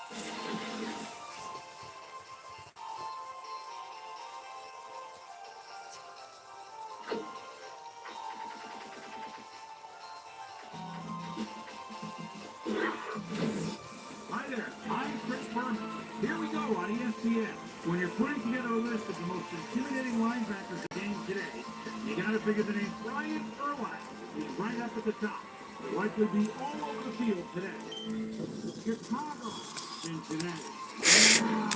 Hi there, I'm Chris Berman. Here we go on ESPN. When you're putting together a list of the most intimidating linebackers in the game today, you gotta figure the name Brian Urlacher is right up at the top. He'll likely be all over the field today. Chicago, Cincinnati. Wow!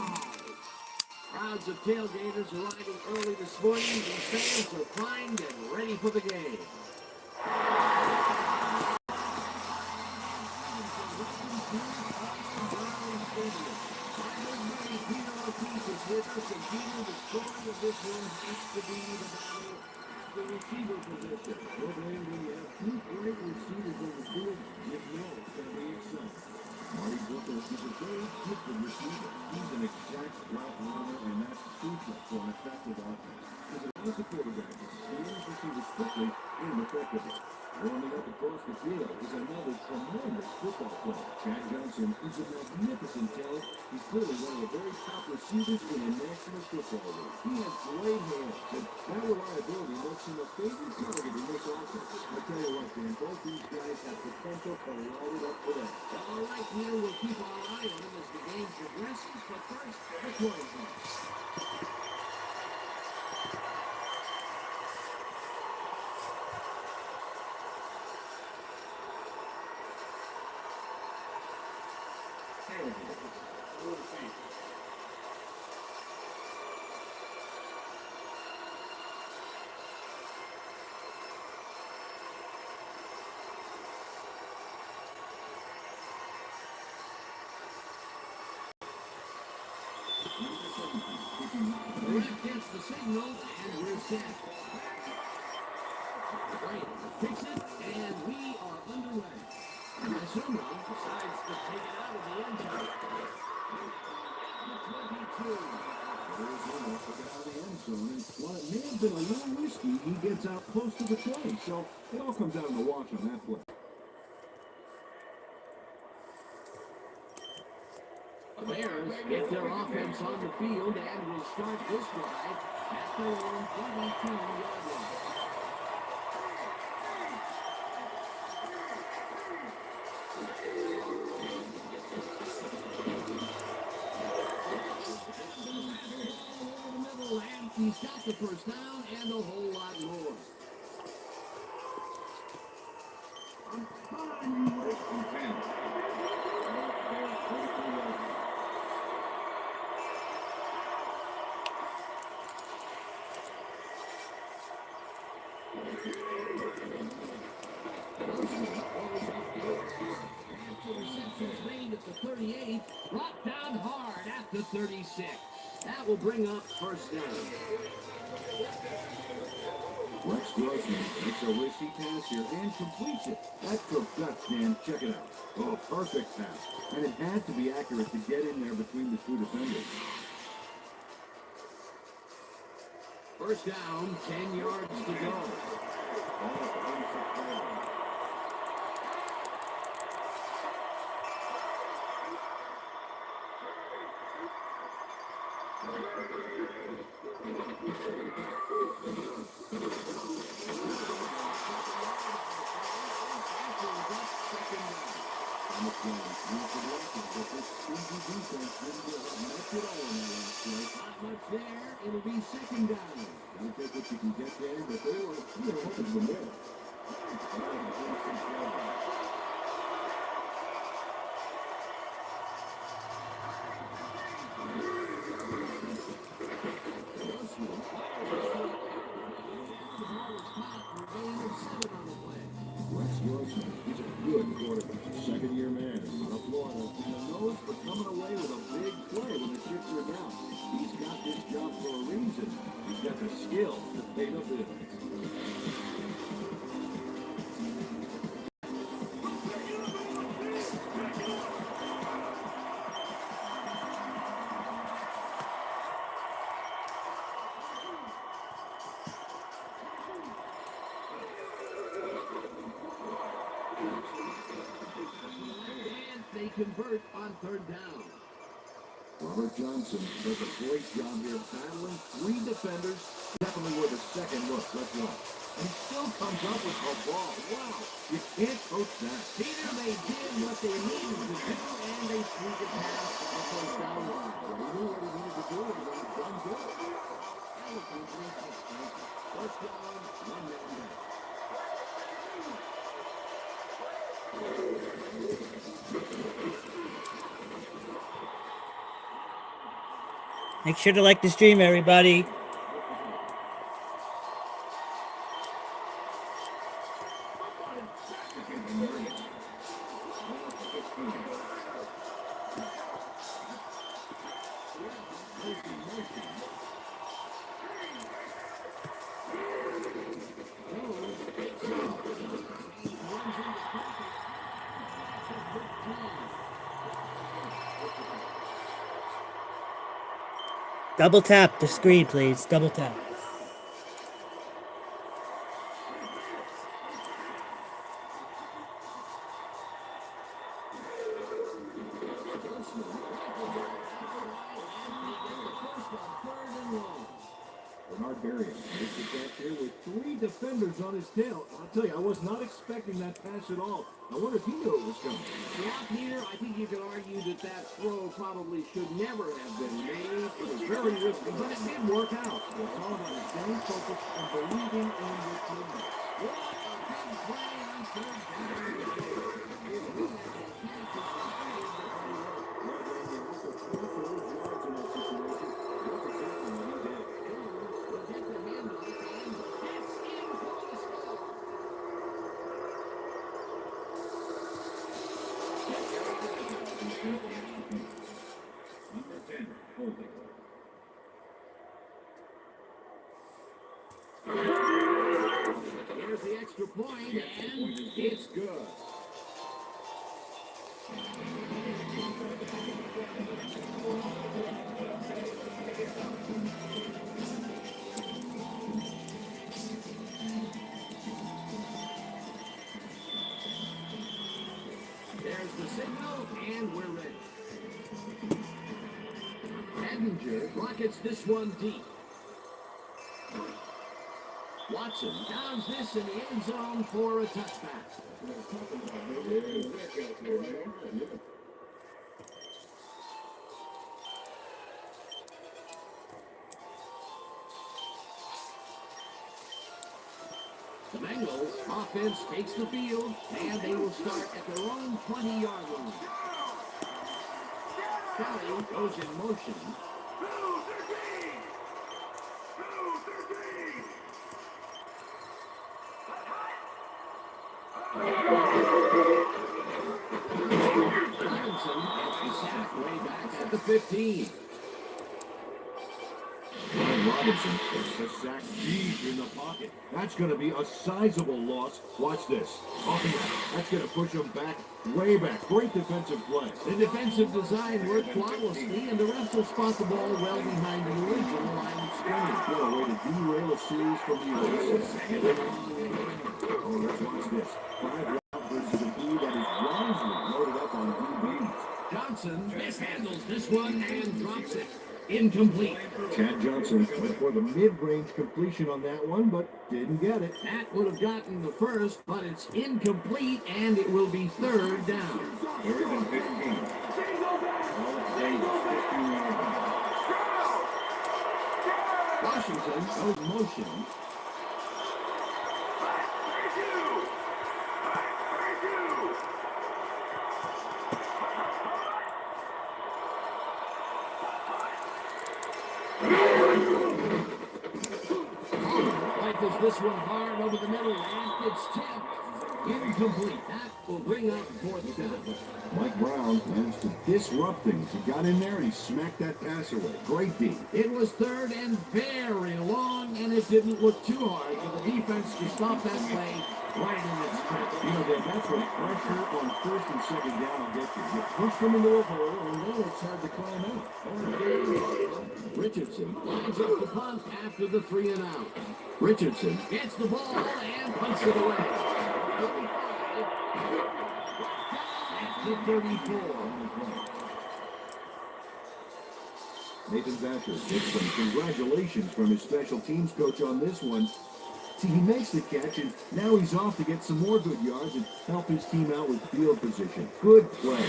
Crowds of tailgaters arriving early this morning. These fans are primed and ready for the game. With us, and Peter, the story of this one has to be the battle at the receiver position. Well, Blaine, when you have two great receivers on the field, you know it's going to be exciting. Marty Brooklyn is a very gifted receiver. He's an exact route runner, and that's crucial for an effective offense. Because it allows the quarterback to steer his receivers quickly and effectively. Warming up across the field is another tremendous football player. Chad Johnson is a magnificent talent. He's clearly one of the very top receivers in the National Football League. He has great hands, and that reliability makes him a favorite target in this offense. I tell you what, Dan, both these guys have potential to light it up today. All right, Peter, we'll keep our eye on him as the game progresses, but first, the coin toss. The ref gets the signal, and we're set. Right, fix it, and we are underway. And someone decides to take it out of the end zone. 22. Arizona took it out of the end zone, and while it may have been a little risky, he gets out close to the play. So it all comes down to the wash on that play. The Bears get their offense on the field and will start this drive at their own 32-yard line. And he's got the first down and a whole lot more. Interceptions made at the 38, brought down hard at the 36. That will bring up first down. Rex Grossman makes a risky pass here and completes it. That's the guts, man. Check it out. Oh, perfect pass. And it had to be accurate to get in there between the two defenders. First down, 10 yards to go. Not much there. It'll be second down. Gotta take what you can get there, but they were hoping for more. Rex Grossman, he's a good quarterback. Second-year man out of Florida. And knows for coming away with a big play when the chips are down. He's got this job for a reason. He's got the skill to pay the bills. convert on third down. Robert Johnson does a great job here battling three defenders. Definitely worth a second look. Let's watch. And he still comes up with a ball. Wow, you can't coach that. Peter, they did what they needed to do, and they sneaked it past a first down line. They knew what he needed to do, and they done good. First down, one man down. Make sure to like the stream, everybody. Double tap the screen, please. Double tap. Defenders on his tail. I'll tell you, I was not expecting that pass at all. I wonder if he knew it was coming. Yeah, Peter, I think you could argue that that throw probably should never have been made. It was very risky, but it did work out. It's all about staying focused and believing in your teammates. What a big play on third down. Here's the extra point, and it's good. There's the signal, and we're ready. Edinger rockets this one deep. Watson downs this in the end zone for a touchback. The Bengals offense takes the field, and they will start at their own 20-yard line. Kelly goes in motion. Robinson gets the sack way back at the 15. Robinson gets the sack deep in the pocket. That's going to be a sizable loss. Watch this. That's going to push him back, way back. Great defensive play. The defensive design worked flawlessly, and the refs will spot the ball well behind the original line of scrimmage. What a way to derail a series from the other. Oh, let's watch this. 5 routes versus an E that is wisely loaded up on DBs. Johnson mishandles this one and drops it. Incomplete. Chad Johnson went for the mid-range completion on that one, but didn't get it. That would have gotten the first, but it's incomplete, and it will be third down. Third and 15. Washington goes motion. Rifles this one hard over the middle, and it's tipped. Incomplete. That will bring up fourth down. Mike Brown managed to disrupt things. He got in there and he smacked that pass away. Great D. It was third and very long, and it didn't look too hard for the defense to stop that play right in its tracks. You know, Dave, that's what pressure on first and second down will get you. You push them into a hole, and then it's hard to climb out. Richardson lines up the punt after the 3 and out. Richardson gets the ball and punts it away. to 34. Nathan Vasher gets some congratulations from his special teams coach on this one. See, he makes the catch, and now he's off to get some more good yards and help his team out with field position. Good play.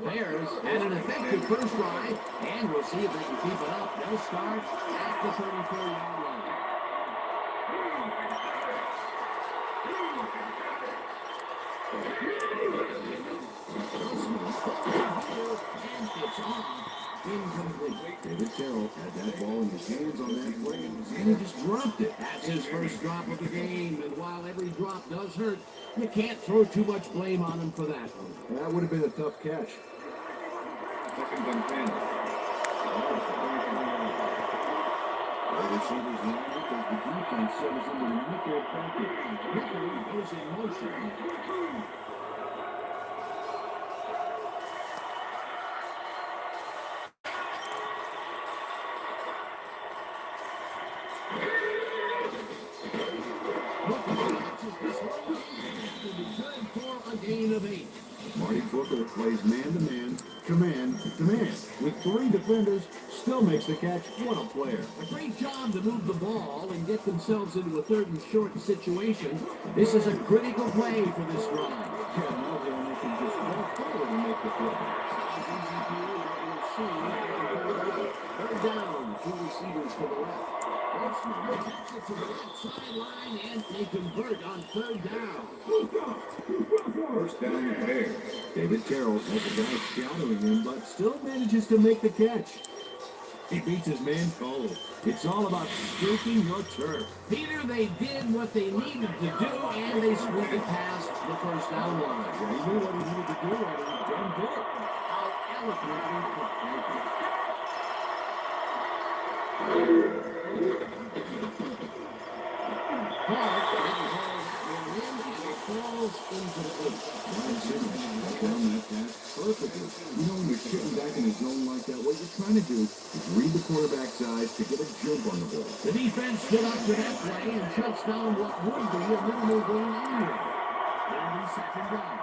Bears had an effective first drive, and we'll see if they can keep it up. They'll start at the 34-yard line. And it's off. Incomplete. David Carroll had that ball in his hands on that play, and he just dropped it. That's his first drop of the game, and while every drop does hurt, you can't throw too much blame on him for that one. That would have been a tough catch. Second and 10. The receivers line up as the defense settles into the nickel package. Nickel goes in motion. For a gain of 8. Marty Booker plays man-to-man, command-to-man. With 3 defenders, still makes the catch. What a player. A great job to move the ball and get themselves into a 3rd and short situation. This is a critical play for this drive. Yeah, now they can just walk forward and make the play. Third down, 2 receivers to the left. Holtzman takes it to the left sideline, and they convert on 3rd down. First down the Bears. David Carroll has the guy shadowing him, but still manages to make the catch. He beats his man cold. It's all about staking your turf. Peter, they did what they needed to do, and they squeaked it past the first down line. Yeah, he knew what he needed to do, and he done did it. How eloquently put. Clark didn't hold that one in, and it falls into the 8. Ryan Simmons got down that pass perfectly. You know, when you're sitting back in a zone like that, what you're trying to do is read the quarterback's eyes to get a jump on the ball. The defense stood up to that play and shuts down what would be a minimal gain anyway. And he's 2nd down.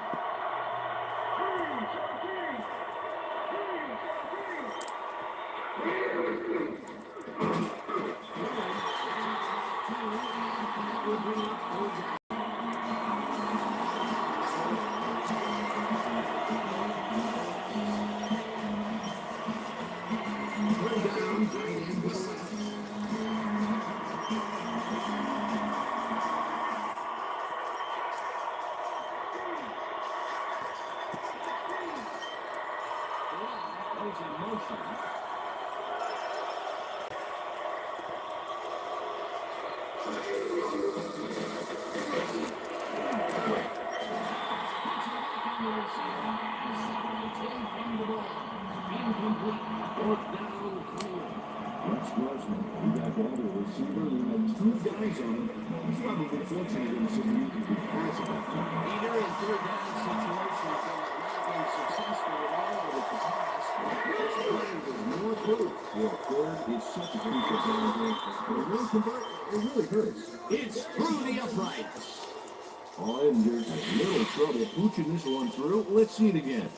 It's through the uprights. And there's little trouble pooching this one through. Let's see it again.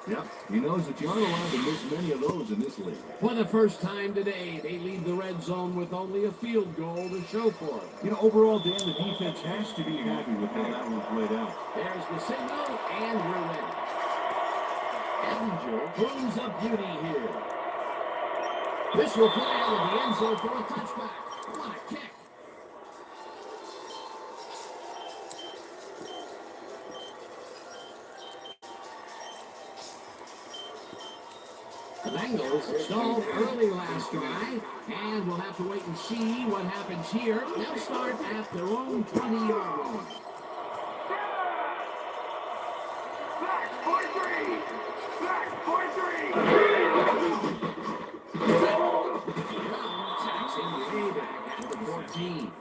Yep, he knows that you aren't allowed to miss many of those in this league. For the first time today, they leave the red zone with only a field goal to show for it. You know, overall, Dan, the defense has to be happy with how that one played out. There's the signal, and we're ready. Edinger brings up beauty here. This will fly out of the end zone for a touchback. What a kick. The Bengals stalled early last drive, and we'll have to wait and see what happens here. They'll start at their own 20-yard line. Back for 3! Back for 3! Brown attacks him way back at the 14.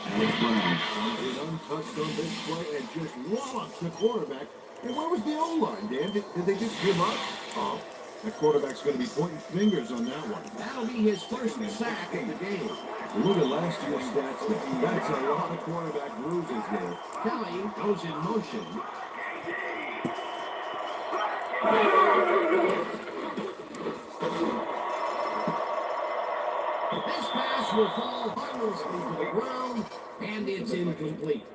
Alex Brown comes in untouched on this play and just wallops the quarterback. And where was the O-line, Dan? Did they just give up? Oh, That quarterback's going to be pointing fingers on that one. That'll be his first sack of the game. Look at last year's stats there. That's a lot of quarterback bruises there. Kelly goes in motion. This pass will fall harmlessly to the ground, and it's incomplete.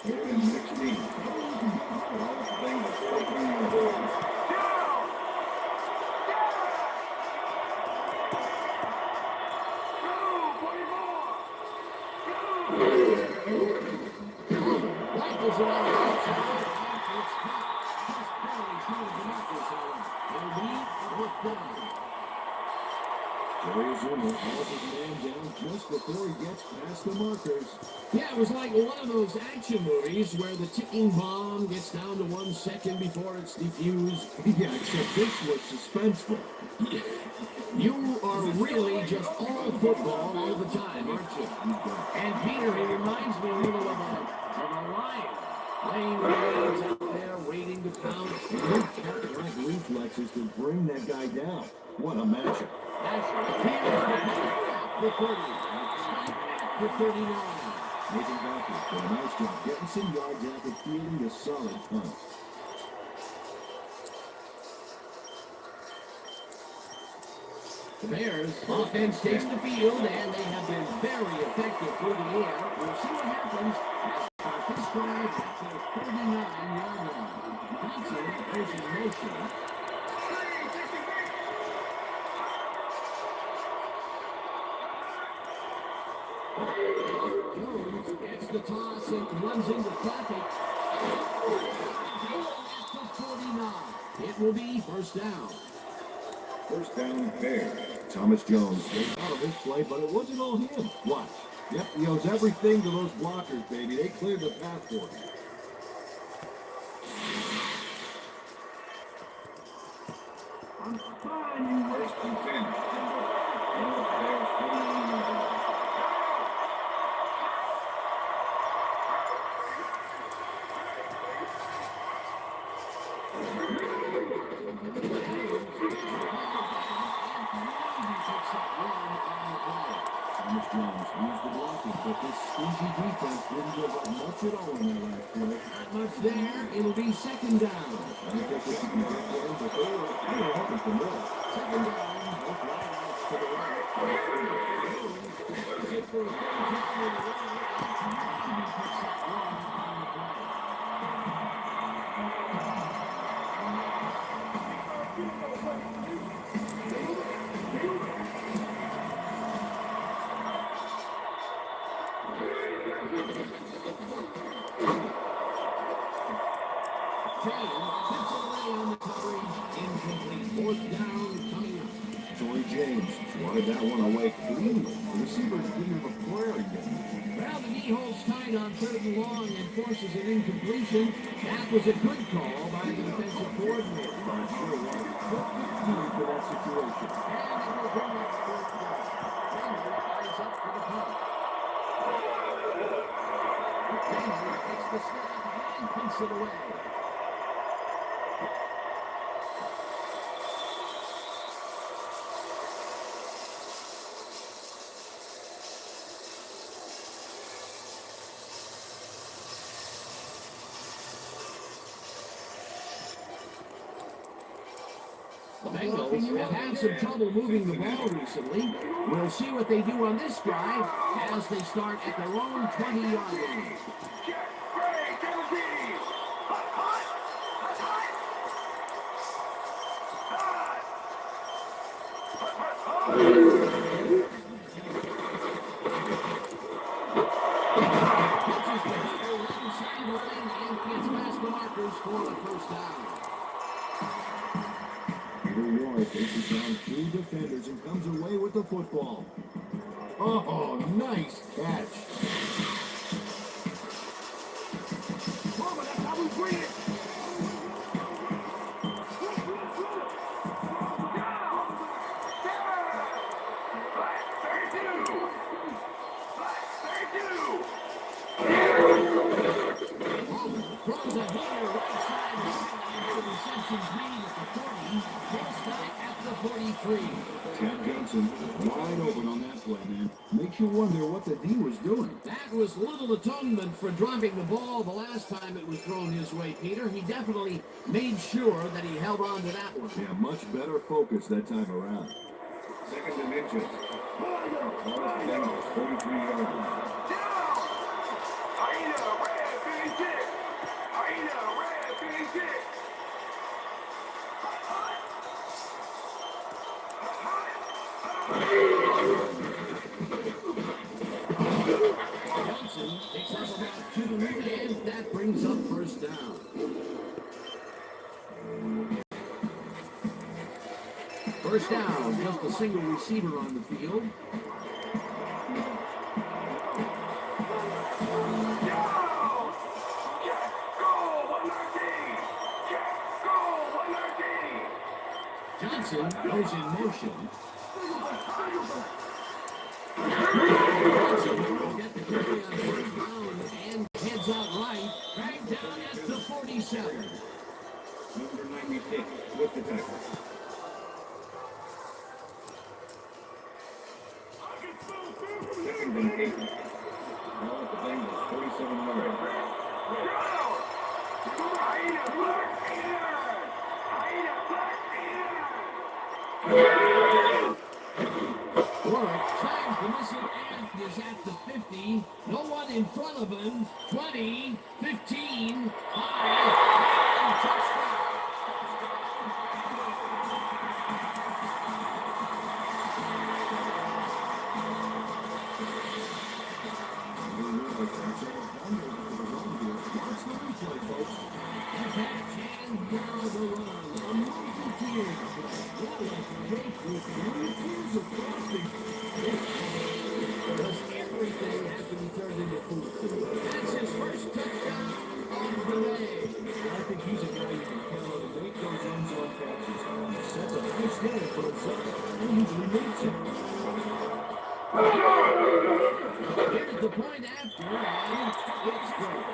And 16. Rifles it out outside, and it's caught. Just barely short of the markers, however. It'll be fourth down. Arizona hauls his man down just before he gets past the markers. Yeah, it was like one of those action movies where the ticking bomb gets down to 1 second before it's defused. Yeah, except this was suspenseful. You are really just all football all the time, aren't you? And Peter, he reminds me a little of a lion. Laying hands out there, waiting to pounce. Cat-like reflexes to bring that guy down. What a matchup. The 30. The 39. Nathan Backers did a nice job getting some yards after fielding a solid punt. The Bears offense takes the field, and they have been very effective through the air. We'll see what happens as this drive at their 39-yard line. Johnson goes in motion. Jones gets the toss and runs into traffic. At the 49. It will be first down. First down, Bears. Thomas Jones gets out of this play, but it wasn't all him. Watch. Yep, he owes everything to those blockers, baby. They cleared the path for him. First and 10. Thomas Jones used the blocking, but this stingy defense didn't give up much at all in that last play. Not much there. It'll be second down. I think that's what you can get for him, but they were hoping for more. Second down. Both wideouts to the right. Is it for a third time in a row? And he picks up one on the play. James tips it away on the coverage. Incomplete. Fourth down coming up. Tory James swatted that one away cleanly. The receiver didn't have a prayer again. Well, the knee holds tight on third and long and forces an incompletion. That was a good call by the defensive coordinator. But it sure was. Perfect key to that situation. And it will bring up fourth down. Ranger fires up for the punt. Ranger takes the snap and punts it away. The Bengals have had some trouble moving the ball recently. We'll see what they do on this drive as they start at their own 20-yard line. Catches the ball right sideline and gets past the markers for the first down. Peter Warren faces down two defenders and comes away with the football. Oh, nice catch. That's how we win it. Johnson's lead at the 40. Just back at the 43. Chad Johnson wide open on that play, man. Makes you wonder what the D was doing. That was little atonement for dropping the ball the last time it was thrown his way, Peter. He definitely made sure that he held on to that one. Yeah, much better focus that time around. Second and inches. Bengals, 43-yard line. Johnson takes us about 2 to and that brings up first down. First down, just a single receiver on the field. Johnson goes in motion. Johnson will get the carry on first down and heads out right, back down at the 47. Number 96 with the tackle. Second and 8. Now at the Bengals, 47-yard line. Warwick tries the missile and is at the 50. No one in front of him. 20, 15, 5, and touchdown. Everything has to be turned into food. That's his first touchdown on the day. I think he's a guy you can count on to make those end zone catches. He sets a high standard for himself and usually meets it. Here's the point after, and it's great.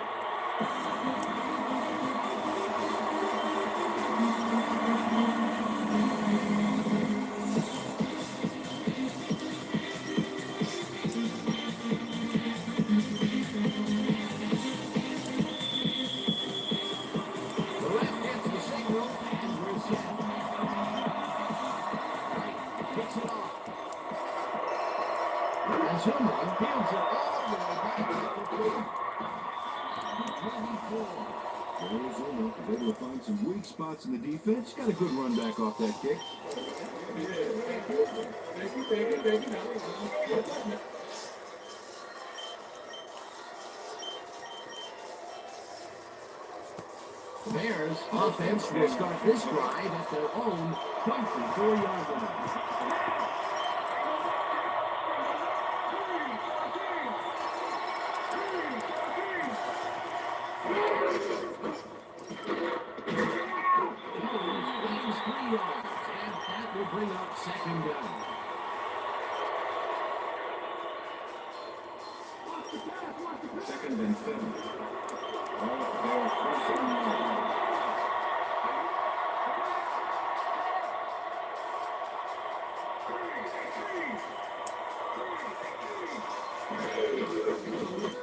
Arizona was able to find some weak spots in the defense. Got a good run back off that kick. The Bears offense will start this drive at their own 24-yard line. Bring up second down. Second and 7. All at the Bears' 47-yard line.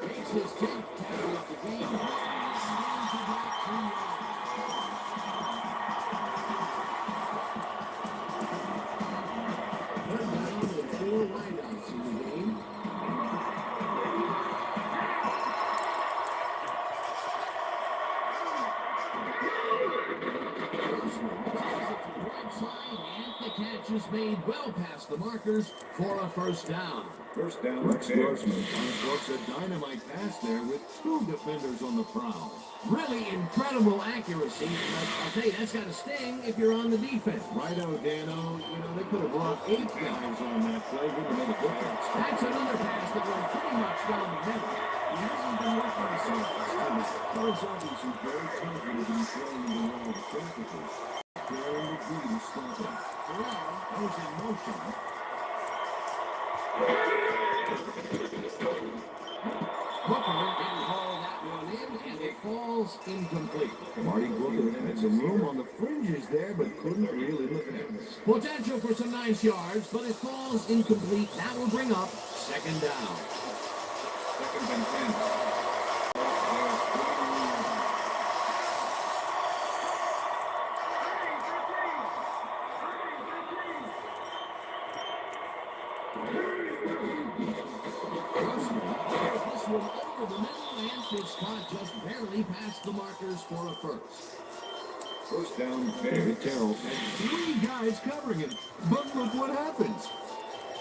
Makes his 10th carry of the game. Wideouts in the game. The catch is made well past the markers for a first down. First down, Rex Grossman uncorks a dynamite pass there with 2 defenders on the prowl. Really incredible accuracy. I'll tell you, that's got to sting if you're on the defense. Righto, Dano. You know, they could have brought 8 guys on that play. Wouldn't have made a difference. That's another pass that went pretty much down the middle. He hasn't been working the sides. Arizona's is very confident in throwing the ball effectively. Daring the D to stop him. Terrell goes in motion. Booker didn't haul that one in, and it falls incomplete. Marty Booker had some room on the fringes there, but couldn't reel in the fence. Potential for some nice yards, but it falls incomplete. That will bring up second down. Second and 10. This one over the middle, and Fitzcott just barely passed the markers for a first. First down, very Terrell. Three guys covering him, but look what happens.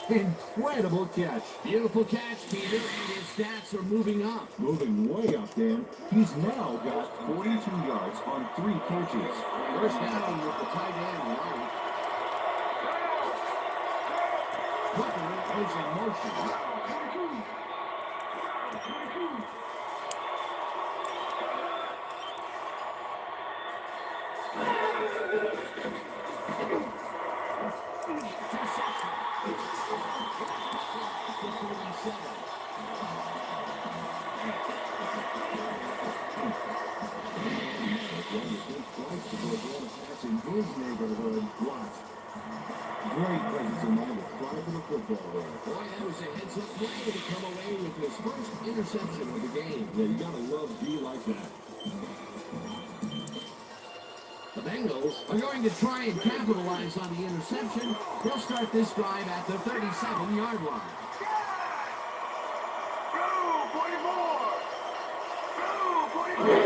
Incredible catch. Beautiful catch, Peter, and his stats are moving up. Moving way up, Dan. He's now got 42 yards on 3 catches. First down with the tight end, right. Butler is in motion. In his neighborhood, watch. Great presence in mind of pride of the football there. Boy, that was a heads-up play to come away with his first interception of the game. Yeah, you gotta love D like that. The Bengals are going to try and capitalize on the interception. They'll start this drive at the 37-yard line. Go, 44! Go, 44!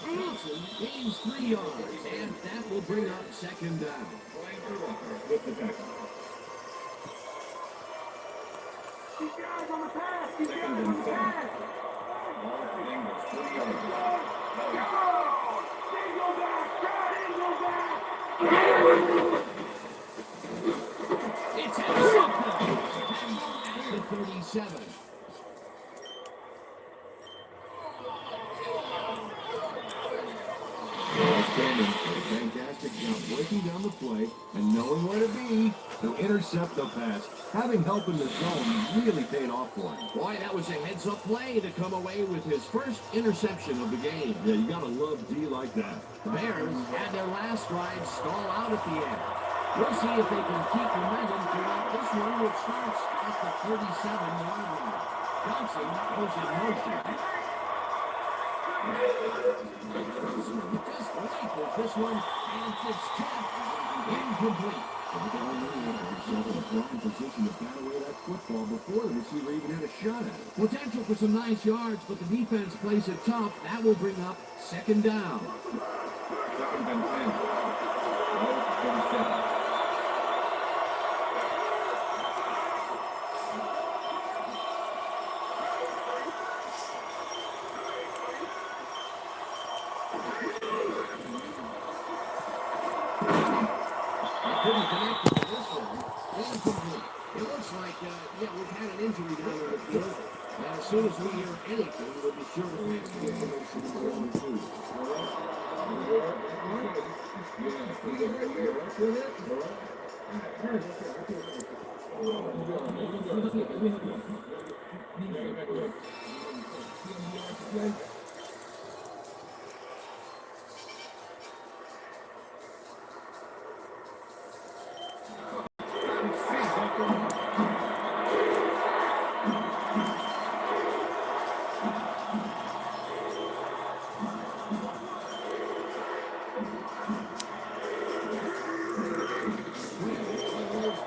Wilson gains 3 yards, and that will bring up second down. With the tackle. Keep your eyes on the pass! Keep your Second eyes on and the 10. pass! Bengals, 3 yards. Go! Dingo back! Dingo back! It's intercepted. At the 37. Outstanding. A fantastic job breaking down the play and knowing where to be to intercept the pass. Having help in the zone really paid off for him. Boy, that was a heads-up play to come away with his first interception of the game. Yeah, you gotta love D like that. The Bears had their last drive stall out at the end. We'll see if they can keep momentum throughout this one, which starts at the 37-yard line. Johnson goes in motion. Just rifles this one, and it's tipped incomplete. Himself in a prime position to bat away that football before the receiver even had a shot at it. Potential for some nice yards, but the defense plays it tough. That will bring up second down. Second and 10. 37. Couldn't connect to this one. Incomplete. It looks like, we've had an injury down in the field. And as soon as we hear anything, we'll be sure to pass the information along to you.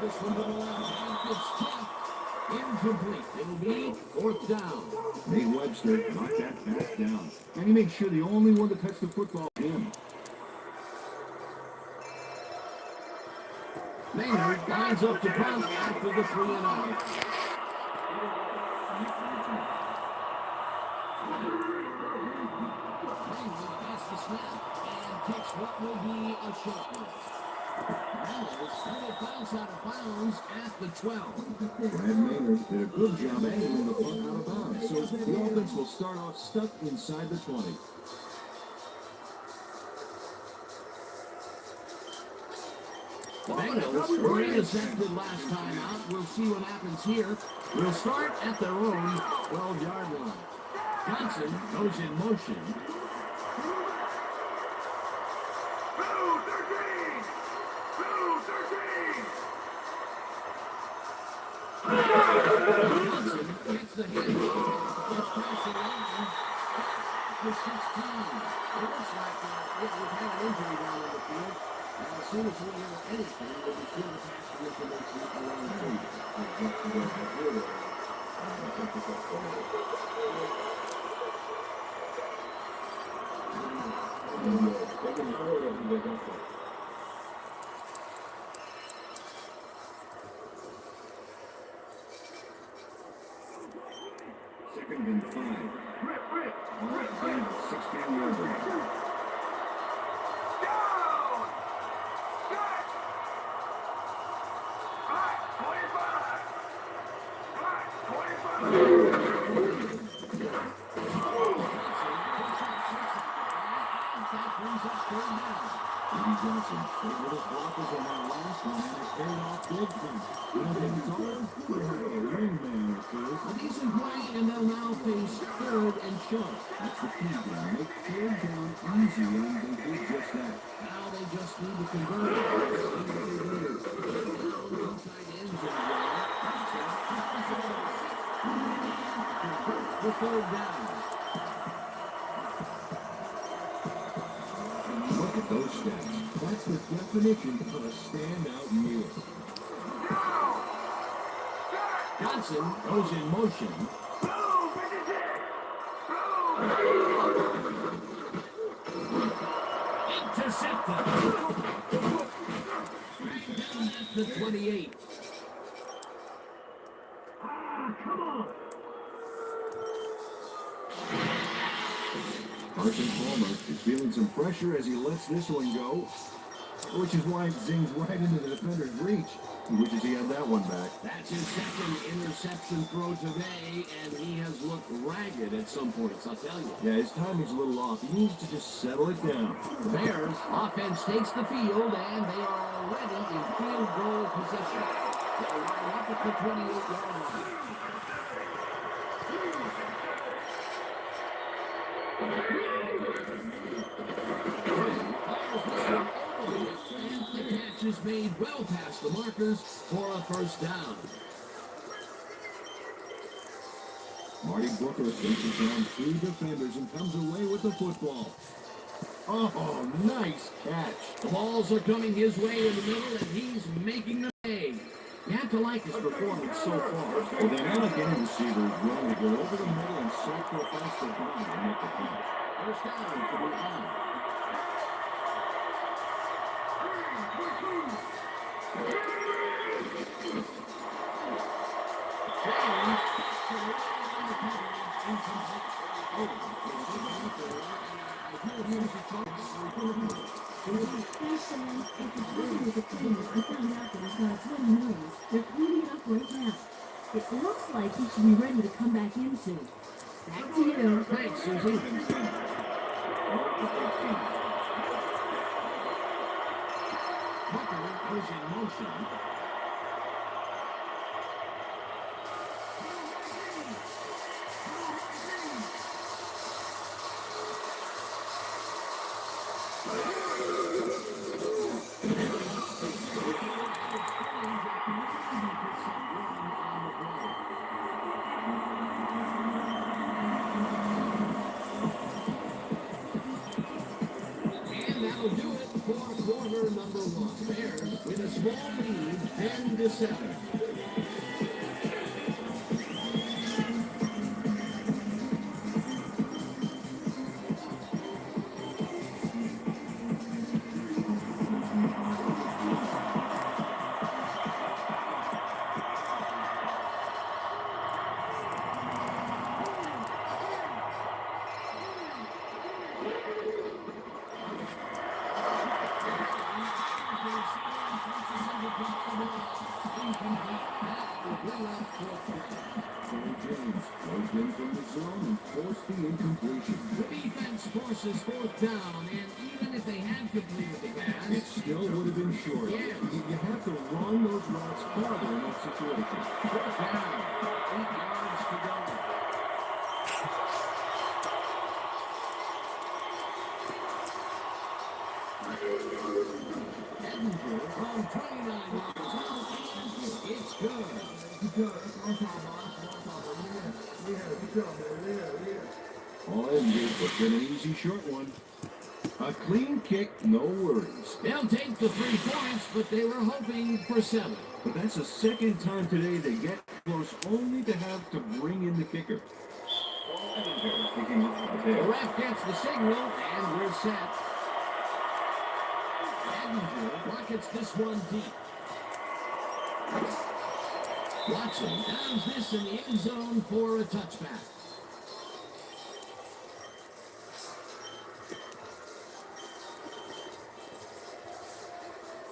This one to the left. It's tipped. Incomplete. It'll be fourth down. Nate Webster knocked that pass down. And he made sure the only one to touch the football was him. Maynard lines up to punt after the 3-and-out. Maynard gets the snap and kicks what will be a short one. Bengals let it bounce out of bounds at the 12. Brad Maynard did a good job angling the punt out of bounds, so the offense will start off stuck inside the 20. The Bengals were intercepted last time out. We'll see what happens here. We'll start at their own 12-yard line. Johnson goes in motion. Blue 13! Blue 13! Johnson gets the hit. Gets past the line. For 16. It looks like we've had an injury down in the field. As soon as we hear anything, we'll be sure to pass the information along to you. Second and 5. All 16-yard line. Down! Back! Back 25! Back 25! Eddie Johnson, favorite blockers on that last one, and it's paid off big time. You don't think it's hard? A wingman or two. A decent play, and they'll now face third and short. That's the key there. Make third down easy, and they did just that. Now they just need to convert it. See what they do. Inside ends in the third down. Look at those stats. That's the definition of a standout year. Johnson goes in motion. Blue 56! Intercepted. Right down at the 28. Come on! Carson Palmer is feeling some pressure as he lets this one go, which is why it zings right into the defender's reach. He wishes he had that one back. That's his second interception throw today, and he has looked ragged at some points, I'll tell you. Yeah, his timing's a little off. He needs to just settle it down. The Bears offense takes the field, and they are already in field goal position. They'll line up at the 28-yard line. The catch is made well past the markers for a first down. Marty Booker faces down 2 defenders and comes away with the football. Oh, nice catch. The balls are coming his way in the middle, and he's making the pay. You have to like his performance so far. Well, they're not like any receiver is willing to go over the middle and sacrifice the ball to make the catch. First down for the line. They're cleaning up right now. It looks like he should be ready to come back in soon. Back to you. Thanks, Susie. Booker goes in motion. And that'll do it for quarter number 1. Bears with a small lead, 10-7. Johnny James goes in from the zone and forced the incompletion. The defense forces fourth down, and even if they had completed the pass, It still would have been short. Yeah. You have to run those routes farther in that situation. fourth down, 8 yards to go. All in here, but been an easy short one. A clean kick, no worries. They'll take the 3 points, but they were hoping for 7. But that's the second time today they get close only to have to bring in the kicker. The ref gets the signal, and we're set. Edinburgh rockets this one deep. Watson downs this in the end zone for a touchback.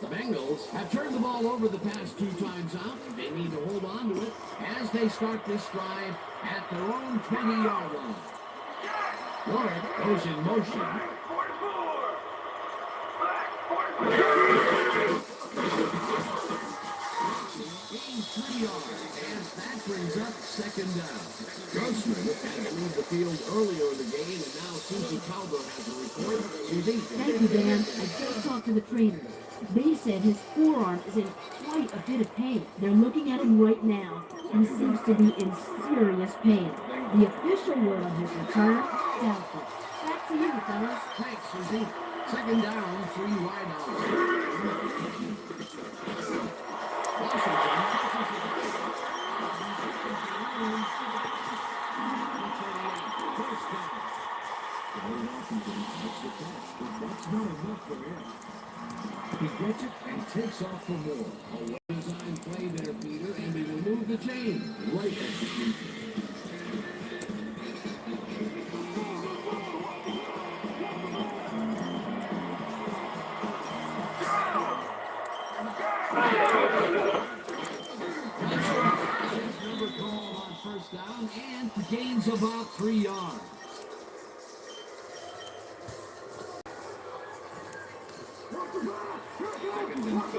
The Bengals have turned the ball over the past 2 times out. They need to hold on to it as they start this drive at their own 20-yard line. Warren goes in motion. Gains 3 yards, and that brings up 2nd down. Grossman had to leave the field earlier in the game, and now Susie Calder has a report. Susie? Thank you, Dan. I just talked to the trainers. They said his forearm is in quite a bit of pain. They're looking at him right now. He seems to be in serious pain. The official word on his return, doubtful. Back to you, fellas. Thanks, Susie. 2nd down, 3 wideouts. Washington touches it. First down. Washington makes the catch, but that's not enough for him. He gets it and takes off for more. A well-designed play there, Peter, and they will move the chain. Right execution. Number call on 1st down and gains about 3 yards. Makes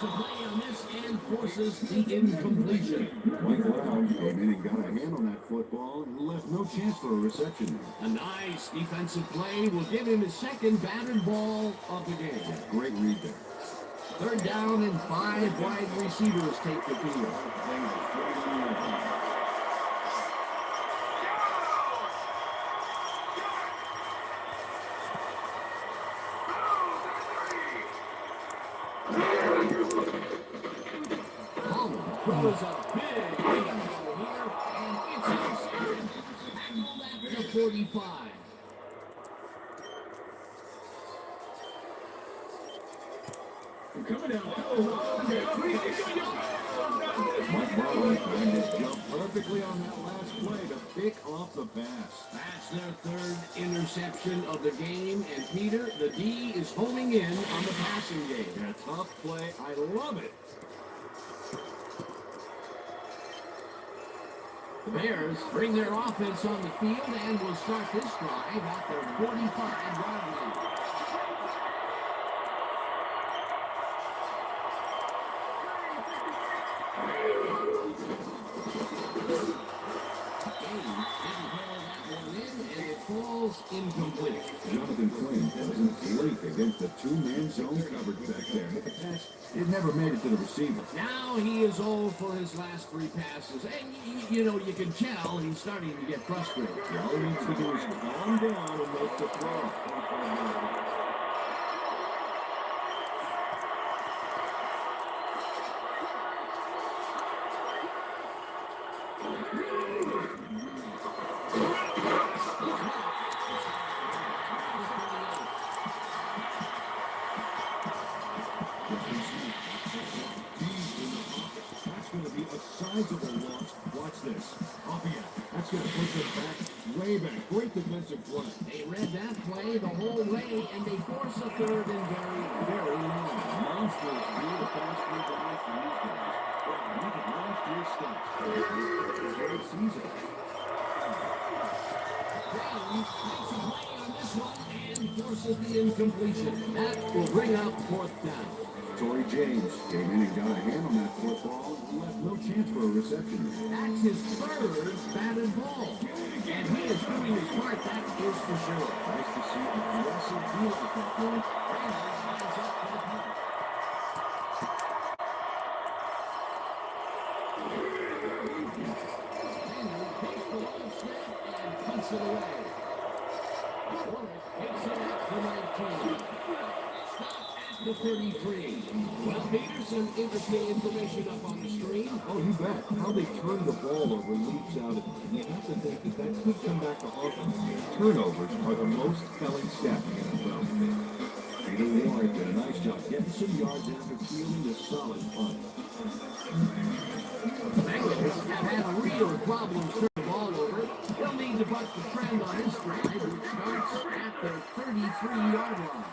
a play on this and forces the incompletion. Mike Brown came in and got a hand on that football and left no chance for a reception there. A nice defensive play will give him his 2nd batted ball of the game. Great read there. 3rd down and 5 wide receivers take the field. Throws a big lead here, and it's intercepted. Tackled at the 45. Coming out. Mike Brown timed his jump perfectly on that last play to pick off the pass. That's their 3rd interception of the game, and Peter, the D is homing in on the passing game. A tough play. I love it. The Bears bring their offense on the field and will start this drive at their 45-yard line. Falls incomplete. Jonathan Quinn wasn't late against the 2-man zone coverage back there. But the pass, it never made it to the receiver. Now he is 0 for his last 3 passes. And, you know, you can tell he's starting to get frustrated. All he needs to do is calm down and make the throw. Sizable loss. Watch this. Opia. That's going to push it back, way back. Great defensive play. They read that play the whole way, and they force a 3rd and very, very long. Monsters do the fast break guys for these guys. Well, look at last year's stats. Great season. James makes a play on this one and forces the incompletion. That will bring up 4th down. Torrey James came in and got a hand on that football and left no chance for a reception. That's his third batted ball. And he is doing his part, that is for sure. Nice to see aggressive deal at that point. Raiders lines up for the punt. Henry takes the long snap and punts it away. Warwick picks it up to 19. Stop at the 33. Well, Peter, some interesting information up on the screen. Oh, you bet. How they turn the ball over leaps out at you. You have to think that that could come back to haunt them. Turnovers are the most telling stat in the NFL. Peter Warwick did a nice job getting some yards after fielding a solid punt. Bengals have had a real problem turning the ball over. They'll need to buck the trend on this drive, which starts at their 33-yard line.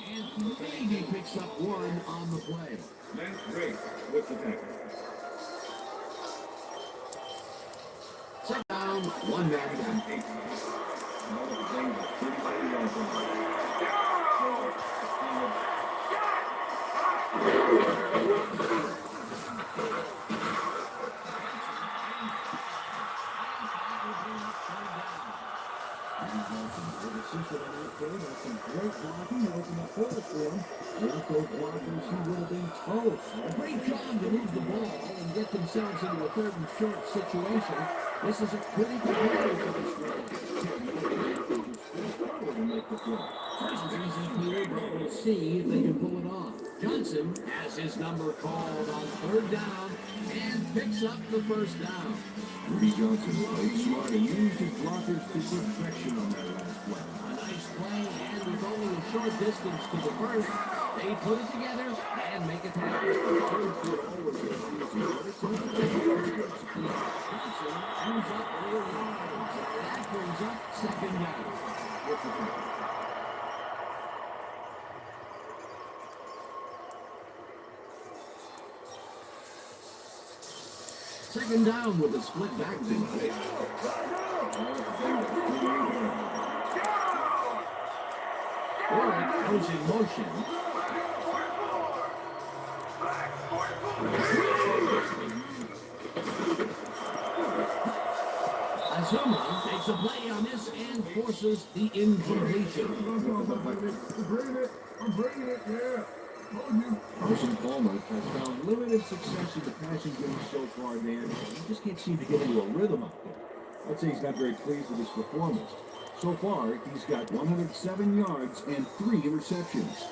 And maybe picks up one on the play. Then Drake with the tackle. Second down, one man down. Some great blocking, open up holes for him. Without those blockers, he would have been toast. A great job to move the ball and get themselves into a third and short situation. This is a critical play for this drive. First easy here, but we'll see if they can pull it off. Johnson has his number called on third down and picks up the first down. Rudy Johnson played smart and used his blockers to perfection on that last play. A nice play, and with only a short distance to the first, they put it together and make it happen. Johnson moves up 4 yards. That brings up second down. Second down with a split backfield. Warwick goes in motion. Azuma takes a play on this and forces the incompletion. I'm bringing it, yeah. Carson Palmer has found limited success in the passing game so far, Dan. He just can't seem to get into a rhythm out there. I'd say he's not very pleased with his performance. So far, he's got 107 yards and 3 receptions.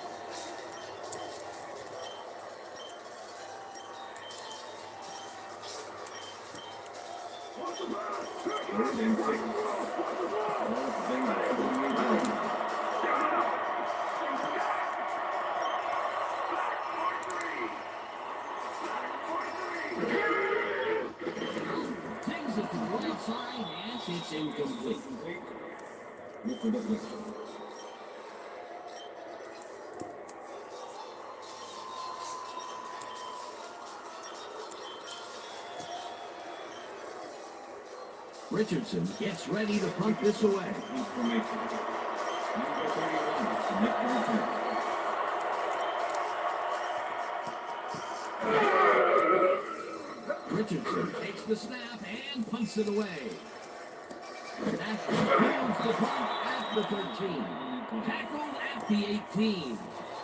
Takes it to the right side and it's incomplete. Richardson gets ready to punt this away. Richardson takes the snap and punts it away. Nashville fields the punt at the 13. Tackled at the 18.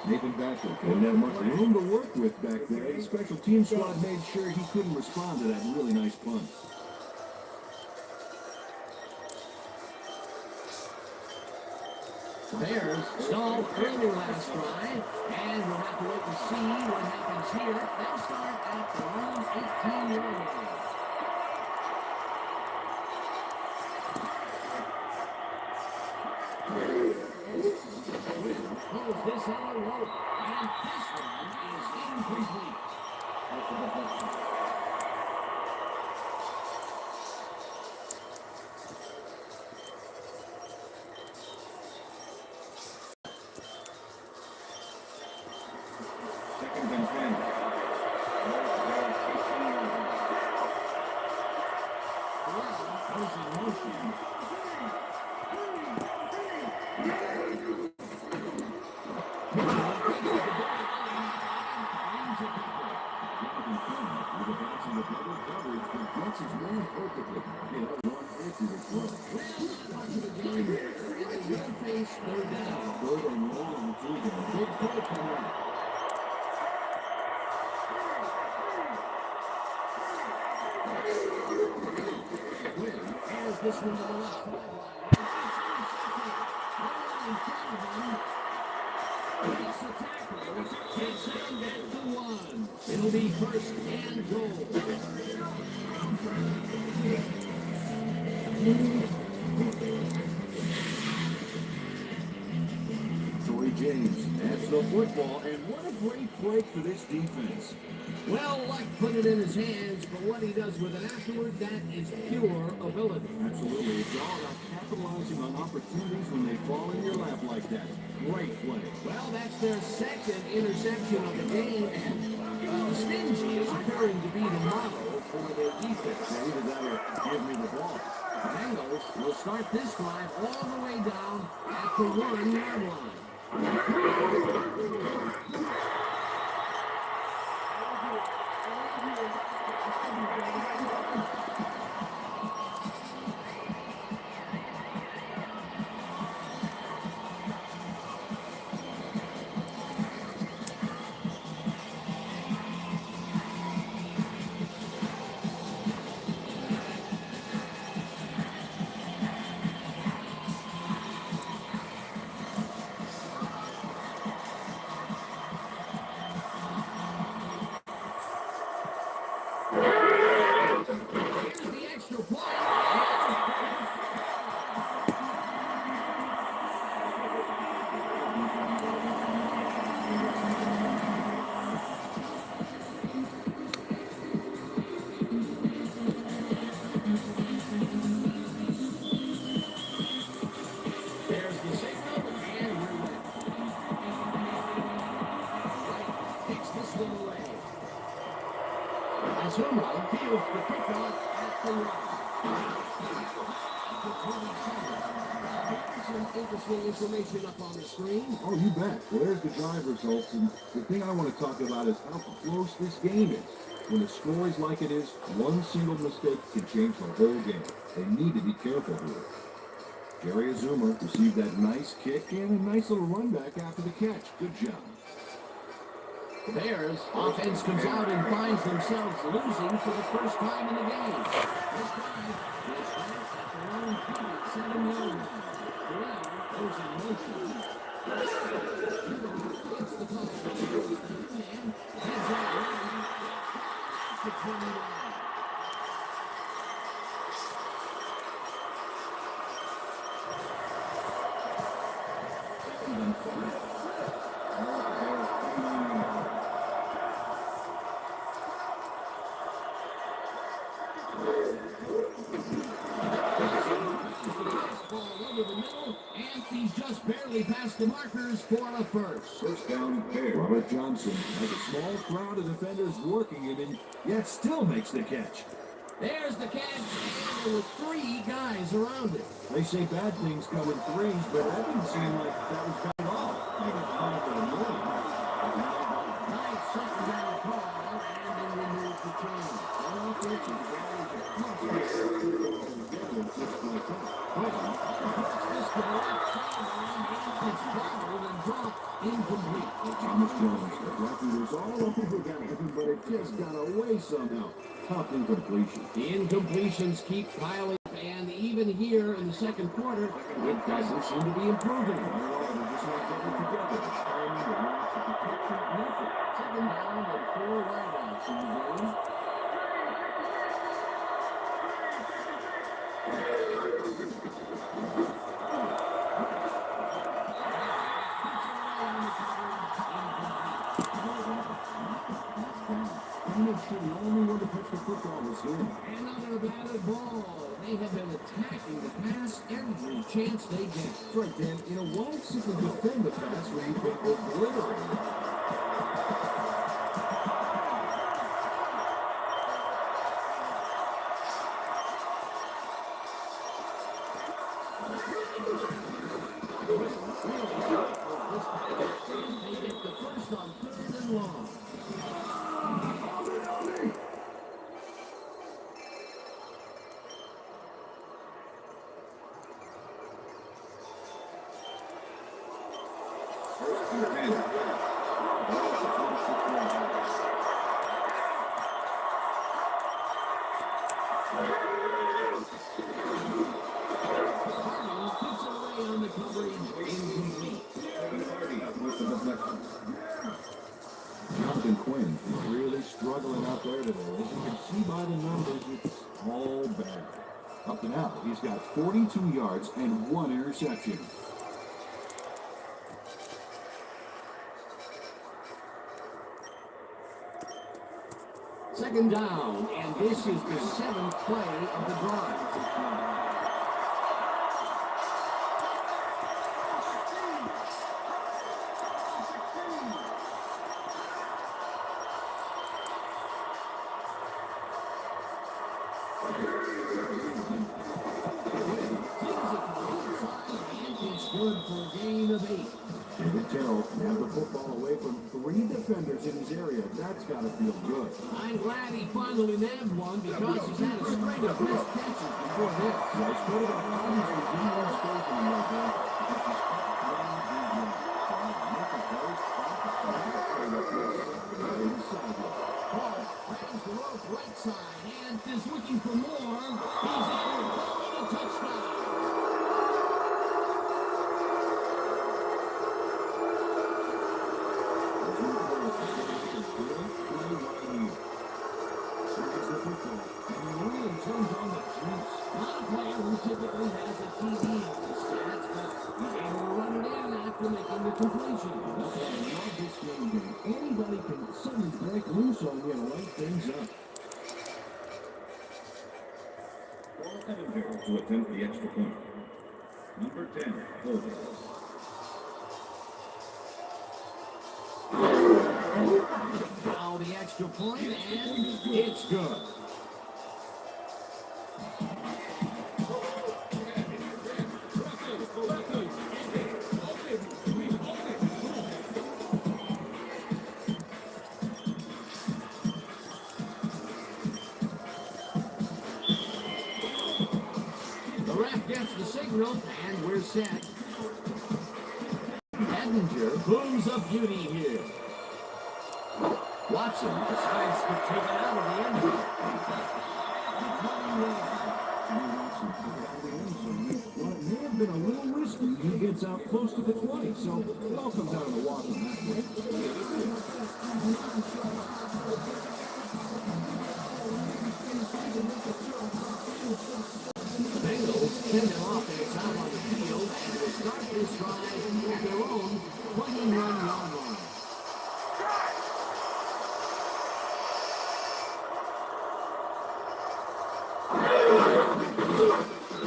Nathan Basham didn't have much room to work with back there. The special team squad made sure he couldn't respond to that really nice punt. Bears stalled early last drive, and we'll have to wait and see what happens here. They'll start at the own 18-yard line. Pulls this on a rope, and this one is incomplete. Second and 10. gets his man perfectly. You know, 150 to throw. Watching the game here, and they will face third down. Third and long, too, then. Big play coming up. Airs this one to the left sideline. Makes the tackle. Takes down back to one. It'll be first and goal. Troy James adds the football, and what a great break for this defense. Well, luck put it in his hands, but what he does with it afterward, that is pure ability. Absolutely. It's all about capitalizing on opportunities when they fall in your lap like that. Great play. Well, that's their second interception of the game, and Stingy is appearing to be the model for their defense. Yeah, either that or give me the ball. The Bengals will start this drive all the way down at the 1-yard line. Here's the extra point. There's the signal, and we're ready. Takes this one away. Azuma feels the kickoff at the line. Some interesting information up on the screen. Oh, you bet. Well, there's the drive results, and the thing I want to talk about is how close this game is. When the score is like it is, one single mistake can change the whole game. They need to be careful here. Jerry Azuma received that nice kick and a nice little run back after the catch. Good job. The Bears offense comes out and finds themselves losing for the first time in the game. This time, they start at the long 7-yard line. Brown goes in motion. Gets the ball. And heads out line to 29. Ball over the middle, and he's just barely past the markers for a first. First down pair. Robert Johnson has a small crowd of defenders working him, and yet still makes the catch. There's the catch, and there were 3 guys around it. They say bad things come in threes, but that didn't seem like that was bad at all. Maybe it's not for a million. Nice second down call, and then we move to change. Offensive guys are just like that. This to the left sideline, and it's bobbled and dropped incomplete. Thomas Jones, the blockers all over him, but it just got away somehow. Tough incompletion. The incompletions keep piling up, and even here in the second quarter, it doesn't seem to be improving. They're just not getting it together. The timing, the lack of protection, nothing. Second down and 4 wideouts in the game. The only one to touch the football was him. Another batted ball. They have been attacking the pass every chance they get. That's right, Dan. You know, why simply defend the pass when you can obliterate it? They get the first on 3rd and long. Hardy gets away on the coverage. Incomplete. Kevin Hardy with the deflection. Jonathan Quinn is really struggling out there today. As you can see by the numbers, it's all bad. Up to now, he's got 42 yards and 1 interception. Second down, and this is the 7th play of the drive. It's good for a gain of 8. David Terrell had the football away from 3 defenders in his area. That's got to feel good. I'm glad he finally nabbed one because he's had a string of missed catches before this. Yeah, it's one of the problems with defense coaching right now. Ball grabs the rope right side and is looking for more. He's in. A touchdown. Turns on the juice. Not a player who typically has a TD on the stats, but he's able to run it in after making the completion. Okay, I love this game. Anybody can suddenly break loose on you and light things up. Ball headed here to attempt the extra point. Number 10, holding. Now the extra point, and it's good. The ref gets the signal, and we're set. Edinger booms a beauty here. Watson decides to take it out of the end zone. Well, it may have been a little risky. He gets out close to the 20, so it all comes out of the wash on that one. The Bengals send an offense out on the field and will start this drive at their own 21-yard line.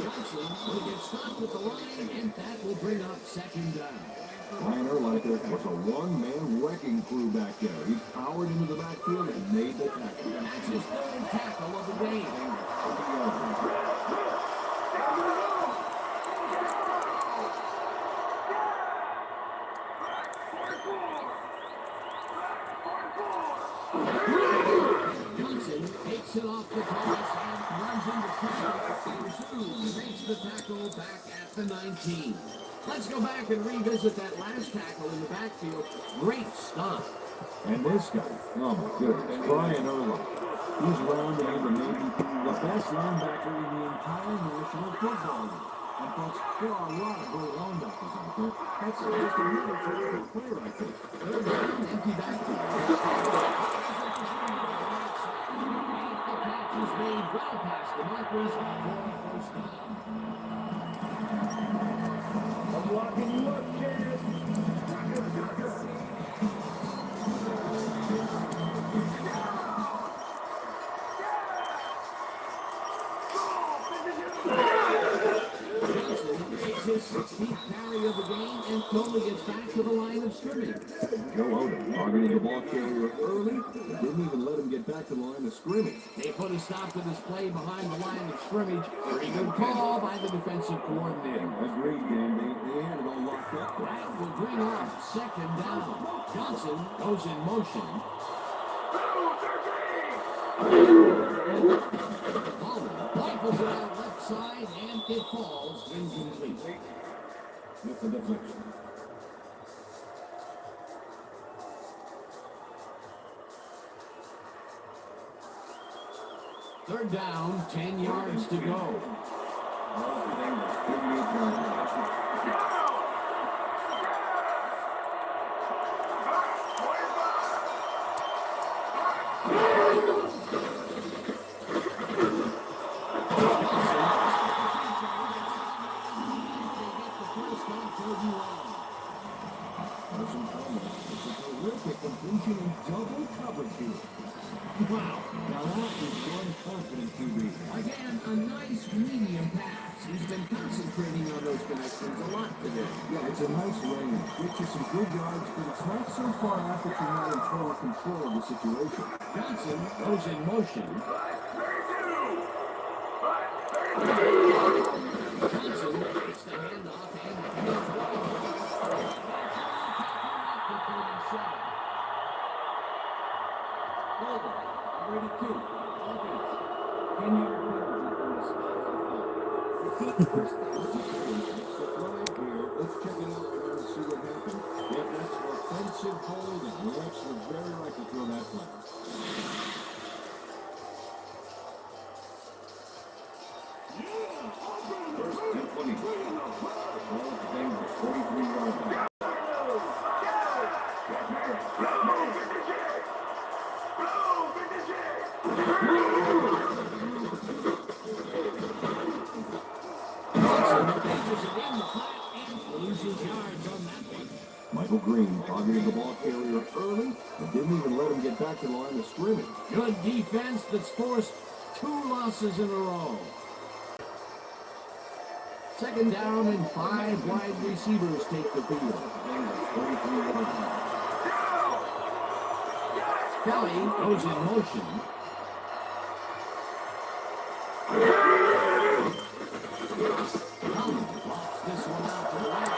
Johnson will get stopped at the line, and that will bring up second down. Ryan Urlacher was a one-man wrecking crew back there. He powered into the backfield and made the tackle. That's his third tackle of the game. Johnson takes it off the toss and runs into pressure. Pursues, makes the tackle back at the 19. Let's go back and revisit that last tackle in the backfield. Great stop. And this guy, oh my goodness, Brian Urlacher. He's rounded into maybe the best linebacker in the entire National Football League. And folks, there are a lot of great linebackers out there. That's just another terrific play right there. Third down, empty backfield. The catch is made well past the markers for a first down. I'm locking you up, kid. His 16th carry of the game and totally gets back to the line of scrimmage. Joe Odom targeted the ball carrier early, but didn't even let him get back to the line of scrimmage. They put a stop to this play behind the line of scrimmage. Very good call by the defensive coordinator. Agreed, Dan. They had it all locked up. That will bring up second down. Johnson goes in motion. Ballman rifles it out left side, and it falls incomplete. With the deflection. Third down, 10 yards to go. Everything was 38 yards. Completion in double coverage here. Wow. Now that is one confident QB. Again, a nice medium pass. He's been concentrating on those connections a lot today. Yeah, it's a nice range. Gets you some good yards, but it's not so far out that you're not in total control of the situation. Johnson goes in motion. Johnson gets the handoff and goes wide. Over. 32. Let's check it out and see what happens. Yep, that's offensive hold, and the refs were very right to throw that flag. First and 20. All thing was 43 yards out. Michael Green targeted the ball carrier early and didn't even let him get back to the line of scrimmage. Good defense that's forced 2 losses in a row. Second down and 5 wide receivers take the field. Kelly goes in motion. This one out to the right.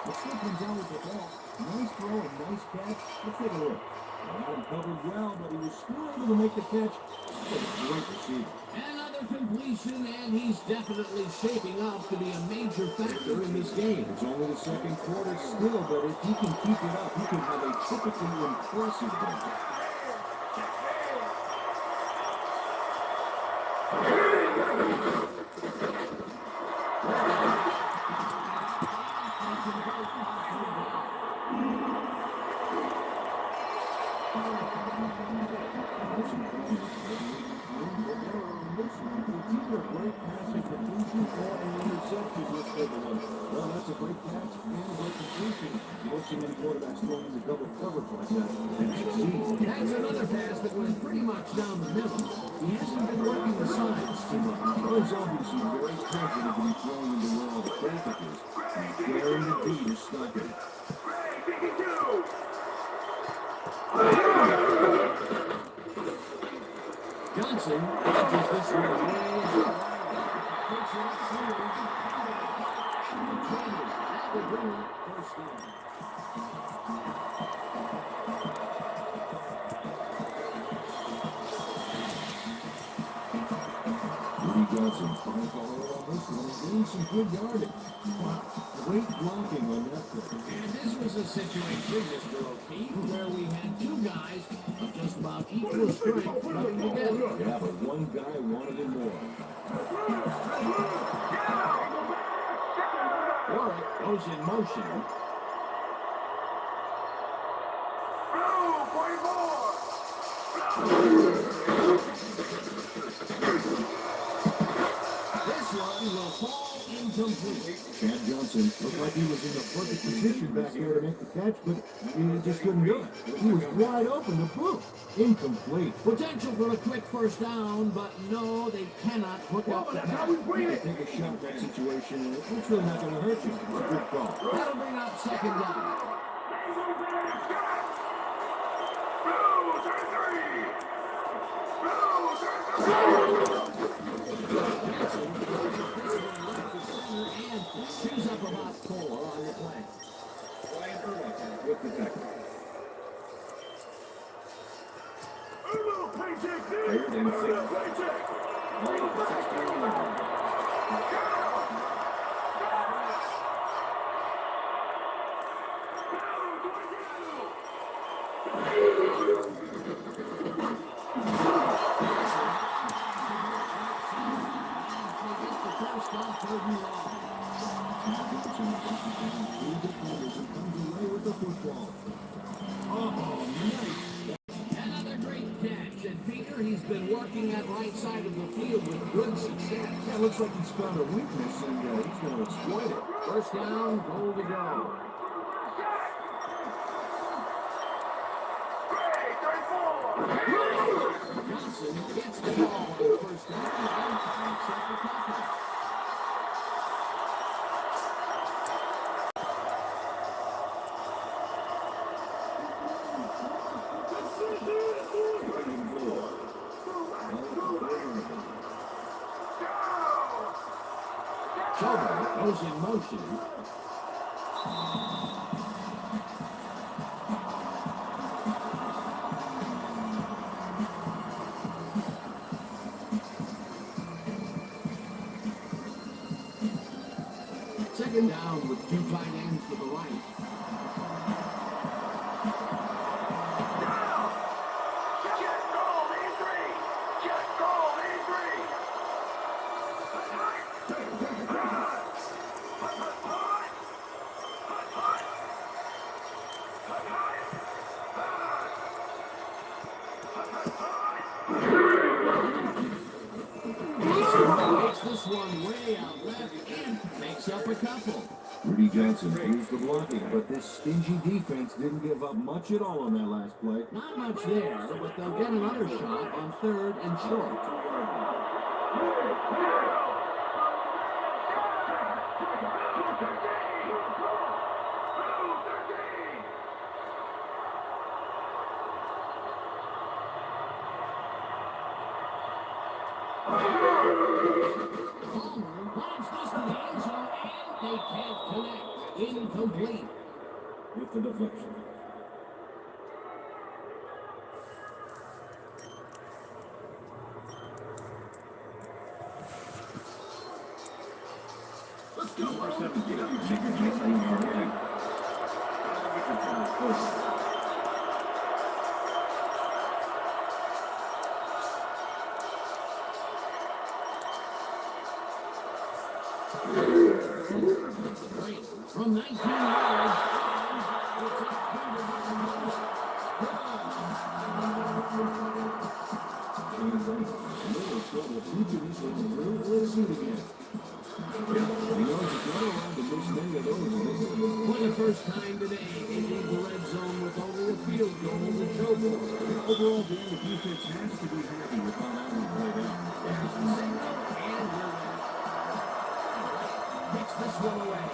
Let's see comes out with the ball. Nice throw and nice catch. Let's take a look. Adam covered well, but he was still able to make the catch. What a great receiver. Another completion, and he's definitely shaping up to be a major factor in this game. It's only the second quarter still, but if he can keep it up, he can have a typically impressive game. Well, that's a great catch and a great completion. Most of many quarterbacks throw into double coverage like that and succeed. That's another pass that went pretty much down the middle. He hasn't been working the sides too much. Well, he's obviously very confident to be throwing into where all the traffic is. He's daring to be to stop it. Johnson edges this one way. That would bring up first down. Johnson trying to hold on this one and getting some good yardage. Wow, great blocking on that play. And this was a situation, Mr. O'Keefe, where we had 2 guys of just about equal strength running together. Yeah, but one guy wanted it more. Warwick goes in motion. This one will fall incomplete. Chad Johnson looked like he was in the perfect position back there to make the catch, but he just couldn't do it. He was wide open to boot. Incomplete. Potential for a quick first down, but no, they cannot hook up the pass. You take a shot at that situation, and it's really not going to hurt you. It's a good call. That'll bring up second down. Choose up about 4 on your play. With the tackle. Third and 6. stop third and long. With the football. Oh, nice. Another great catch. And Peter, he's been working that right side of the field with good success. Yeah, it looks like he's found a weakness, and he's going to exploit it. First down, goal to go. Johnson gets the ball on the first down and set the tackle. Chobo goes in motion. Second down with two tight ends to the right. Makes this one way out left and makes up a couple. Rudy Johnson used the blocking, but this stingy defense didn't give up much at all on that last play. Not much there, but they'll get another shot on third and short. Palmer lobs this to the end zone, and they can't connect. Incomplete. With the deflection. Let's go. Our 17. Secret chase on our right. From 19 yards, for the first time today, they leave the red zone with only a field goal to show for. Overall, Dan, the defense has to be happy with how that one played out. And takes this one away.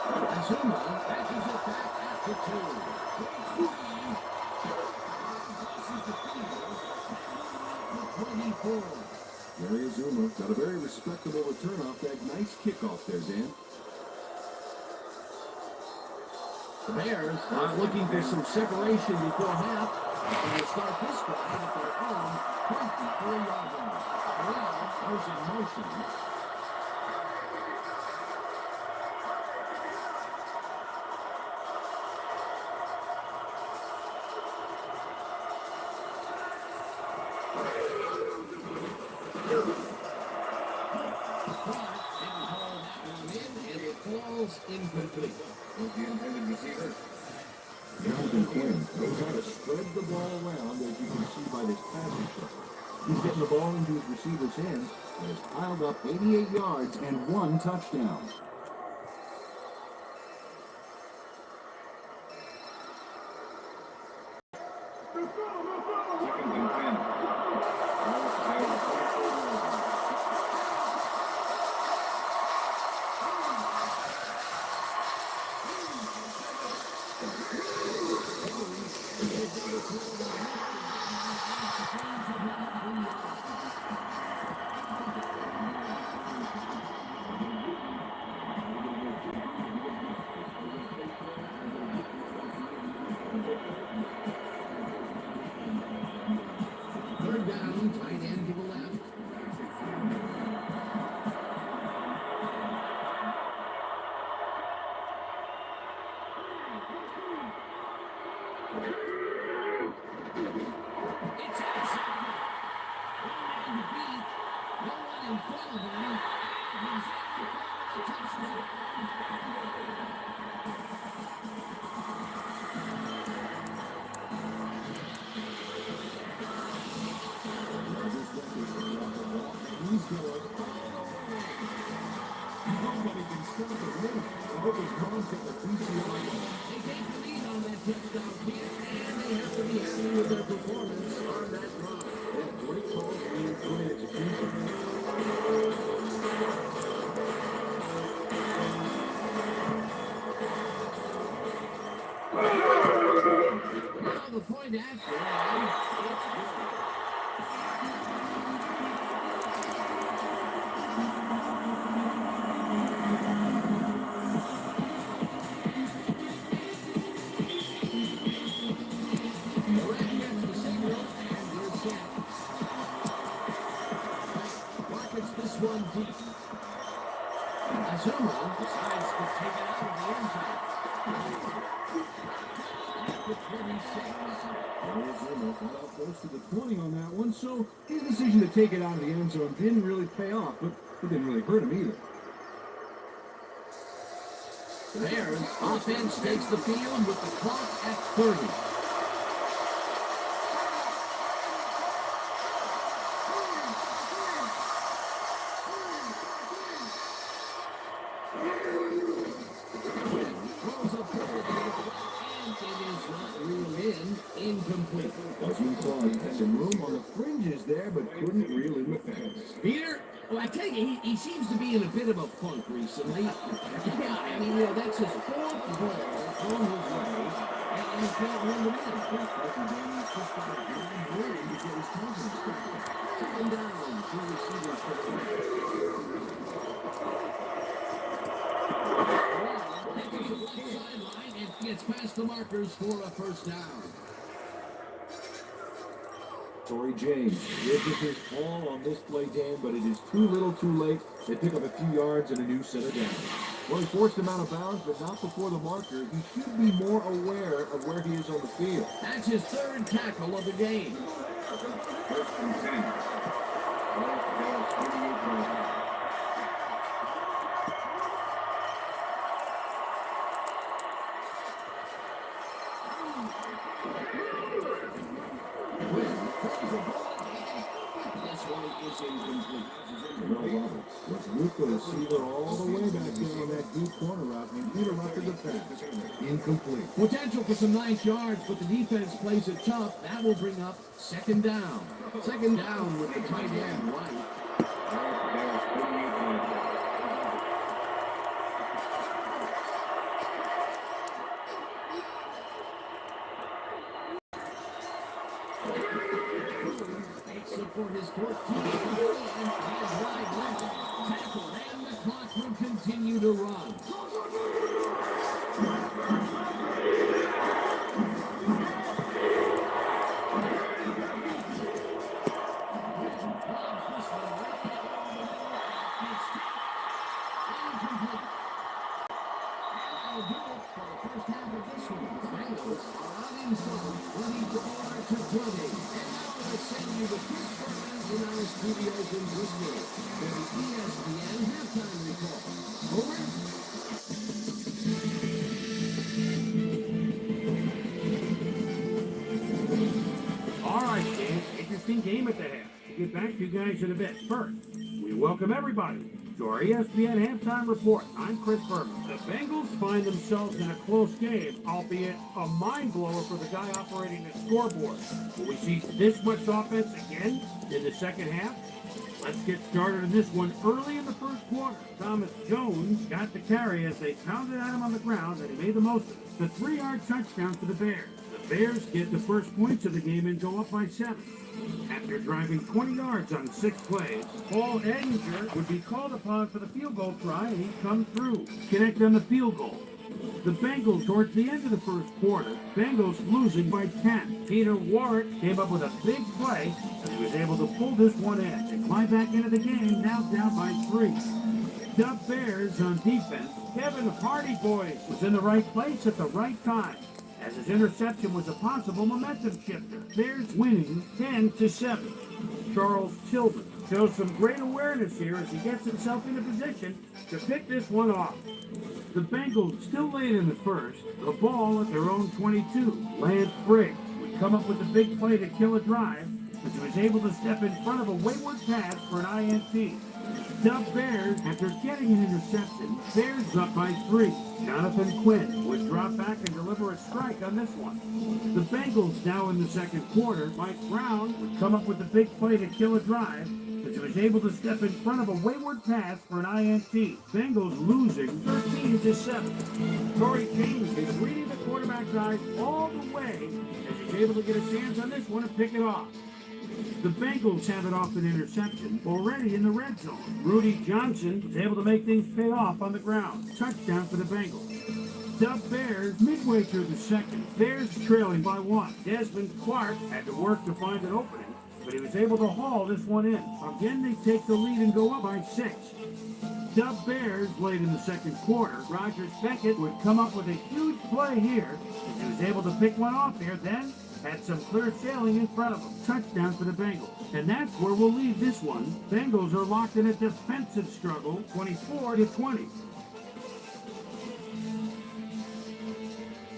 Azuma passes it back after two. 24. Gary Azuma got a very respectable return off that nice kickoff there, Dan. The Bears are looking for some separation before half. And they start this drive at their own 24-yard line. Now goes in motion. Incomplete. Was the intended receiver? Hamilton Quinn knows how to spread the ball around, as you can see by this passing play. He's getting the ball into his receiver's hands and has piled up 88 yards and 1 touchdown. Second and 10. Nobody can stop it. I hope his mom's got the PCR. They take the lead on that touchdown hit, and they have to be happy with their performance on that drive. Yeah, great call and great execution. Now the point after, and it's good. This one deep. Azuma decides to take it out of the end zone. At the 26. Arizona got out close to the 20 on that one, so his decision to take it out of the end zone didn't really pay off, but it didn't really hurt him either. The Bears offense takes the field with the clock at 30. Incomplete. As you thought, he had some room on the fringes there, but couldn't reel in the pass. Peter, well, I tell you, he seems to be in a bit of a funk recently. Yeah, I mean, that's his fourth ball on his way, and he can't win the match. He's just got a good word to get his confidence back. Second down, two receivers for the sideline and gets past the markers for a first down. Torrey James gives his all on this play, Dan, but it is too little too late. They pick up a few yards and a new set of downs. Well, he forced him out of bounds, but not before the marker. He should be more aware of where he is on the field. That's his third tackle of the game. First and 10. Bears 38 yards. Was with the receiver all the way back there on that deep corner route and interrupted the pass. Incomplete. Potential for some nice yards, but the defense plays it tough. That will bring up second down. Second down with the tight end right. For his 14th and wide left. Tackle, and the clock will continue to run. In our studios in Bristol for the ESPN halftime report. Over. All right, James. Interesting game at the half. We'll get back to you guys in a bit. First, we welcome everybody to our ESPN halftime report. I'm Chris Berman. The Bengals find themselves in a close game, albeit a mind blower for the guy operating the scoreboard. Will we see this much offense again in the second half? Let's get started in this one early in the first quarter. Thomas Jones got the carry as they pounded at him on the ground, and he made the most of it. The 3-yard touchdown for the Bears. The Bears get the first points of the game and go up by 7. After driving 20 yards on 6 plays, Paul Edinger would be called upon for the field goal try, and he'd come through. Connect on the field goal. The Bengals, towards the end of the first quarter, Bengals losing by 10. Peter Warrick came up with a big play, and he was able to pull this one in and climb back into the game, now down by 3. The Bears on defense, Kevin Hardy Boys was in the right place at the right time, as his interception was a possible momentum shifter. Bears winning 10-7. Charles Tillman shows some great awareness here as he gets himself in a position to pick this one off. The Bengals still late in the first. The ball at their own 22. Lance Briggs would come up with a big play to kill a drive, but he was able to step in front of a wayward pass for an INT. Dub Bears, after getting an interception, Bears up by 3. Jonathan Quinn would drop back and deliver a strike on this one. The Bengals now in the second quarter. Mike Brown would come up with a big play to kill a drive, but he was able to step in front of a wayward pass for an INT. Bengals losing 13-7. Torrey James is reading the quarterback's eyes all the way as he's able to get his hands on this one and pick it off. The Bengals have it off an interception already in the red zone. Rudy Johnson was able to make things pay off on the ground. Touchdown for the Bengals. Dub Bears midway through the second. Bears trailing by 1. Desmond Clark had to work to find an opening, but he was able to haul this one in. Again, they take the lead and go up by 6. Dub Bears late in the second quarter. Rogers Beckett would come up with a huge play here, and he was able to pick one off here, then had some clear sailing in front of him. Touchdown for the Bengals. And that's where we'll leave this one. Bengals are locked in a defensive struggle, 24-20.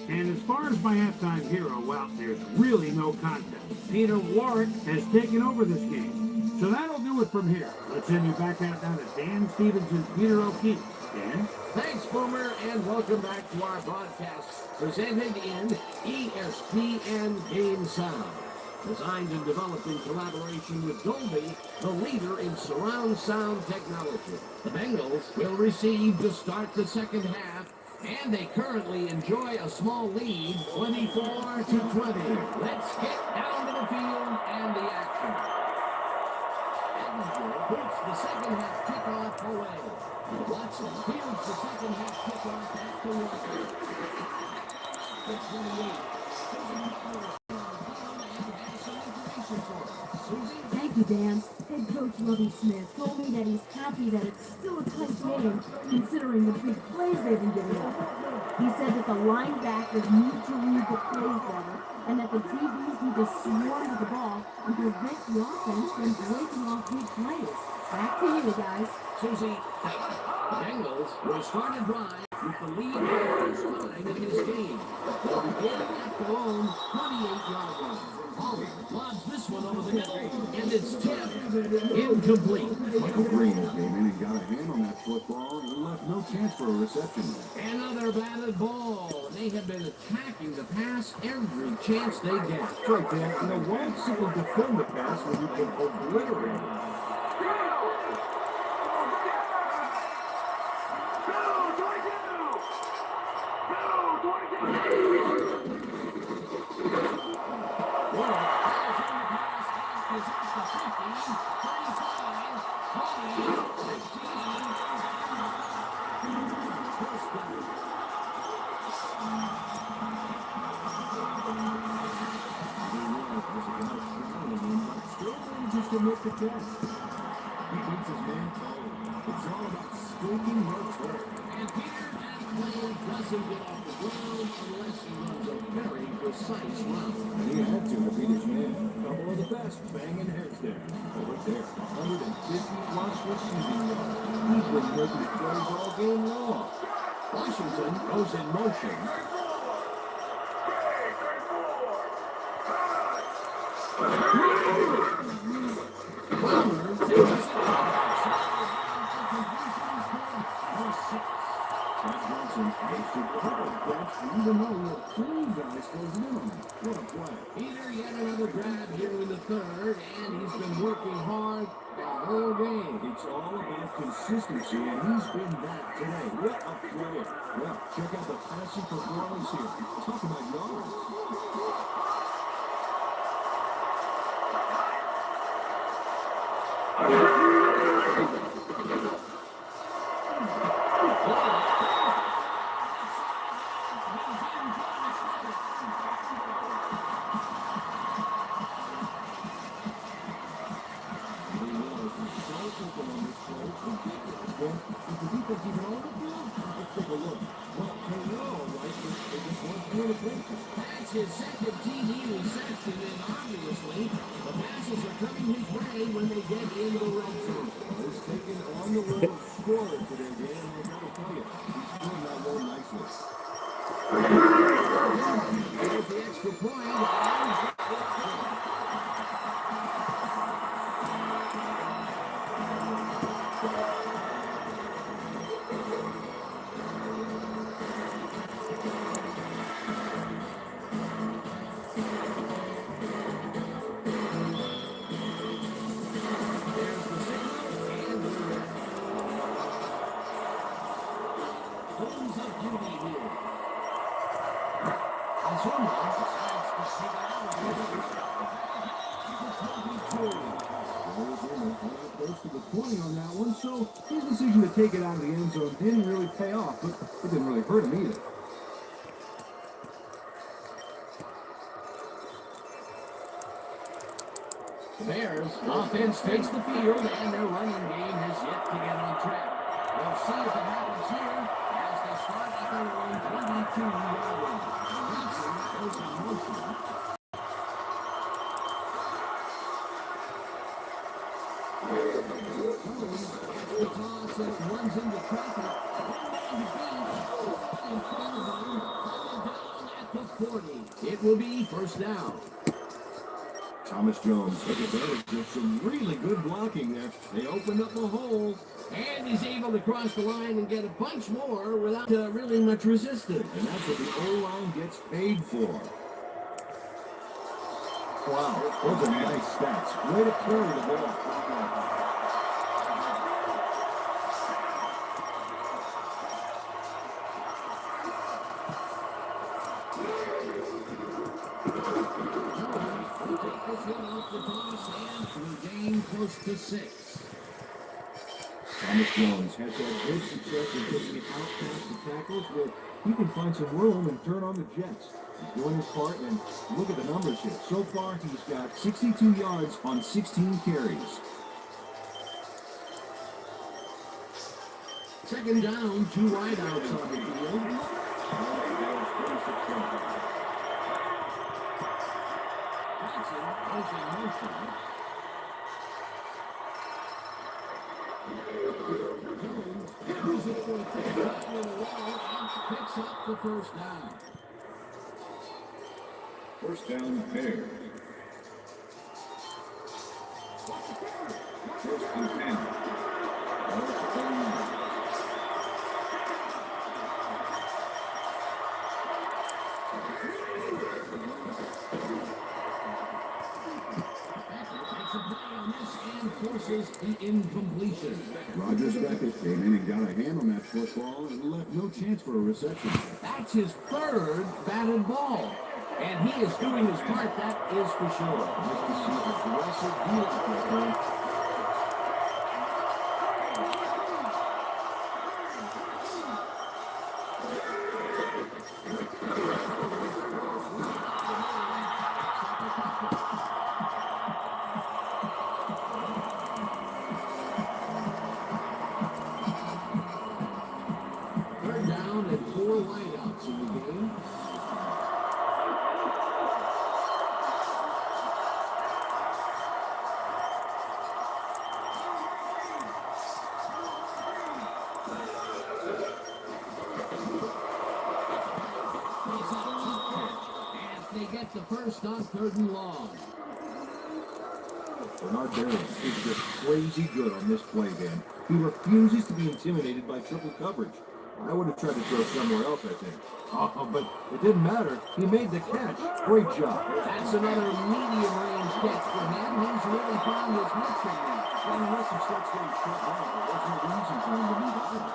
And as far as my halftime hero, well, there's really no contest. Peter Warwick has taken over this game. So that'll do it from here. Let's send you back out down to Dan Stevens and Peter O'Keefe. Dan? Thanks, Boomer, and welcome back to our broadcast presented in ESPN Game Sound. Designed and developed in collaboration with Dolby, the leader in surround sound technology. The Bengals will receive to start the second half, and they currently enjoy a small lead, 24-20. Let's get down to the field and the action. Edinburgh puts the second half kickoff away. Watson fields the second half kickoff at the Walker. The 28. Thank you, Dan. Head coach Lovie Smith told me that he's happy that it's still a tight game, considering the big plays they've been giving up. He said that the linebackers need to read the plays better, and that the DBs need to swarm with the ball and prevent the offense from breaking off big plays. Back to you, guys. Susie, the Bengals will start a drive with the lead at this time in this game. They'll begin at their own 28-yard line. Holly lobs this one over the middle, and it's tipped incomplete. Michael Green came in and got a hand on that football and left no chance for a reception. Another batted ball. They have been attacking the pass every chance they get. Right, Dan. You know, why simply defend the pass when you can obliterate it? To make the catch. He beats his man forward. It's all about squeaking no turn. And Peter, that play doesn't get off the ground unless he runs a very precise route. And he had to beat his man. Couple of the best banging heads there. Over there, 150-plus receiving yards. He's been making plays all game long. Washington goes in motion. Even though the three guys goes in on him. What a play. Peter, yet another grab here in the third, and he's been working hard the whole game. It's all about consistency, and he's been that today. What a player. Well, check out the passing performance here. Talk about yards. Well, if the defense even overthrow, let's take a look. Well, roll, right? They just weren't through the places. That's his second TD reception, and obviously the passes are coming his way when they get into the red zone. He's taken on the role of scorer today, Dan. I gotta tell you, he's doing that role nicely. There's the extra point, and it's good. There's the signal, and we're ready. Homes of duty here. And someone decides to take it out of the Throws in and close to the 20 on that one, so his decision to take it out of the end zone didn't really pay off, but it didn't really hurt him either. The Bears offense takes the field, and their running game has yet to get on track. We'll see if it happens here as they start at their own 22-yard line. Johnson goes in motion. The toss and it runs into traffic. In front of them, down at the 40. It will be first down. Thomas Jones took advantage of some really good blocking there. They opened up a hole. And he's able to cross the line and get a bunch more without really much resistance. And that's what the O-line gets paid for. Wow, those are nice stats. Way to carry the ball. Will take this hit off the toss and will gain close to 6. Thomas Jones has had good success in taking it out past the tackles where he can find some room and turn on the Jets. He's doing his part, and look at the numbers here. So far, he's got 62 yards on 16 carries. Second down, 2 wideouts on the field. Johnson goes in motion. Jones throws it for a touchdown in a row and picks up the first down. First down, Bears. First and 10. Forces the incompletion. Rogers Beckett came in and got a hand on that short ball and left no chance for a reception. That's his third batted ball. And he is doing his part, that is for sure. Nice to see aggressive deal out there, man. Third down and 4 wideouts in the game. As they get the first on 3rd and long. Bernard Barris is just crazy good on this play, Dan. He refuses to be intimidated by triple coverage. I would have tried to throw somewhere else, I think. But it didn't matter. He made the catch. Great job. That's another medium-range catch for him. He's really found his niche in there. And unless he starts getting shut down, there's no reason for him to move either.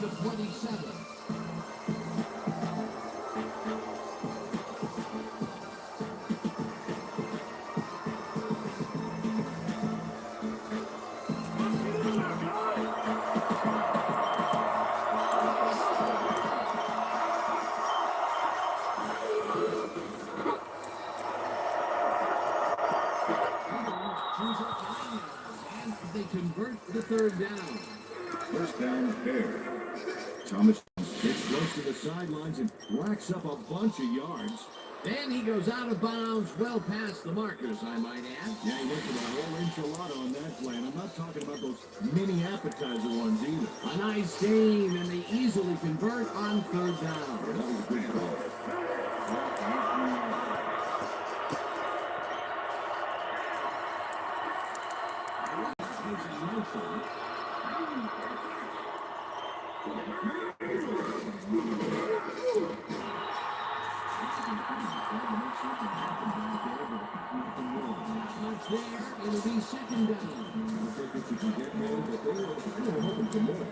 To 27. convert the third down. First down, Bear. Thomas gets close to the sidelines and racks up a bunch of yards. Then he goes out of bounds, well past the markers, I might add. Yeah, he went for the whole enchilada on that play, and I'm not talking about those mini appetizer ones either. A nice game, and they easily convert on third down. That was a good call. Touch there, it'll be second down. I think that you can get more, but they were hoping for more.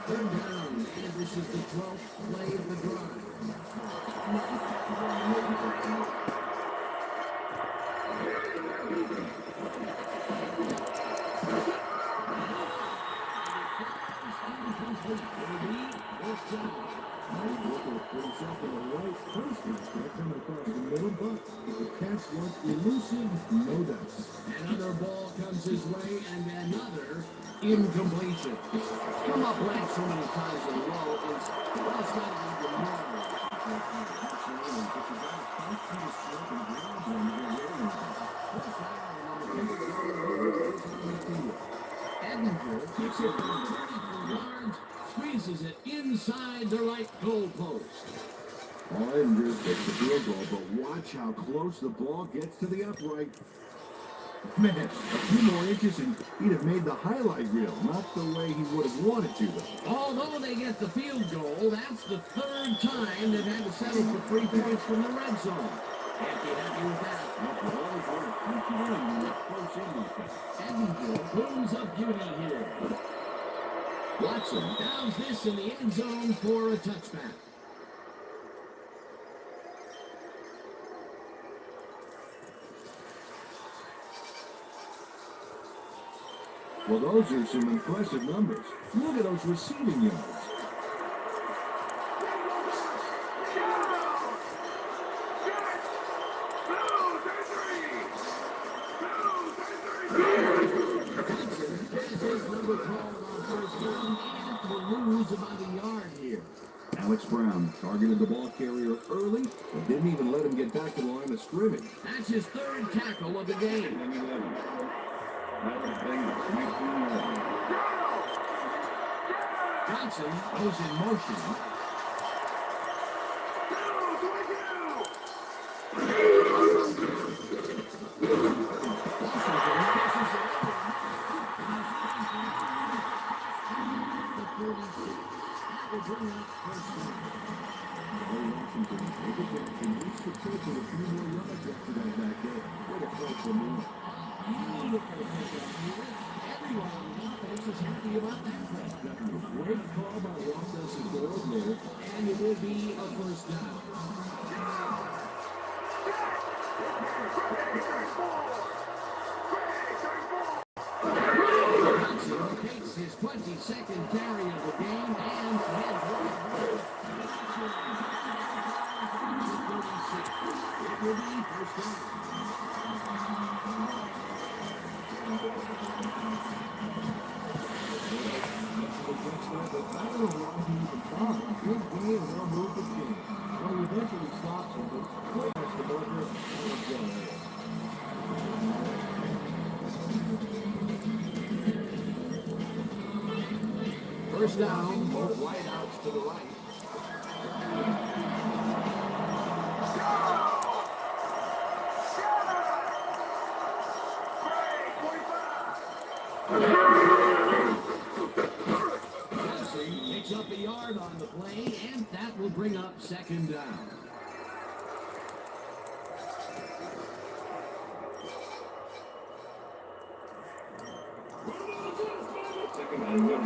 Third down, and this is the 12th play of the drive. The catch was elusive, no doubt. Another ball comes his way, and another incompletion. Come up blank so many times in a row is that's not even normal. Edinburgh kicks it from 34 yards, squeezes it inside the right goal post. All Andrews gets the field goal, but watch how close the ball gets to the upright. Man, a few more inches and he'd have made the highlight reel. Not the way he would have wanted to, though. Although they get the field goal, that's the third time they've had to settle for 3 points from the red zone. Can't be happy with that. Edinburgh brings up beauty here. Watson downs this in the end zone for a touchback. Well, those are some impressive numbers. Look at those receiving yards. Alex Brown targeted the ball carrier early, but didn't even let him get back to the line of scrimmage. That's his third tackle of the game. Johnson goes in motion. Great call by the offensive coordinator, And it will be a first down. Johnson takes his 22nd carry of the game and heads right. It will be first down. First down, both wideouts to the right. Johnson picks up a yard on the play, and that will bring up second down. Throws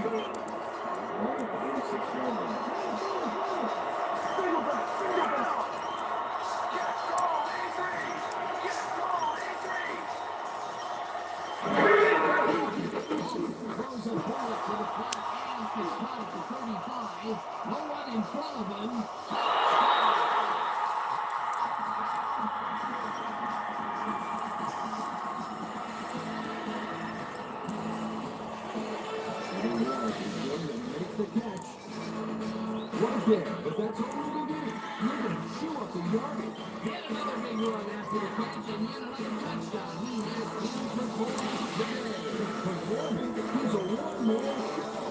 a bullet to the front and is caught at the 35. No one in front of him. Make the catch. Right there, but that's all the beginning. You're going to chew up the yardage. Get another big run after the catch and yet another touchdown. He has been performing today. Performing? He's a one-man show.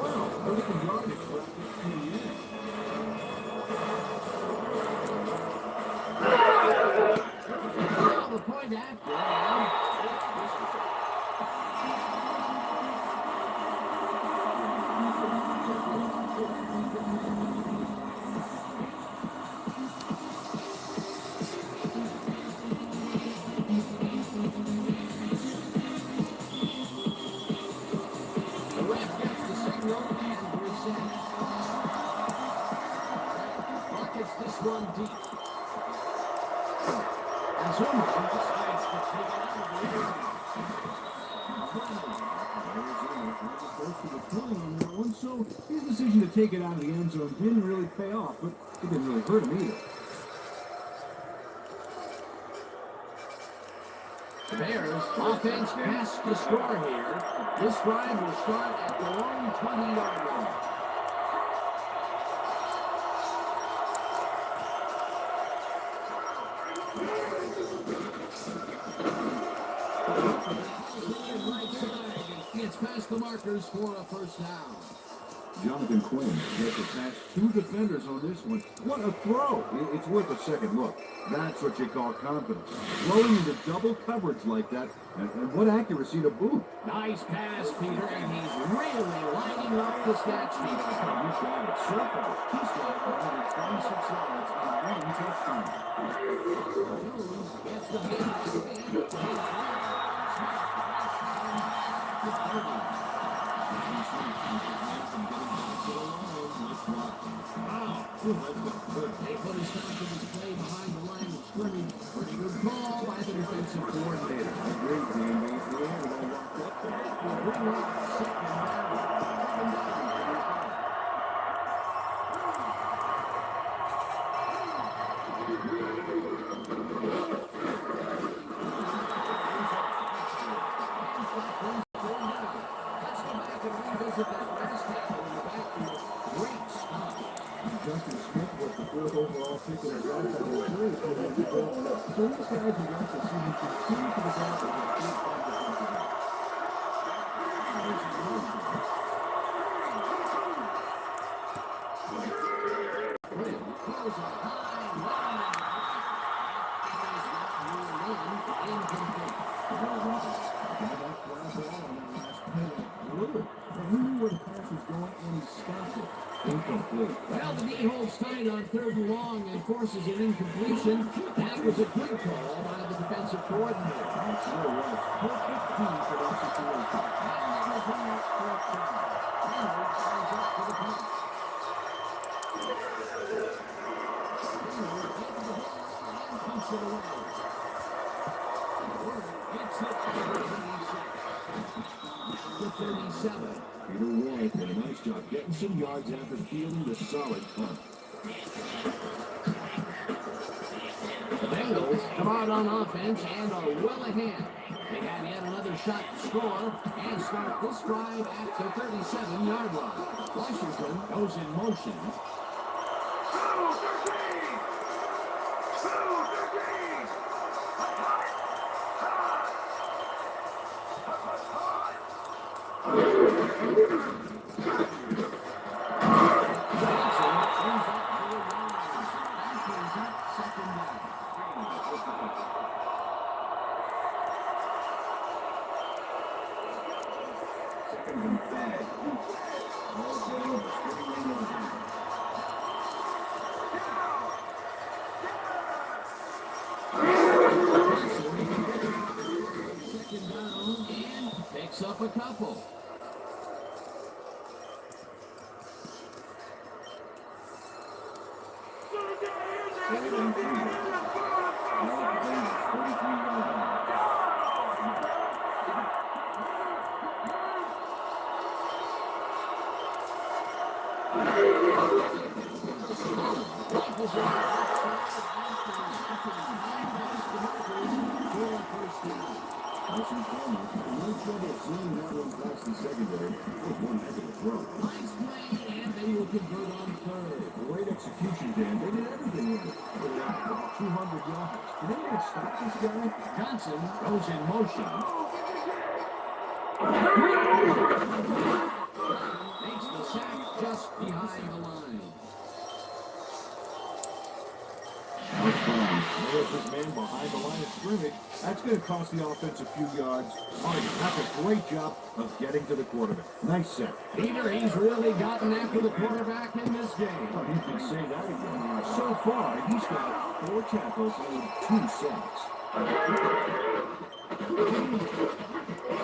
Wow, look at the yardage for 15 minutes. Now the point after. This one deep. And someone decides to take it out of the end zone. So his decision to take it out of the end zone didn't really pay off, but it didn't really hurt him either. The Bears offense has to score here. This drive will start at their own 20-yard line. Gets past the markers for a first down. Jonathan Quinn gets it past two defenders on this one. What a throw! It's worth a second look. That's what you call confidence. Throwing into double coverage like that, and what accuracy to boot. Nice pass, Peter, and he's really lining up the stat sheet. He's got it. So far, he's got 126 yards and one touchdown. Jones gets the hit and They put a stop to this play behind the line of scrimmage. Pretty good call by the defensive coordinator. Great game, man. They all locked up there. Bring up second down. Let's go back and revisit that last tackle in the backfield. Great stop. Justin Smith was the fourth overall pick in the draft. So these guys are going to see him continue to develop as a big He knew where the pass was going and he stopped it. Incomplete. Well, the knee holds tight on 3rd and long and forces an incompletion. That was a good call by the defensive coordinator. That sure was. Perfect key for that situation. And they will bring up 4th down. Leonard signs up for the punt. Leonard gets the ball and pumps it away. Gets it to 37. Peter Warren did a nice job getting some yards after fielding the solid punt. The Bengals come out on offense and are well ahead. They have yet another shot to score and start this drive at the 37-yard line. Washington goes in motion. second down and picks up a couple. Third and 3. Ball plays 33-yard line. First and foremost, no trouble seeing that one past the secondary. It was one heck of a throw. Nice play, and they will convert on third. Great execution, Dan. They did everything with it. Put it out about 200 yards. Did anyone stop this guy? Johnson goes in motion. Makes the sack just behind the line. There's this man behind the line of scrimmage. That's going to cost the offense a few yards. Marty, that's a great job of getting to the quarterback. Nice set. Peter, he's really gotten after the quarterback in this game. Well, you can say that again. So far, he's got 4 tackles and 2 sacks.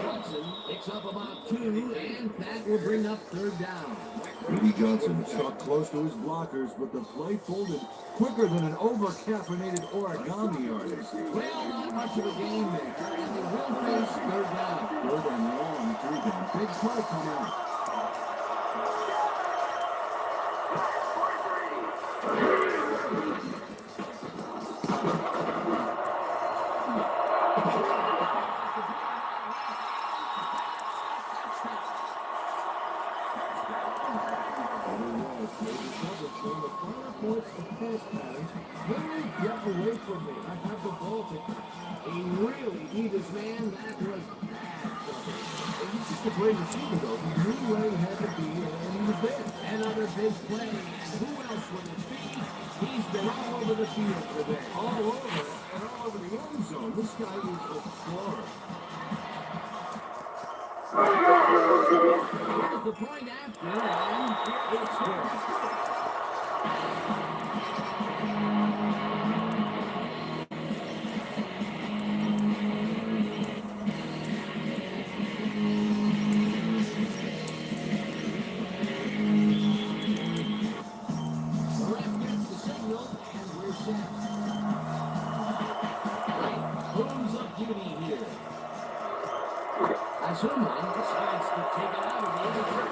Johnson picks up about 2, and that will bring up third down. Petey Johnson stuck close to his blockers, but the play folded quicker than an over-caffeinated origami artist. Well, not much of a game there, and they will face third down. Third and long, too, then. Big play coming out. Get away from me. I have the ball to he really beat his man. That was bad. He's just a great receiver, though. He knew where he had to be, and he was there. Another big play. And who else would it be? He's been all over the field today. All over, and all over the end zone. This guy is a scorer. Here's the point after, and it's good. Zuma decides to take it out of the end zone.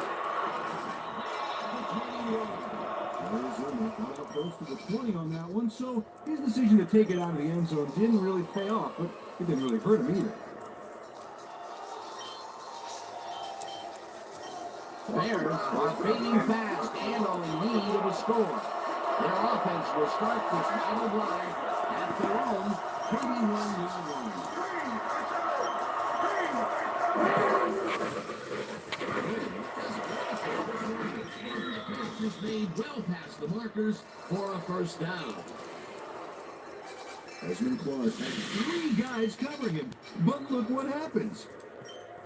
Arizona got up close to the 20 on that one, so his decision to take it out of the end zone didn't really pay off, but it didn't really hurt him either. The Bears are fading fast and are in need of a score. Their offense will start this final drive at their own 31-yard line. Just made well past the markers for a first down. Desmond Clark had 3 guys covering him, but look what happens.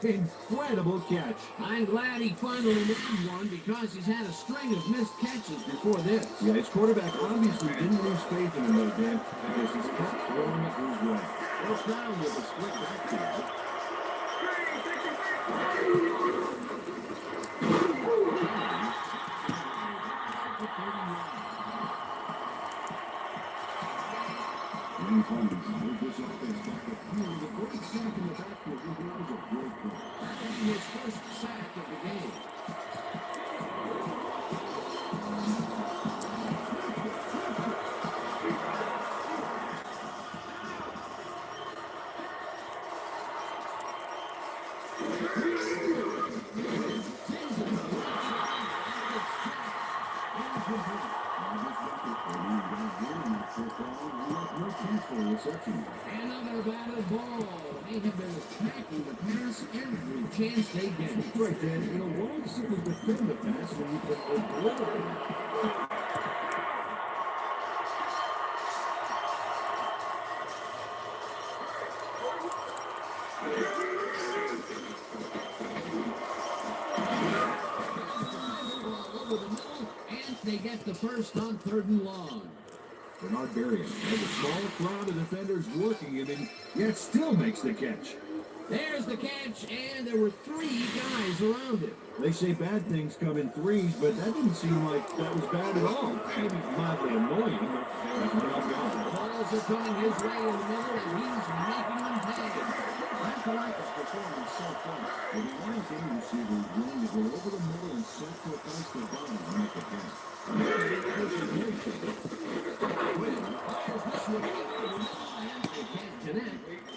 Incredible catch. I'm glad he finally made one because he's had a string of missed catches before this. Yeah, his quarterback obviously didn't lose faith in him, though, Dan, because he's kept throwing it his way. First down with a split backfield. Wayne Clemens moved this offense back a few. The great sack in the backfield was a great play. And his first sack of the game. Another batted ball. They have been attacking the pass every chance they get. That's right, Dan. You know, why simply defend the pass when you can obliterate it? And they get the first on 3rd and long. Bernard Berrian has a small crowd of defenders working him, and yet still makes the catch. There the catch, and there were 3 guys around him. They say bad things come in threes, but that didn't seem like that was bad at all. Maybe mildly annoying, but that's what I've got. Balls are coming his way in the middle, and he's making them pay. I like his performance so far. When you want a game receiver who's willing to go over the middle and sacrifice their body to make a catch.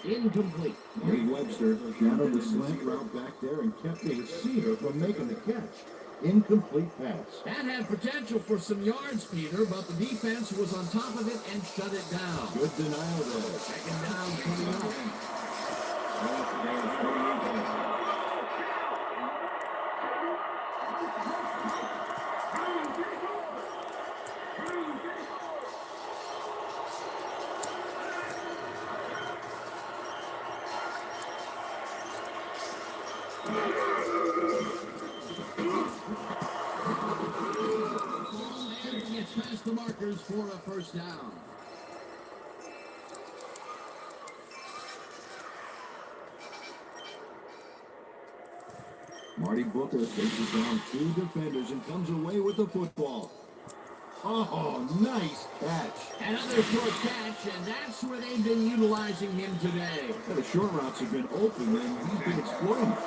Incomplete. Marty Webster shadowed the slant route back there and kept the receiver from making the catch. Incomplete pass. That had potential for some yards, Peter, but the defense was on top of it and shut it down. Good denial there. Second down coming up. And gets past the markers for a first down. Marty Booker faces down 2 defenders and comes away with the football. Oh, nice catch. Another short catch, and that's where they've been utilizing him today. The short routes have been open, and he's been exploiting it.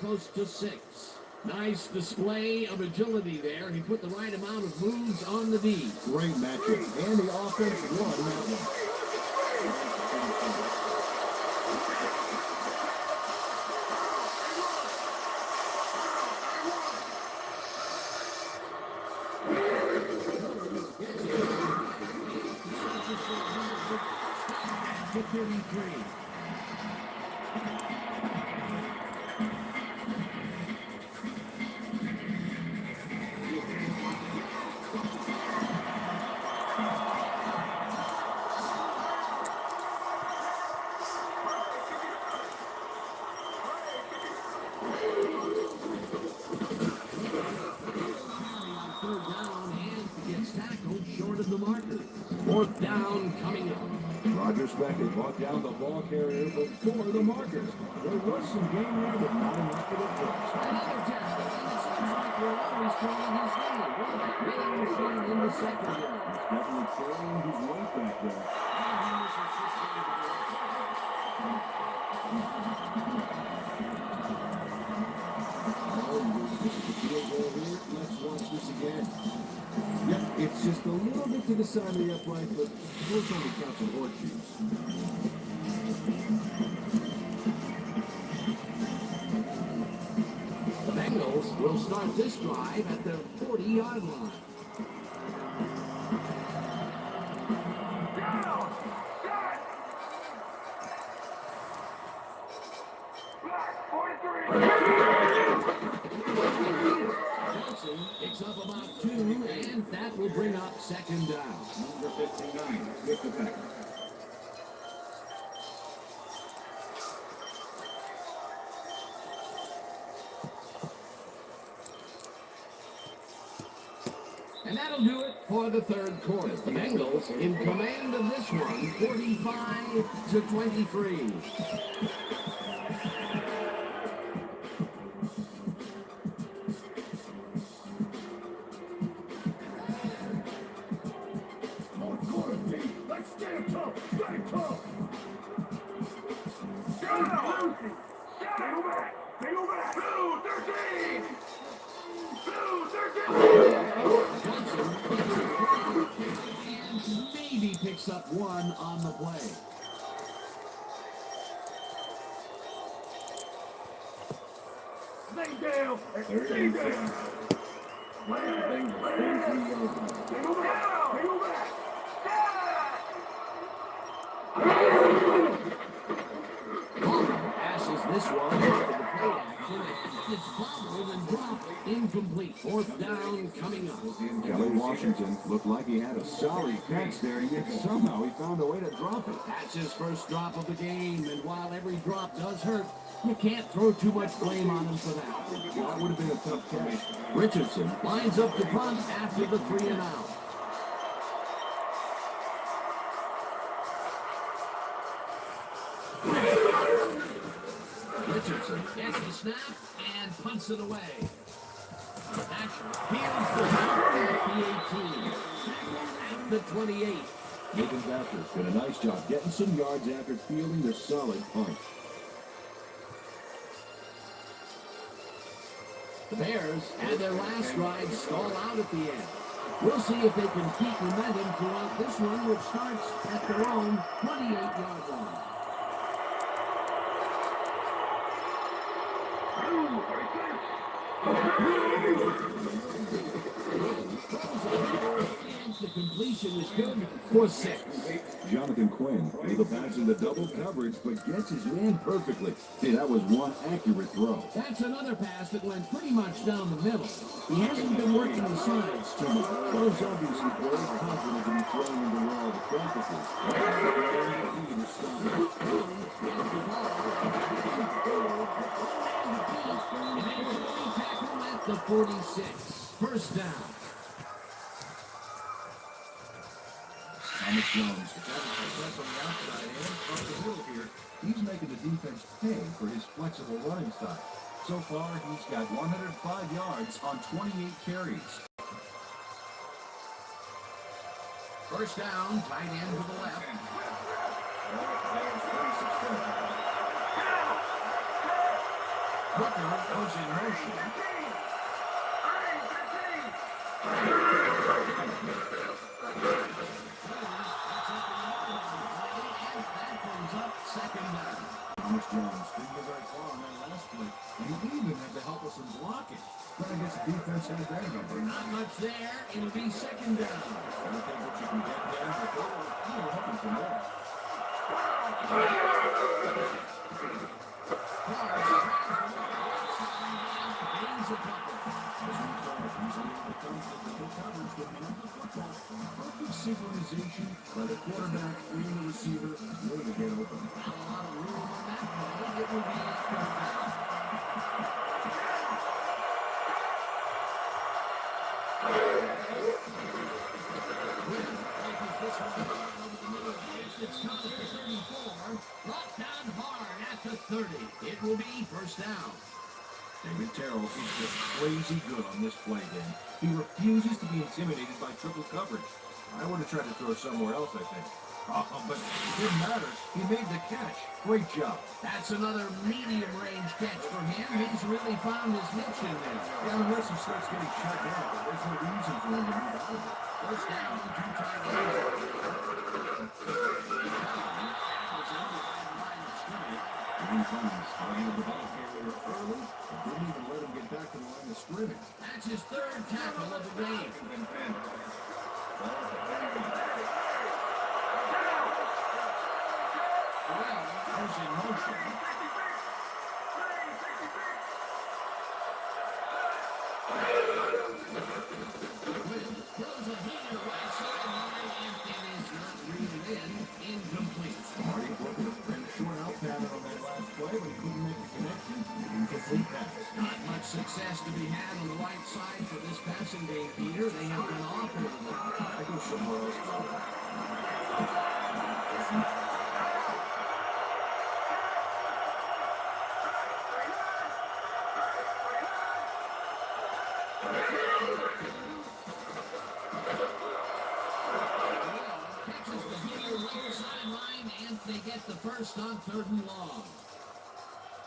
Close to 6. Nice display of agility there. He put the right amount of moves on the D. Great matchup, and the offense won that one. To 33. Fourth down coming up. Roger Speck had brought down the ball carrier before the markers. There was some game there, but not enough for the first. Another test. It seems like we're always calling his name. Winning machine in the secondary. He's definitely carrying his weight back there. Let's watch this again. Yep, it's just a little bit to the side of the upright, but those only counts on horseshoes. The Bengals will start this drive at the 40-yard line. Picks up about 2, and that will bring up second down. Number 59, with the Packers. And that'll do it for the third quarter. The Bengals in command of this one, 45-23. Maybe picks up 1 on the play. Stay down. Stay down. Passes this one after the play action. It's bobbled and dropped Incomplete. Fourth down coming up. Kelly Washington looked like he had a solid catch there, yet somehow he found a way to drop it. That's his first drop of the game, and while every drop does hurt, you can't throw too much blame on him for that. That would have been a tough catch. Richardson lines up to punt after the 3 and out. Richardson gets the snap and punts it away. Asher fields the punt at the 18. At the 28. Nathan Bathurst did a nice job getting some yards after fielding the solid punt. The Bears had their last drive stall out at the end. We'll see if they can keep momentum throughout this one, which starts at their own 28-yard line. The completion is good for 6. Jonathan Quinn with a pass in the double coverage, but gets his man perfectly. See, that was one accurate throw. That's another pass that went pretty much down the middle. He hasn't been working the sides too much. Well, he's obviously very confident to be throwing into all the practices. At the 46. First down. Thomas Jones, press on the outside and up the middle here. He's making the defense pay for his flexible running style. So far, he's got 105 yards on 28 carries. First down, tight end to the left. Booker goes in motion. Second down. Thomas Jones didn't go very far on that last play, and he even had to help us in blocking. But I guess the defense had their number. Not much there. It'll be second down. I think what you can get there, but they were hoping for more. Gains a couple. Perfect synchronization by the quarterback and the receiver way to get open. Not a lot of room on that play. It will be third down. It's caught at the 34. Brought down hard at the 30. It will be first down. David Terrell is just crazy good on this play, Dan. He refuses to be intimidated by triple coverage. I would have tried to throw somewhere else, I think. But it didn't matter. He made the catch. Great job. That's another medium-range catch for him. He's really found his niche in there. Yeah, unless he starts getting shut down, but there's no reason for him to move out of it. First down, 2 tight ends. Green Funds handled the ball carrier early, but didn't even let him get back to the line of scrimmage. That's his third tackle of the game. Well, goes in motion. Throws a hanger right sideline, and it is not readed in. Incomplete. Marty Booker ran a short out pattern on that last play, but he couldn't make the connection. Incomplete pass. Not much success to be had on the right side for this passing game, Peter. They have been off a little bit. I go somewhere else. Catches the Peter right sideline, and they get the first on 3rd and long.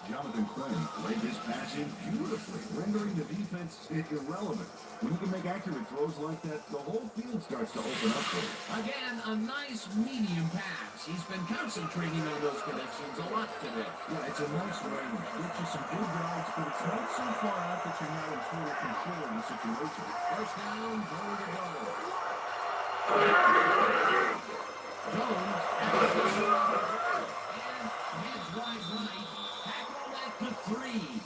Jonathan Quinn laid his pass in beautifully, rendering the defense irrelevant. When you can make accurate throws like that, the whole field starts to open up for him. Again, a nice medium pass. He's been concentrating on those connections a lot today. Yeah, it's a nice range. Gets you some good yards, but it's not so far out that you're not in total control of the situation. First down, goal to go. Jones at the and heads wide right. Tackle at the 3.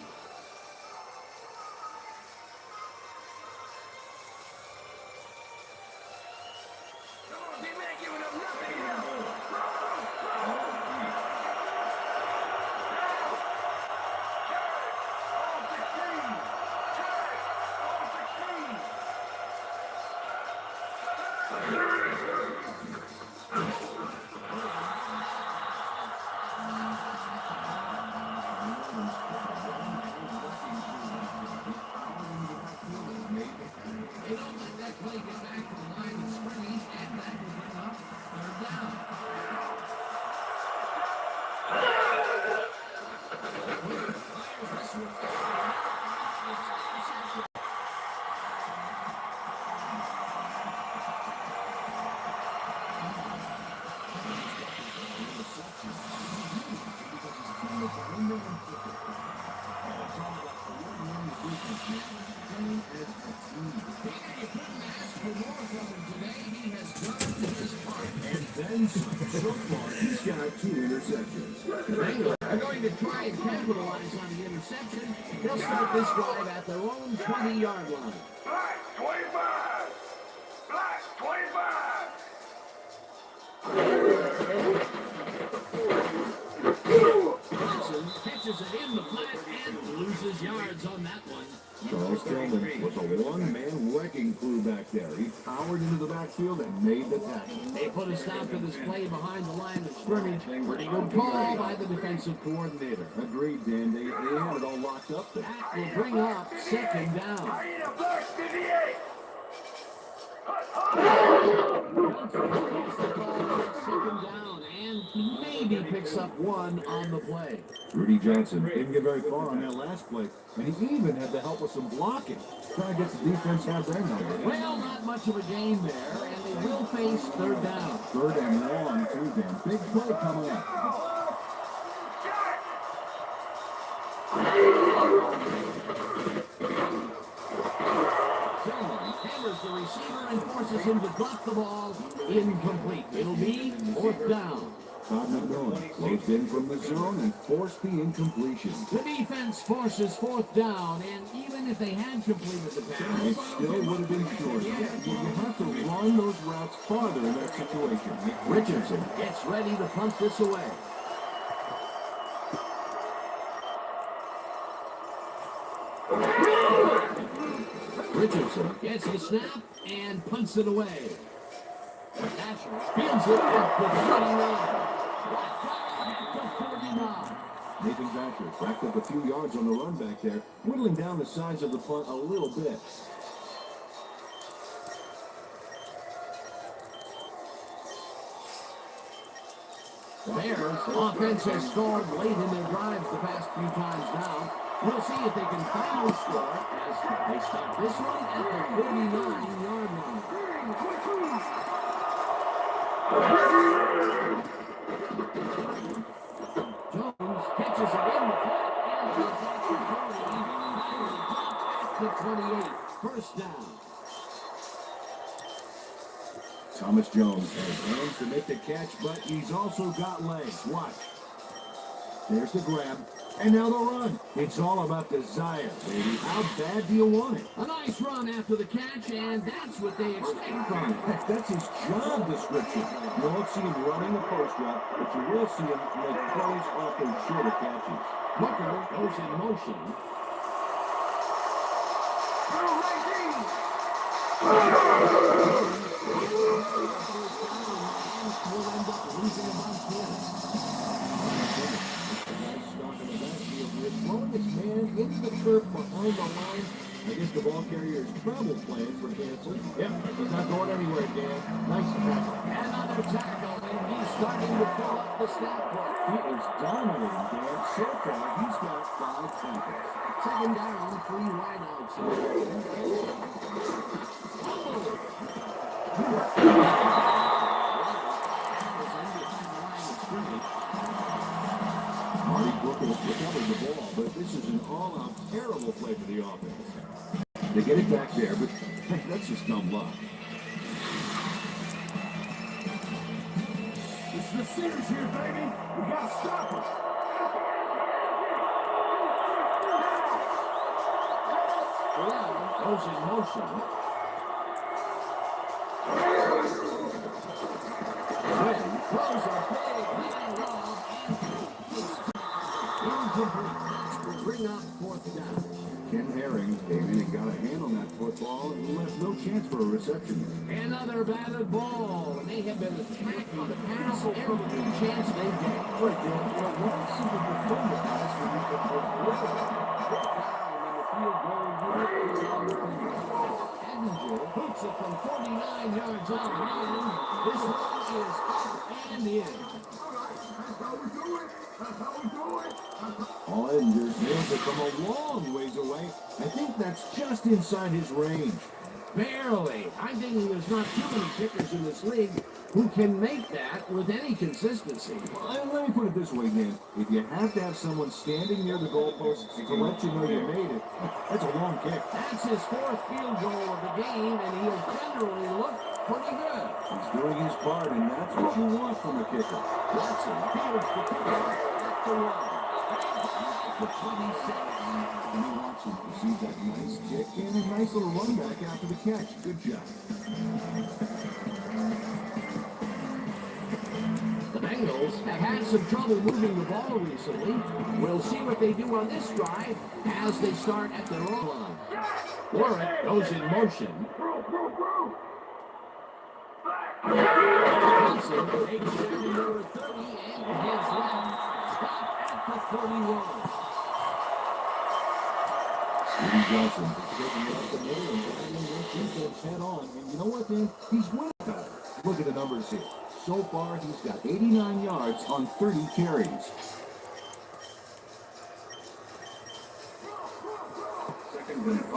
And so far, he's got 2 interceptions. The Bengals are going to try and capitalize on the interception. They'll start this drive at their own 20-yard line. Black 25! Black 25! Johnson catches it in the flat and loses yards on that one. Charles Tillman was a one-man wrecking crew back there. He powered into the backfield and made the tackle. They put a stop to this play behind the line of scrimmage. Pretty good call by the defensive coordinator. Agreed, Dan. They had it all locked up there. That will bring up second down. I need a black 58! Second down, and maybe picks up one on the play. Rudy Johnson didn't get very far on that last play, and he even had the help with some blocking. Trying to get the defense out there now. Well, not much of a gain there, and they will face third down. 3rd and long, too, Dan. Big play coming up. Tillman hammers the receiver and forces him to drop the ball. Incomplete. It'll be 4th down. Todd McMillan closed in from the zone and forced the incompletion. The defense forces 4th down, and even if they had completed the pass, It still would have been short. You have to run those routes farther in that situation. Richardson gets ready to punt this away. Richardson gets the snap and punts it away. Asher fields it at the 49. Nathan Vasher racked up a few yards on the run back there, whittling down the size of the punt a little bit. The Bears offense has stalled late in their drives the past few times now. We'll see if they can finally score as they stop this one at the 49-yard line. Jones catches it in the flat and he's at the 28. First down. Thomas Jones has hands to make the catch, but he's also got legs. Watch. There's the grab. And now the run. It's all about desire, baby. How bad do you want it? A nice run after the catch, and that's what they expect from him. Heck, that's his job description. You won't see him running a post route, but you will see him make plays off those shorter catches. Booker goes in motion. Will end up losing about 10. Throwing his man into the turf behind the line. I guess the ball carrier's travel plans were canceled. Yep, he's not going anywhere, Dan. Nice tackle. Another tackle, and he's starting to fill up the stat book. He is dominating, Dan. So far, he's got 5 tackles. Second down, 3 wideouts. Marty Brooker recovered the ball, but this is an all-out terrible play for the offense. They get it back there, but that's just dumb luck. It's the Sears here, baby! We gotta stop it! Brown goes in motion. Quinn throws a big high lob and incomplete. Will bring up 4th down. Ken Herring came in and got a hand on that football and left no chance for a reception. Another batted ball, and they have been attacking the pass every chance they get. Right, Dan. Well, what a super defender pass for the football. Field goal unit is on the field. Edinger hooks it from 49 yards out. This one is up and in. All Edinger's nails it from a long ways away. I think that's just inside his range. Barely. I'm thinking there's not too many kickers in this league who can make that with any consistency. Let me put it this way, Dan. If you have to have someone standing near the goalpost to let you know you made it, that's a long kick. That's his 4th field goal of the game, and he'll generally look pretty good. He's doing his part, and that's what you want from a kicker. Watson fields the kickoff at the 1. The 27. And he Watson receives that nice kick and a nice little run back after the catch. Good job. The Bengals have had some trouble moving the ball recently. We'll see what they do on this drive as they start at their own line. Warwick goes in motion. Johnson takes down number 30 and his left. Stop at the 31. Steve Johnson is taking it up the middle and driving this defense head on. And you know what, Dan? He's winning better. Look at the numbers here. So far, he's got 89 yards on 30 carries. Second and 5.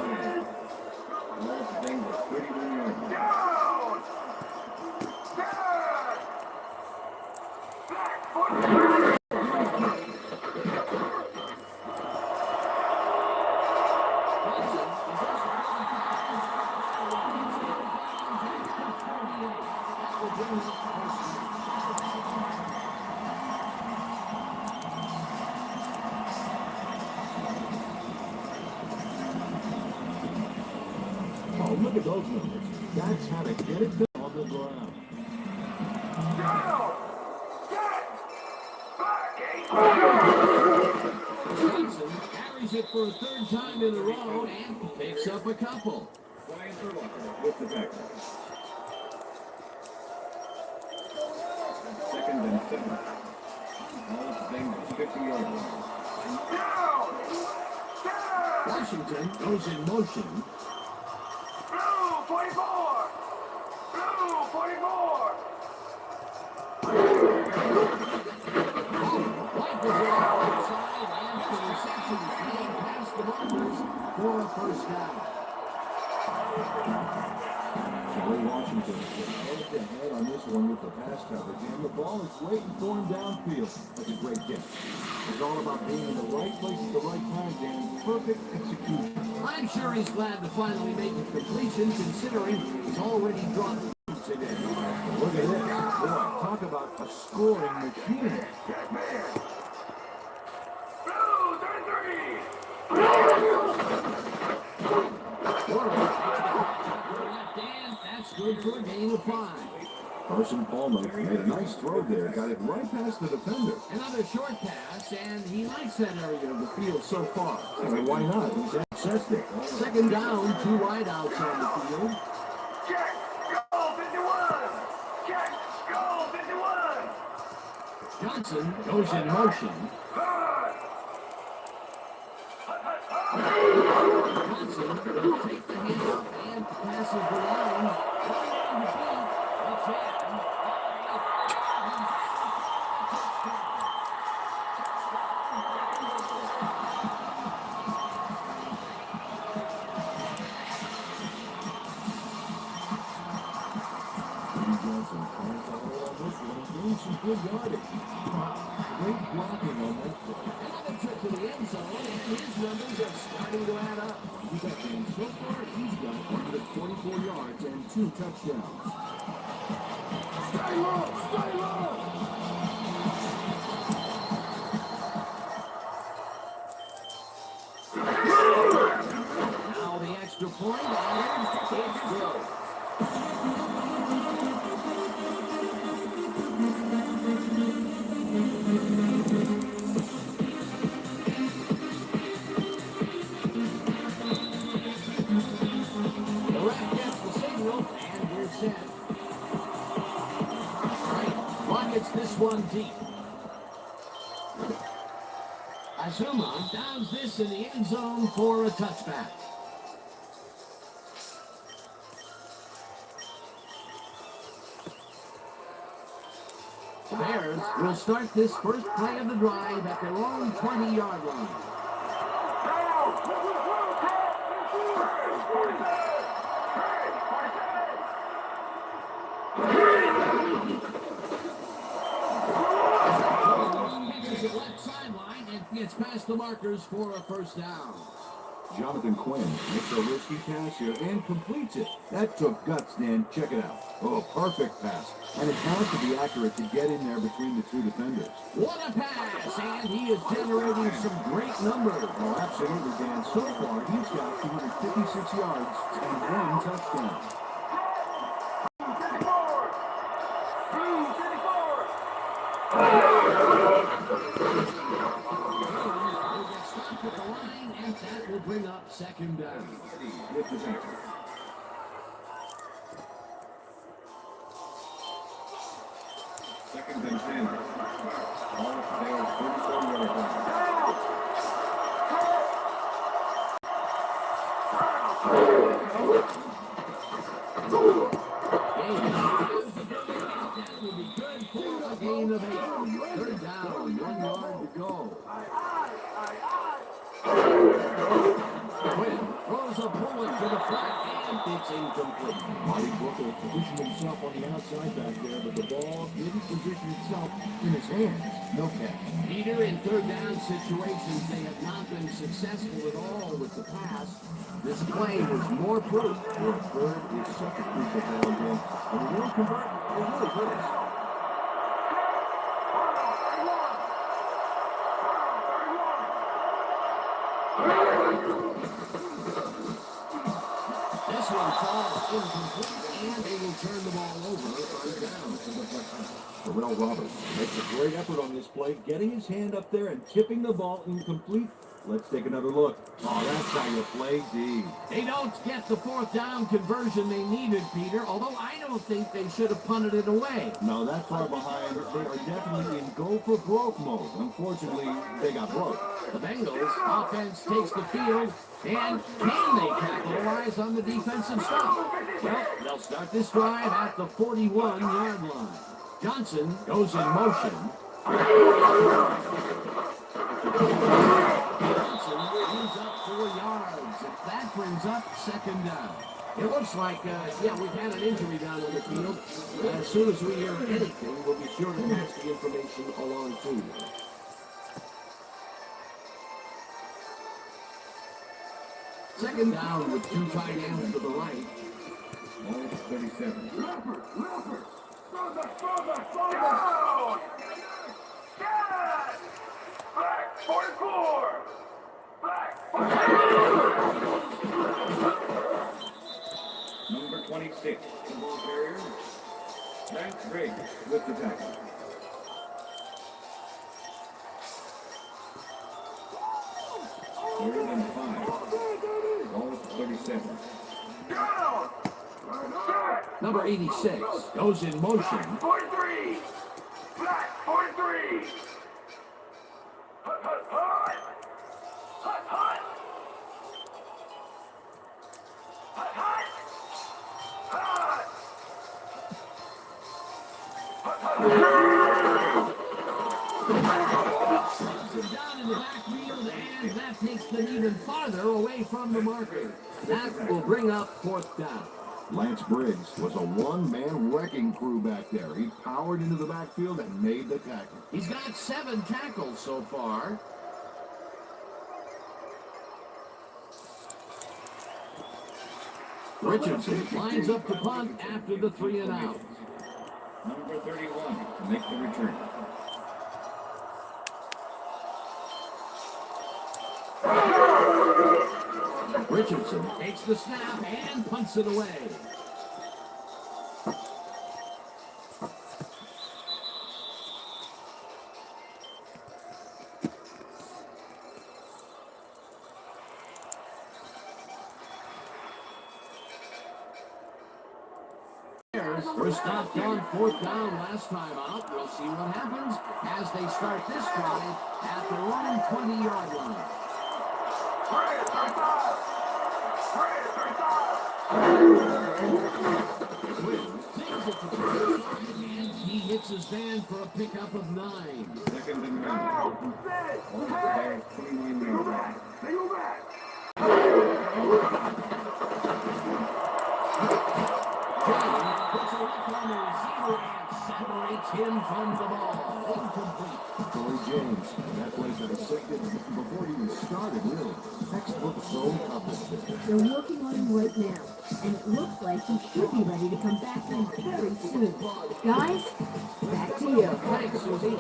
Last Bengals, 31 yards. Oh, look at those numbers. That's how to get it done on the ground. Johnson carries it for a third time in a row and picks up a couple. Brian Urlacher with the back. Second and 7. All Bengals 50-yard line. Washington goes in motion. Blue 44! Blue 44! White was outside and the reception being past the markers for a first down. Charlie Washington is head-to-head on this one with the pass coverage, and the ball is waiting for him downfield. That's a great catch. It's all about being in the right place at the right time, Dan. Perfect execution. I'm sure he's glad to finally make a completion, considering he's already dropped today. Look at this. Boy, talk about a scoring machine. Blue 33! Left hand, that's good for a gain of 5. Carson Palmer made a nice throw there. Got it right past the defender. Another short pass, and he likes that area of the field so far. I mean, why not? He's accessed it. Second down, 2 wideouts on the field. Check! Goal 51! Check! Goal 51! Johnson goes in motion. Johnson will take the handoff and passes the line. Some good yardage. Great blocking on that play. Another trip to the end zone, and his numbers are starting to add up. You got him. So far, he's got 144 yards and 2 touchdowns. Stay low! Stay low! Now the extra point, and it's good. This one deep. Azuma downs this in the end zone for a touchback. The Bears will start this first play of the drive at their own 20-yard line. Left sideline and gets past the markers for a first down. Jonathan Quinn makes a risky pass here and completes it. That took guts, Dan. Check it out. Oh, perfect pass. And it has to be accurate to get in there between the two defenders. What a pass! And he is generating some great numbers. Oh, absolutely, Dan. So far, he's got 256 yards and 1 touchdown. At the line, and that will bring up second down. With the tackle. Second and 10. All Bears 34-yard line. That will be good for a gain of 8. Third down, 1 yard to go. Quinn throws a bullet to the flat, and it's incomplete. Marty Booker positioned himself on the outside back there, but the ball didn't position itself in his hands. No catch. Peter, in third down situations, they have not been successful at all with the pass. This play was more proof. Third is such a crucial ball game. And when they convert, it really hurts. This one falls incomplete, and they will turn the ball over on down. Terrell Roberts makes a great effort on this play, getting his hand up there and tipping the ball incomplete. Let's take another look. Oh, that's how you play D. They don't get the fourth down conversion they needed, Peter, although I don't think they should have punted it away. No, that far behind, they are definitely in go-for-broke mode. Unfortunately, they got broke. The Bengals offense takes the field, and can they capitalize on the defensive stop? Well, they'll start this drive at the 41-yard line. Johnson goes in motion. Johnson brings up 4 yards. That brings up second down. It looks like, we've had an injury down on the field. As soon as we hear anything, we'll be sure to pass the information along to you. Second down with 2 tight ends to the right. Ball 37. Down! Yes! Black 44! Black 44! Number 26, the ball carrier. Lance Briggs with the tackle. Third and 5. Ball 37. Down! Number 86 goes in motion. 43! Black 43! Hut, hut, hut! Hut, hut! Hut, hut! Hut! Hut, hut! Down in the backfield, and that takes them even farther away from the marker. That will bring up fourth down. Lance Briggs was a one-man wrecking crew back there. He powered into the backfield and made the tackle. He's got 7 tackles so far. Richardson lines up to punt after the 3 and out. Number 31 to make the return. Richardson takes the snap and punts it away. Were stopped on 4th down last time out. We'll see what happens as they start this drive at their own 20-yard line. Takes it to the and he hits his man for a pickup of 9. Second and 9. Ball 29 yards. John puts a look on the receiver and separates him from the ball. Incomplete. Corey James, that play's intercepted before it even started, really. Textbook zone coverage. They're working on him right now, and it looks like he should be ready to come back in very soon. Guys, back to you. Thanks, Susie.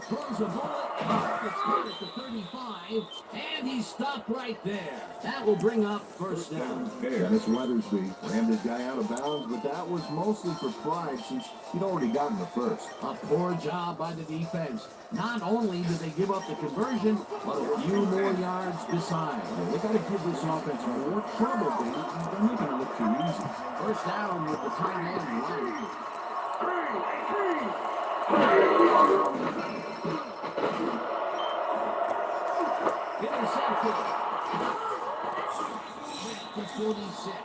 Throws a bullet, it's good at the 35, and he's stopped right there. That will bring up first down. Dennis Weathersby rammed his guy out of bounds, but that was mostly for pride since he'd already gotten the first. A poor job by the defense. Not only did they give up the conversion, but a few more yards besides. They got to give this offense more trouble, baby. They're making it look too easy. First down with the tight end line. Intercepted. To 46.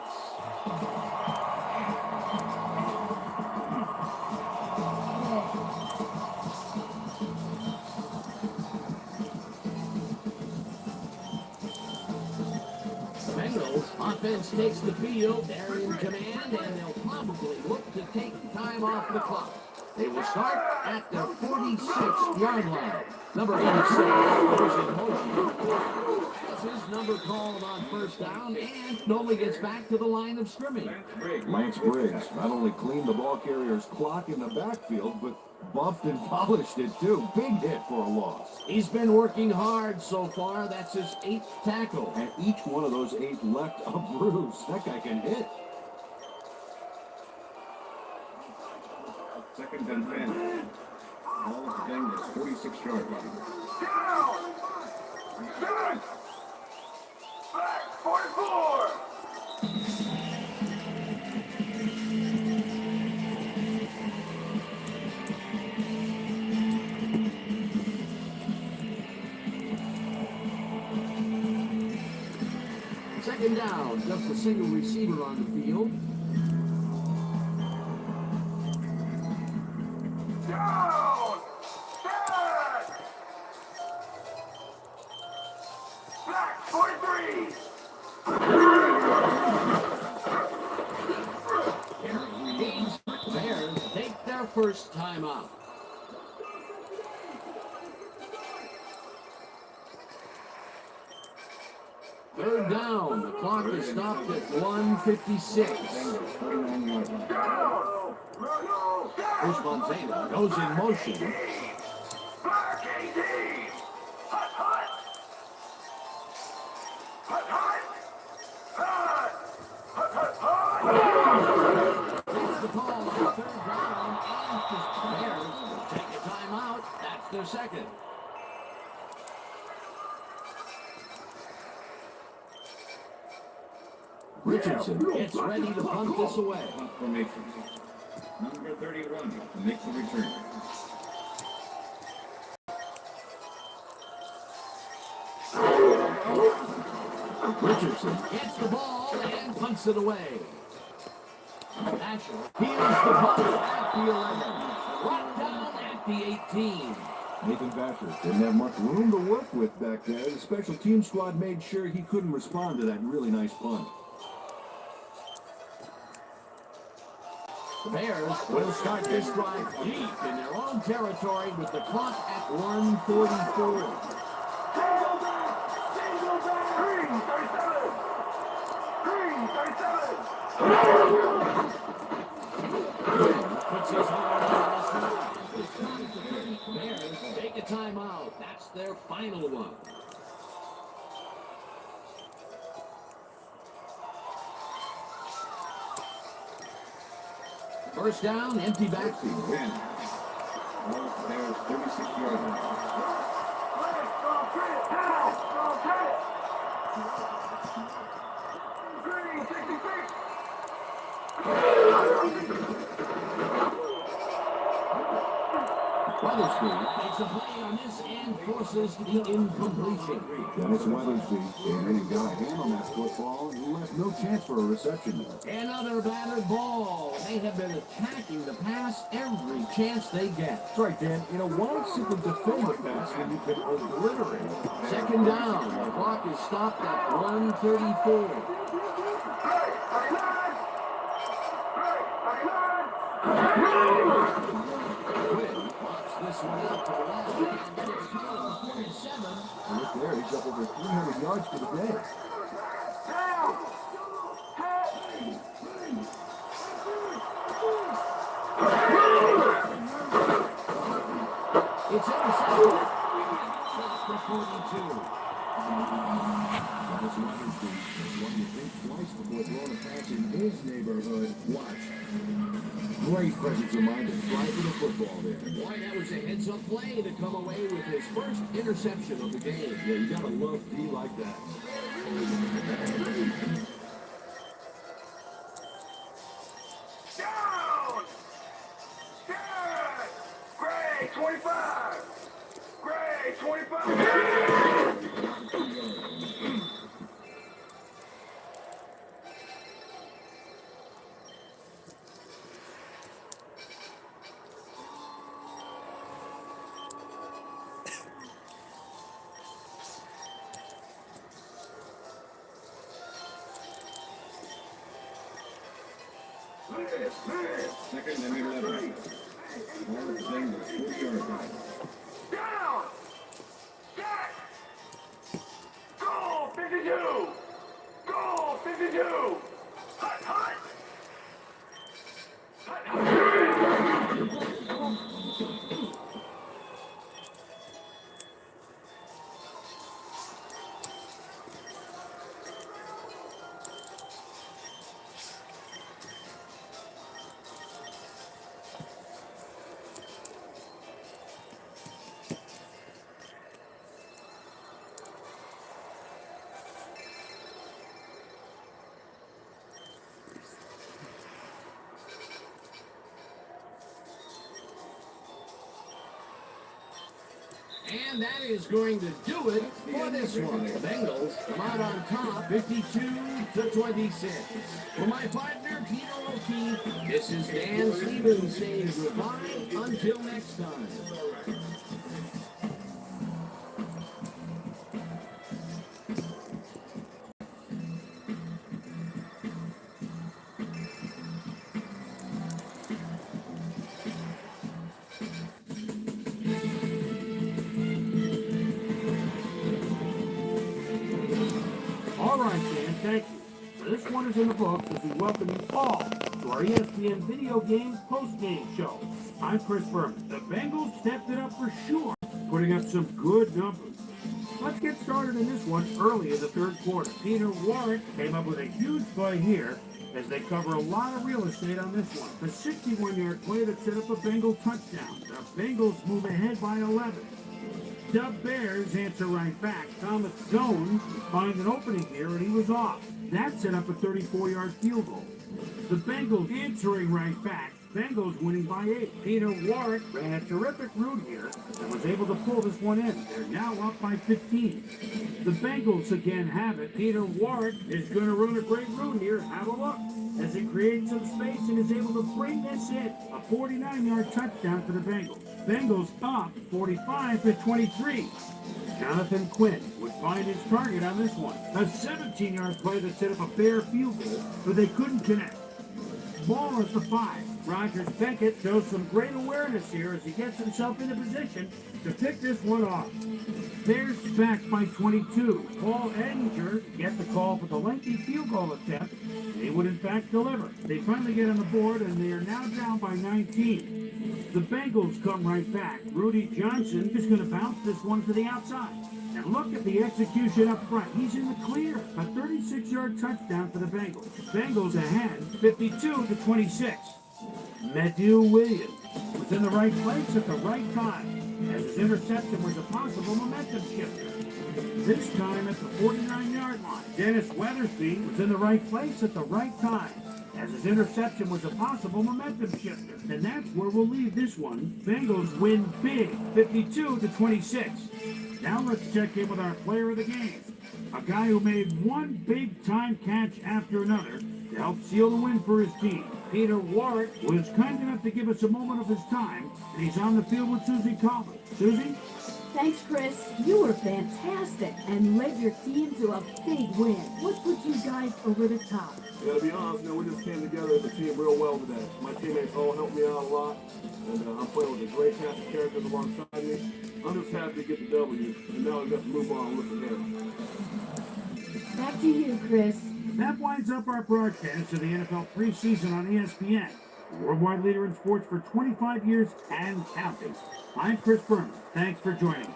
The Bengals offense takes the field. They're in command, and they'll probably look to take time off the clock. They will start at their 46-yard line. Number 86 goes in motion. That's his number called on first down, and Noli gets back to the line of scrimmage. Lance Briggs not only cleaned the ball carrier's clock in the backfield, but buffed and polished it too. Big hit for a loss. He's been working hard so far. That's his 8th tackle. And each one of those 8 left a bruise. That guy can hit. Second and 10. Ball at the Bengals, 46-yard line. Down! Set! Back! 44! Second down, just a single receiver on the field. Down! Set! Back! 43! Bears take their first time out. Third down, the clock is stopped at 1:56. Bruce Montana goes in motion. Back 18! Hut, hut! Hut, hut! Hut! Hut, hut, hut! Takes the call on third down, and the Bears take a timeout. That's their second. Richardson gets ready to punt this away. Formation. Number 31 makes the return. Richardson gets the ball and punts it away. Asher fields the ball at the 11. Brought down at the 18. Nathan Basher didn't have much room to work with back there. The special team squad made sure he couldn't respond to that really nice punt. The Bears will start this drive deep in their own territory with the clock at 1:44. Green 37! Green 37! Puts his arm on the Bears take a timeout. That's their final one. First down, empty backfield. Again. Ball Bears 36-yard line. Strong credit! Down! Strong credit! Green 66! Weatherspoon makes a play on this and forces the incompletion. Dennis Weathersby really got a hand on that football and left no chance for a reception there. Another battered ball. They have been attacking the pass every chance they get. That's right, Dan. You know, why simply defend the pass when you can obliterate it? Second down. The clock is stopped at 1:34. Hey, 39! Hey, 39! Quinn pops this one out to the left. And it's 47. And look there, he's up over 300 yards for the day. Down! Hey! It's intercepted. Stop for 42. Dennis Weathersby is one you think twice before throwing a pass in his neighborhood. Watch. Great presence of mind to fly for the football there. Boy, that was a heads-up play to come away with his first interception of the game. Yeah, you gotta love D like that. Down! Good! Gray, 25! Gray, 25! Second and 11. All the thing was 4 yards. Down! Set! Goal 52! Goal 52! Hut, hut! Hut, hut! And that is going to do it for this one. The Bengals come out on top, 52-26. For my partner, Peter O'Keefe, this is Dan Stevens saying goodbye until next time. All right, Dan, thank you. This one is in the books as we welcome you all to our ESPN Video Games post-game show. I'm Chris Berman. The Bengals stepped it up for sure, putting up some good numbers. Let's get started in this one early in the third quarter. Peter Warwick came up with a huge play here as they cover a lot of real estate on this one. The 61-yard play that set up a Bengal touchdown. The Bengals move ahead by 11. The Bears answer right back. Thomas Jones finds an opening here, and he was off. That set up a 34-yard field goal. The Bengals answering right back. Bengals winning by 8. Peter Warwick ran a terrific route here and was able to pull this one in. They're now up by 15. The Bengals again have it. Peter Warwick is going to run a great route here. Have a look as he creates some space and is able to bring this in. A 49-yard touchdown for the Bengals. Bengals up 45-23. Jonathan Quinn would find his target on this one. A 17-yard play that set up a fair field goal, but they couldn't connect. Ball at the 5. Roger Beckett shows some great awareness here as he gets himself in a position to pick this one off. Bears back by 22. Paul Edinger get the call for the lengthy field goal attempt. They would in fact deliver. They finally get on the board and they are now down by 19. The Bengals come right back. Rudy Johnson is going to bounce this one to the outside. And look at the execution up front. He's in the clear. A 36-yard touchdown for the Bengals. Bengals ahead, 52-26. Medu Williams was in the right place at the right time, as his interception was a possible momentum shifter. This time at the 49-yard line. Dennis Weathersby was in the right place at the right time, as his interception was a possible momentum shifter. And that's where we'll leave this one. Bengals win big, 52-26. Now let's check in with our player of the game. A guy who made one big-time catch after another to help seal the win for his team. Peter Warwick was kind enough to give us a moment of his time, and he's on the field with Susie Collins. Susie? Thanks, Chris. You were fantastic and led your team to a big win. What put you guys over the top? I gotta be honest, we just came together as a team real well today. My teammates all helped me out a lot, and I'm playing with a great cast of characters alongside me. I'm just happy to get the W, and now we've got to move on and look ahead. Back to you, Chris. That winds up our broadcast of the NFL preseason on ESPN, the worldwide leader in sports for 25 years and counting. I'm Chris Berman. Thanks for joining us.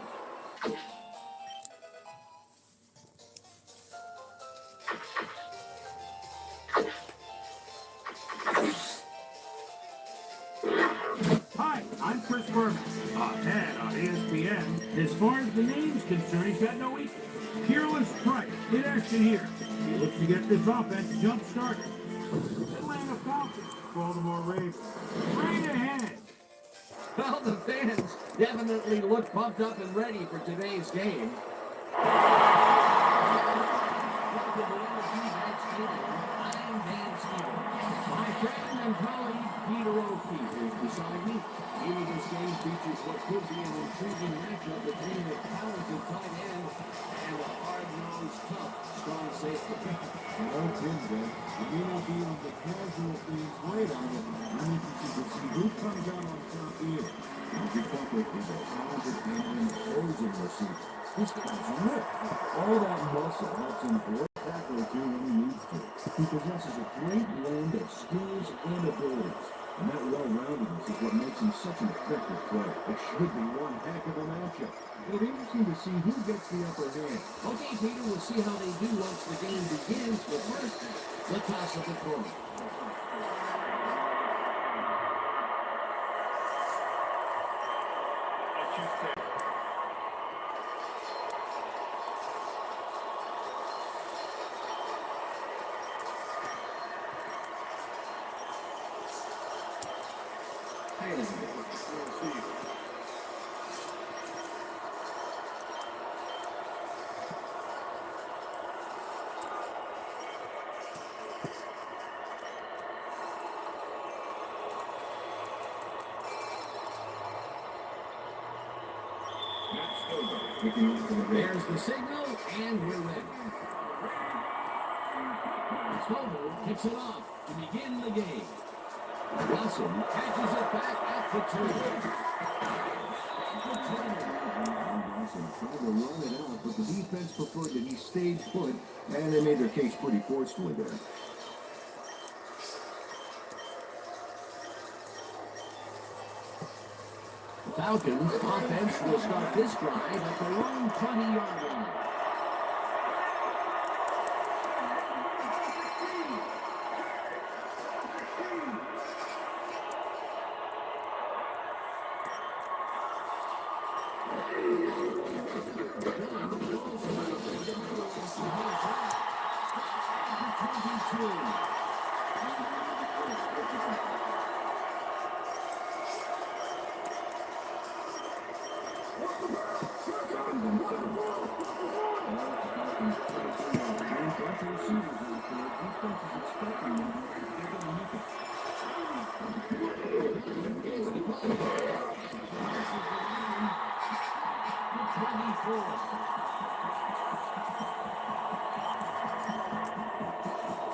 Hi, I'm Chris Berman. Ahead on ESPN. As far as the name's concerned, he's got no equal. Peerless Price in action here. He looks to get this offense jump-started. Atlanta Falcons, Baltimore Ravens. Right ahead. Well, the fans definitely look pumped up and ready for today's game. My friend and colleague Peter O'Keefe is beside me. Here this game features what could be an intriguing matchup between a talented tight end and a hard-nosed, tough, strong safety. No kidding, Ben. You may not be able to casual things right on it. I'm interested to see who comes out on top here. Andrew Butler is a talented and imposing receiver. This guy's ripped. All that muscle helps him break tackle or two when he needs to. He possesses a great blend of skills and abilities. And that well-roundedness is what makes him such an effective player. It should be one heck of a matchup. It'll be interesting to see who gets the upper hand. Okay, Peter, we'll see how they do once the game begins, but first, the toss of the coin. There's the signal, and we're ready. Stover kicks it off to begin the game. Wilson catches it back at the 2. Wilson tried to run it out, but the defense preferred that he stayed put, and they made their case pretty forcefully there. Falcons offense will start this drive at their own 20-yard line.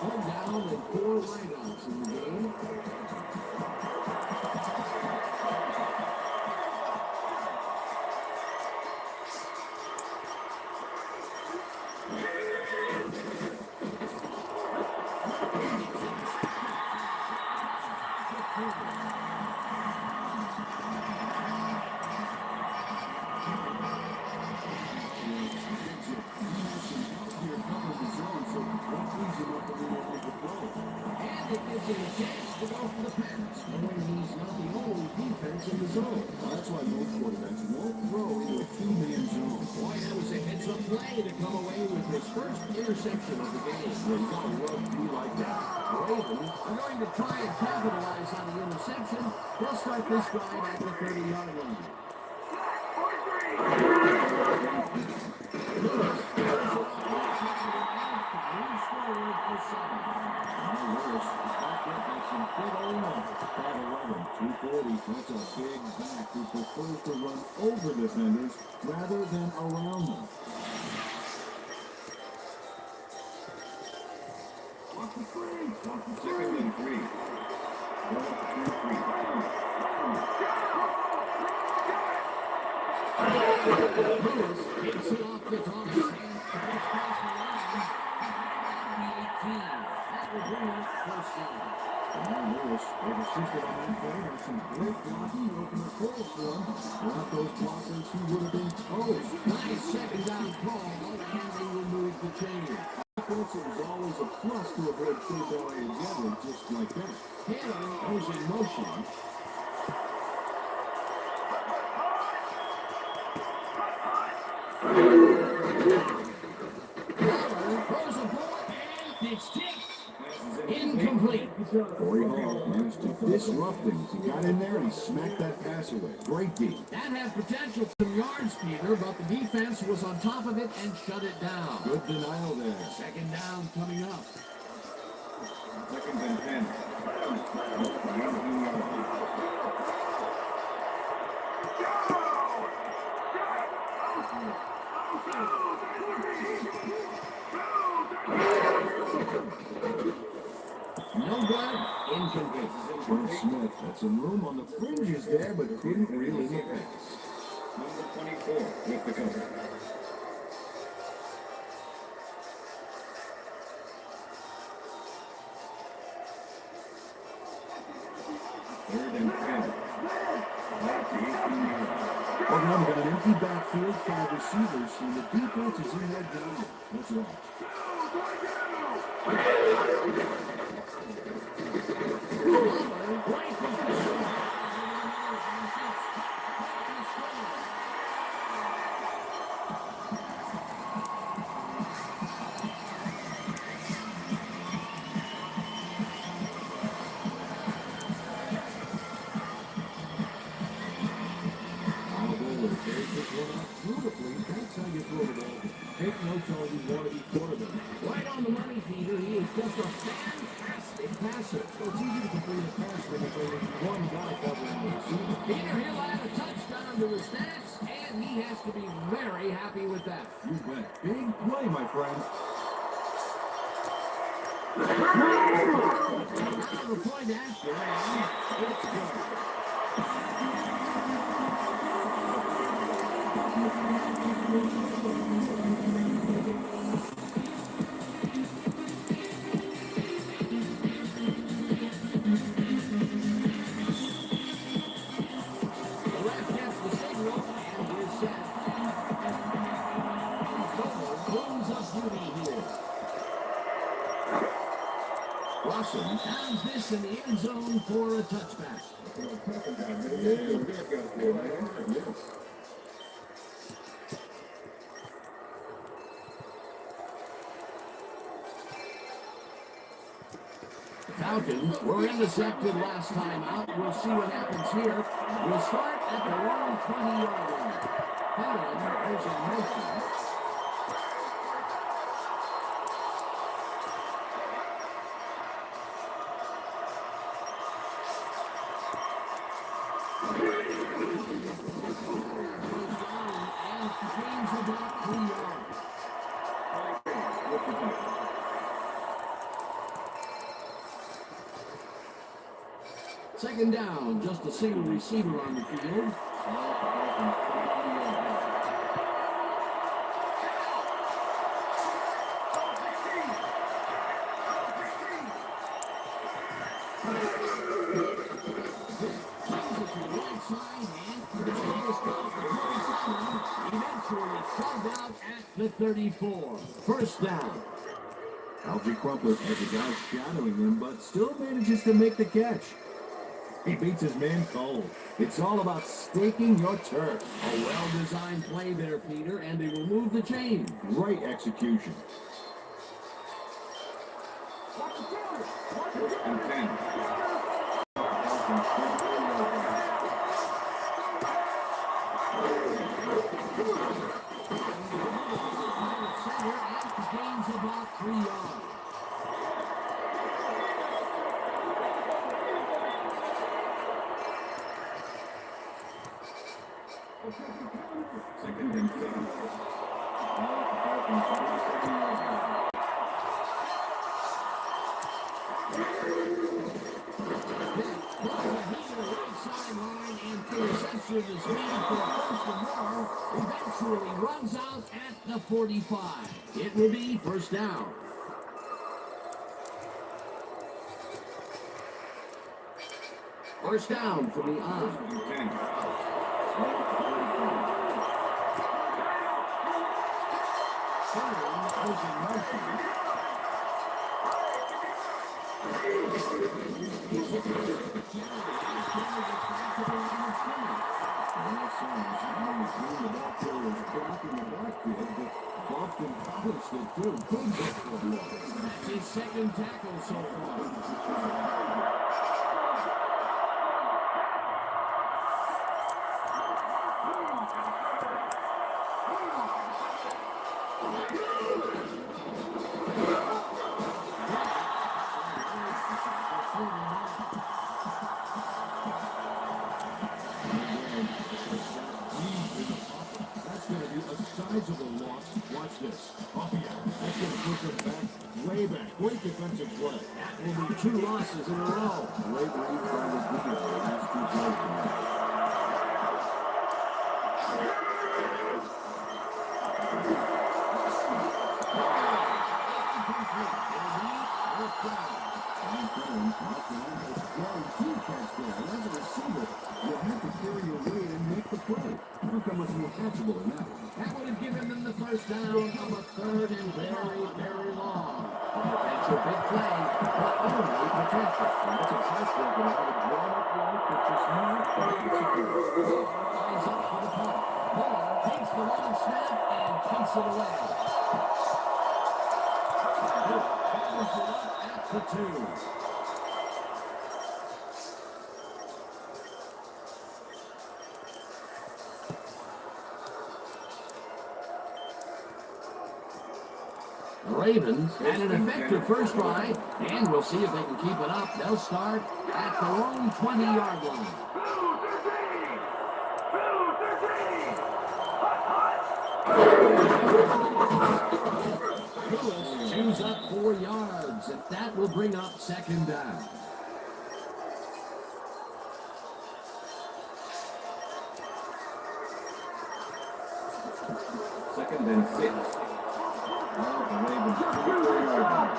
One down and 4 wideouts in the game. And it gives him a chance to go for the pass, knowing he's not the only defense in the zone. Well, that's why most quarterbacks won't throw into a two-man zone. Boy, that was a heads-up play to come away with his first interception of the game. Well, you gotta love to be like that. Ravens are going to try and capitalize on the interception. They'll start this drive at the 30-yard line. Lewis gets it off the toss and gets past the line. The 18. That will bring up first down. And Lewis over-assisted on that play. Had some great blocking to open the hole for him. Without those blockers, he would have been toast. Nice second down call, and they will move the chain. Offense, it was always a plus to avoid things that way together, just like that. Taylor goes in motion. Throws a ball, and it's tipped. Incomplete. Corey Hall managed to disrupt things. He got in there and he smacked that pass away. Great D. That had potential for some yards, Peter, but the defense was on top of it and shut it down. Good denial there. Second down coming up. Second and 10. No good. Incomplete. Smith had some room on the fringes there, but couldn't reel in the pass. Number 24 with the cover. Third and 10. Back to 18 yards. Well, now we've got an empty backfield, 5 receivers, and the defense is in their job. Let's watch. Take notes all you want to be quarterback. Right on the money, Peter. He is just a fantastic passer. So it's easy to complete a pass when there's one guy covering the receiver. Peter, he'll add a touchdown to his stats, and he has to be very happy with that. You bet. Big play, my friend. Out of the point after, and it's good. Pounds this in the end zone for a touchback. The Falcons were intercepted last time out. We'll see what happens here. We'll start at the wrong 20-yard line. Allen goes in motion. Second down, just a single receiver on the field. Eventually shoved out at the 34. First down. Alfie Crumpler has a guy shadowing him, but still manages to make the catch. He beats his man cold. It's all about staking your turf. A well-designed play there, Peter, and they will move the chain. Great execution. First and 10. Gains about 3 yards. Second and 10. It's made for a first and more. Eventually runs out at the 45. It will be first down. First down from the on. That's his second tackle so far. Sizable loss. Watch this. Oh, yeah. That's going to push them back, way back. Great defensive play. That will be 2 losses in a row. Great read by the defense. The last 2 plays. That would have given them the first down on a third and very, very long. Potential big play, but only potential. That's a heartbreaker to have a drawn-up run, but just not quite executed. Lines up for the punt. Ball takes the long snap and takes it away. Powers it up at the 2. The Ravens had an effective first drive, and we'll see if they can keep it up. They'll start at their own 20-yard line. Lewis chews up 4 yards, and that will bring up second down. Second and 6. The Ravens 4-yard line.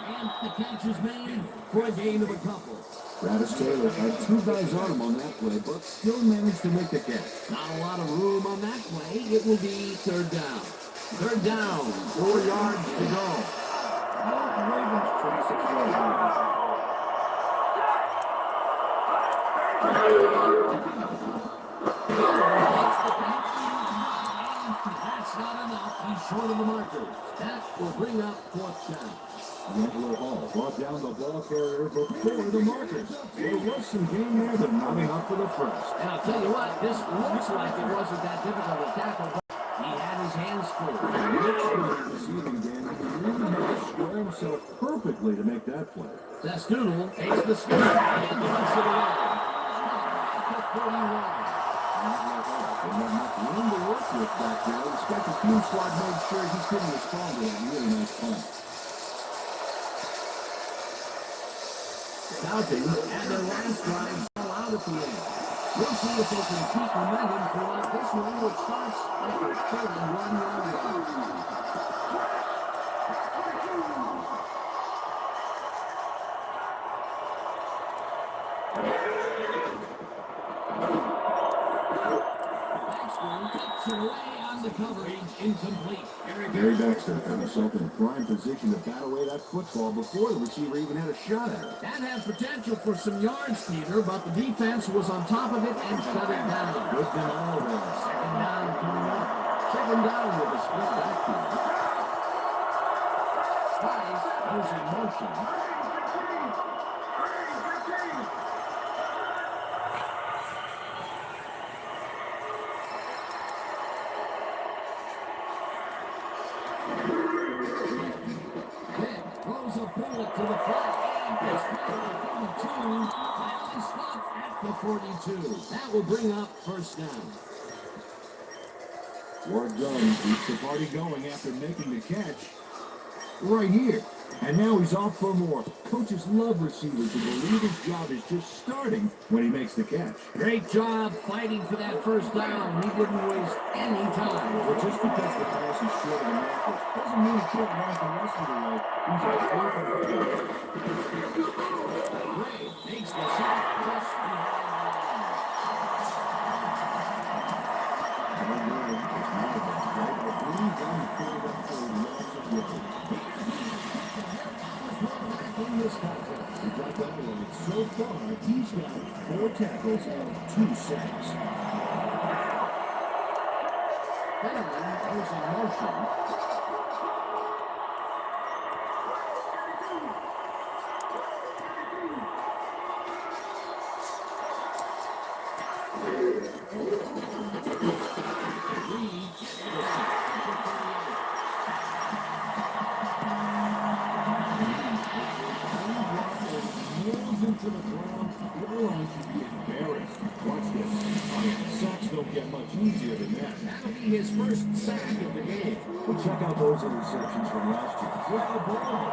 And the catch is made for a gain of a couple. Travis Taylor had 2 guys on him on that play, but still managed to make the catch. Not a lot of room on that play. It will be third down. Third down, 4 yards to go. The Ravens 26-yard line. That's not enough. He's short of the marker. That will bring up fourth down. Angelo Hall brought down the ball carrier before the markers. There was some game there, but not enough for the first. And I'll tell you what, this looks like it wasn't that difficult a tackle, but he had his hands full. Richard receiving game, he really had to square himself perfectly to make that play. Sastunal takes the snap and puts it away. At the 41. They have much room to work with back there. The special team squad made sure he couldn't respond to that really nice punt. Falcons and their last drive fell out at the end. We'll see if they can keep momentum throughout this one, which starts at the 31-yard line. The coverage incomplete. Gary Baxter found himself in a prime position to bat away that football before the receiver even had a shot at it. That had potential for some yards, Peter, but the defense was on top of it and shut it down. Good denial there. Second down coming up. Second down with a split backfield. Spice goes in motion. Throws a bullet to the flat and it's at the 42. Finally stopped at the 42. That will bring up first down. Ward Jones keeps the party going after making the catch. right here. And now he's off for more. Coaches love receivers who believe his job is just starting when he makes the catch. Great job fighting for that first down. He didn't waste any time. Well, just because the pass is short of the marker doesn't mean he can't run the rest of the way. He's a Gray makes the shot just behind in this contest, he got that one. So far, he's got 4 tackles and 2 sacks. Fenneman is in motion. To the ground, your line should be embarrassed. Watch this. Sacks don't get much easier than that. That'll be his first sack of the game. Well, check out those interceptions from last year. Well done.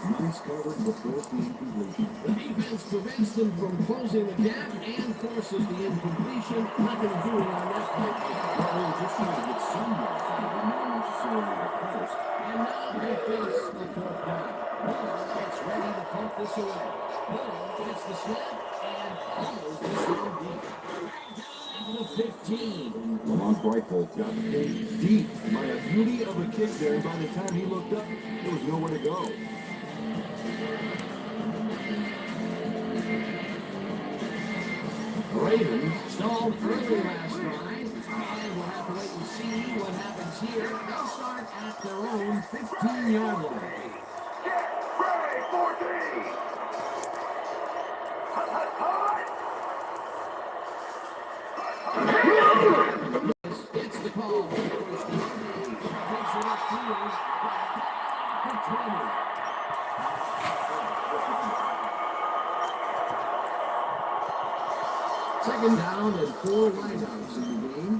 Nice coverage before the incompletion. The defense prevents them from closing the gap and forces the incompletion. Nothing doing on that play. Well, they were just trying to get some yards out of it, not necessarily the first. And now they face the fourth down. Miller gets ready to pump this away. Miller gets the snap and follows this one deep. Down to the 15. Lamont Breitholt got paid deep by a beauty of a kick there, and by the time he looked up, there was nowhere to go. Ravens stalled early last drive, and we'll have to wait and see what happens here. They'll start at their own 15-yard line. Get ready, 14. Hut, hut, hut. It's the call. First down. Takes it upfield. For 20. Second down and 4 wideouts in the game.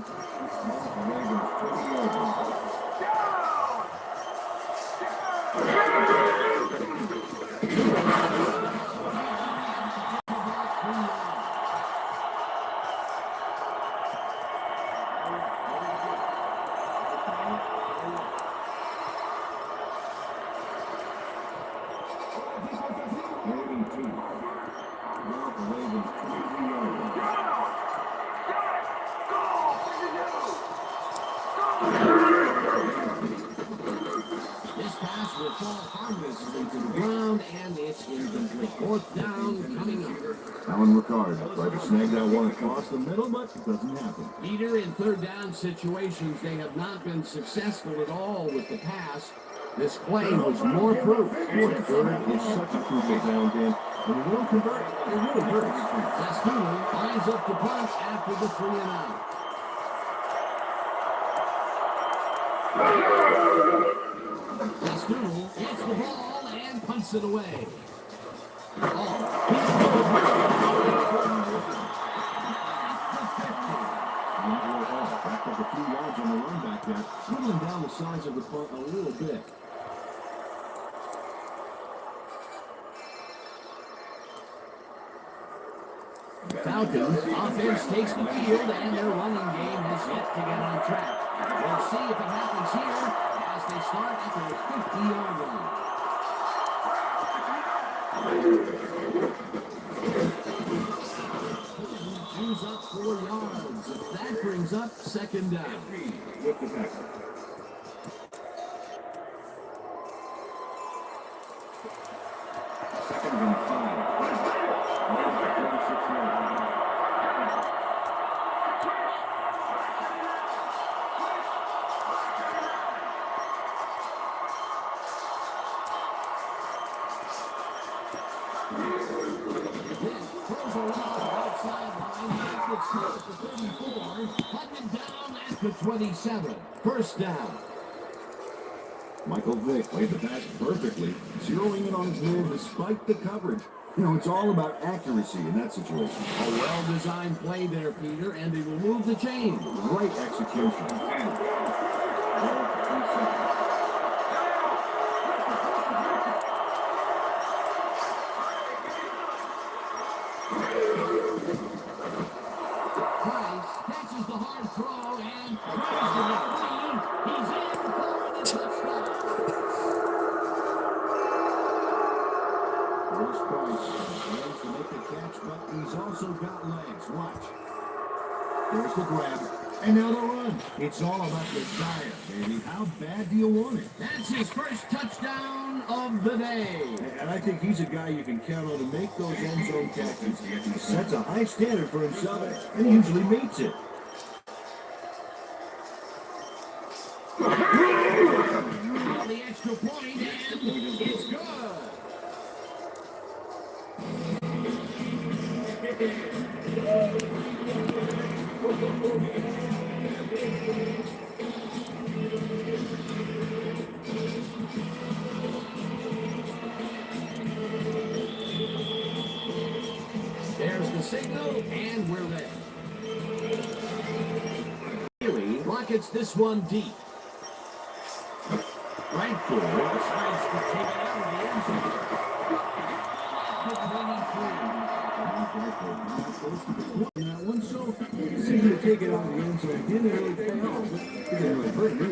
This pass will fall harmlessly to the ground, and it's incomplete. Fourth down coming up. Alan Ricard tried to snag that one across the middle, but it doesn't happen. Either in third down situations, they have not been successful at all with the pass. This play was more proof. Boy, third is such a crucial down, Dan. When you don't convert, it really hurts. Saskuno lines up to punt after the 3-and-out. Saskuno gets the ball and punts it away. Back up a few yards on the run back there, swiveling down the sides of the punt a little bit. Falcons offense takes the field, and their running game has yet to get on track. We'll see if it happens here as they start at their 50-yard line. Use up 4 yards. That brings up second down. With the back. Second and 5. Hunted down at the 27. First down. Michael Vick played the pass perfectly, zeroing in on his man despite the coverage. You know, it's all about accuracy in that situation. A well-designed play there, Peter, and they will move the chain. Great execution. Price catches the hard throw and tries to get clean. He's in for the touchdown. Bruce Price plans to make the catch, but he's also got legs. Watch. There's the grab. And now the run. It's all about desire, baby. How bad do you want it? That's his first touchdown of the day. And I think he's a guy you can count on to make those end zone catches. He sets a high standard for himself, and he usually meets it. Well, the extra point, and it's good. There's the signal, and we're there. Haley rockets this one deep. Right for tries to take it out of the end zone. That one, so seemed to take it out of the end zone. Didn't really pay off. It didn't really hurt me.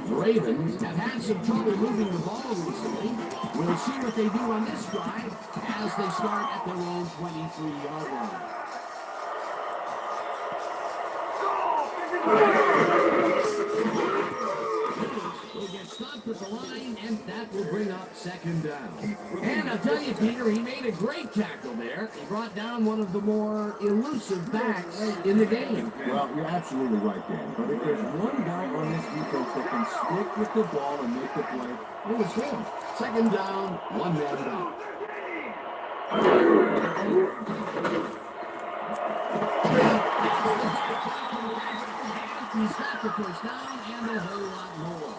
The Ravens have had some trouble moving the ball recently. We'll see what they do on this drive as they start at their own 23-yard line. Will get stopped at the line, and that will bring up second down. And I'll tell you, Peter, he made a great tackle there. He brought down one of the more elusive backs in the game. Well, you're absolutely right, Dan. But if there's one guy on this defense that can stick with the ball and make the play, it was him. Second down, one man down. He's got the first down and a whole lot more.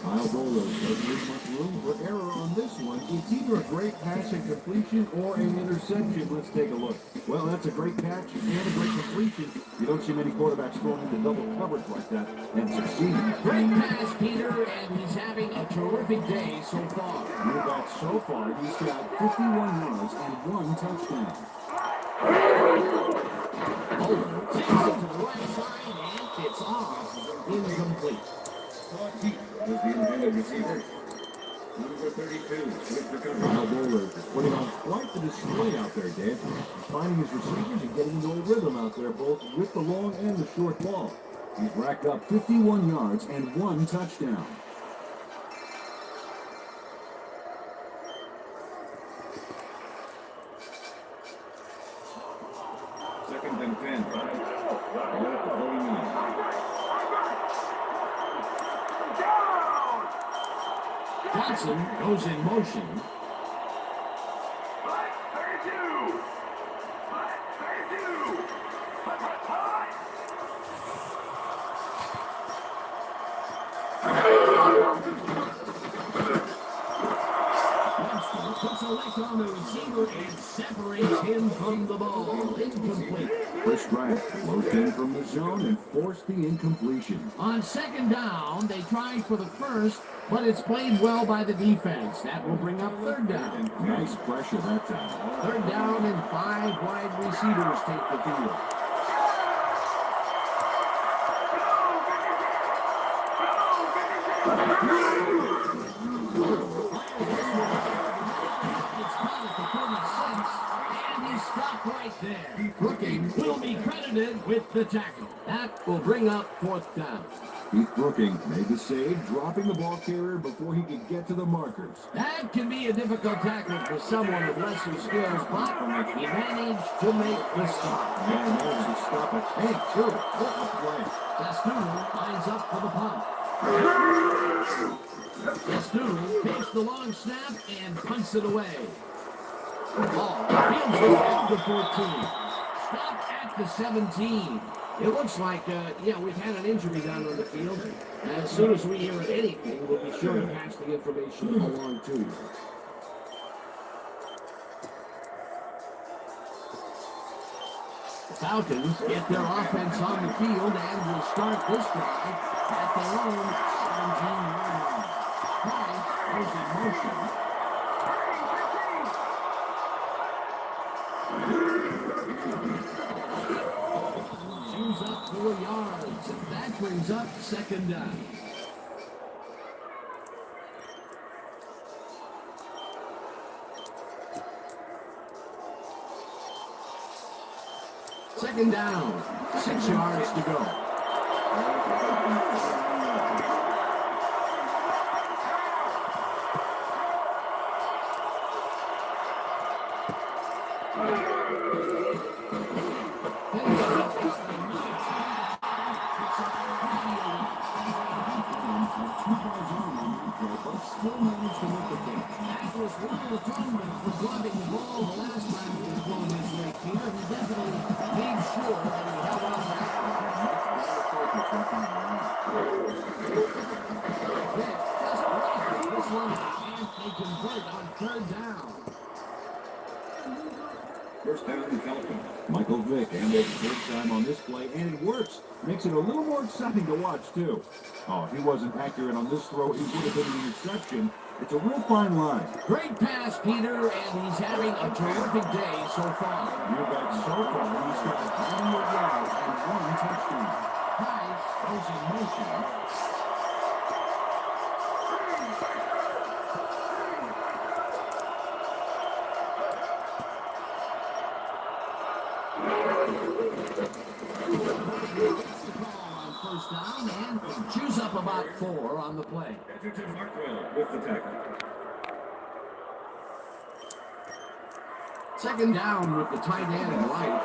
Kyle Bowler doesn't leave much room for error on this one. It's either a great passing completion or an interception. Let's take a look. Well, that's a great catch and a great completion. You don't see many quarterbacks going into double coverage like that and succeeding. Great pass, Peter, and he's having a terrific day so far. You bet so far, he's got 51 yards and one touchdown. Bowler takes it to the right side, and it's off. Incomplete. Was the intended receiver. Number 32 with the cover. Kyle Bowler putting on quite the display out there, Dave. Finding his receivers and getting into a rhythm out there, both with the long and the short ball. He's racked up 51 yards and one touchdown. Second and 10. Ball at the 49. Johnson goes in motion. Puts a lick on the receiver and separates him from the ball. Incomplete. Chris Grant flows in from the zone and forced the incompletion. On second down, they tried for the first, but it's played well by the defense. That will bring up third down. Nice pressure that time. Third down and 5 wide receivers take the field. Stop right there. Brooking will be credited with the tackle. That will bring up fourth down. Keith Brooking made the save, dropping the ball carrier before he could get to the markers. That can be a difficult tackle for someone with lesser skills, but he managed to make the stop. And managed to stop a tank, too. What a play. Gastuno lines up for the punt. Gastuno takes the long snap and punts it away. Ball. Fields goes down to 14. Stop at the 17. It looks like, we've had an injury down on the field. As soon as we hear anything, we'll be sure to pass the information along to you. The Falcons get their offense on the field and will start this drive at their own 17-yard line. Price is in motion. Choose up 4 yards, and that brings up second down. Second down, 6 yards to go. Still managed to make the catch. That was little atonement for dropping the ball the last time he was going his way, Peter. He definitely made sure that he held on to that one. Just blocking this one, and they convert on third down. First down and Falcons. Michael Vick and a third time on this play, and it works. Makes it a little more exciting to watch, too. Oh, if he wasn't accurate on this throw, he would have been an interception. It's a real fine line. Great pass, Peter, and he's having a terrific day so far. You bet. So far, he's got 100 yards and 1 touchdown. Price goes in motion. First down and choose up about 4 on the play. Edgerton Hartwell with the tackle. Second down with the tight end right.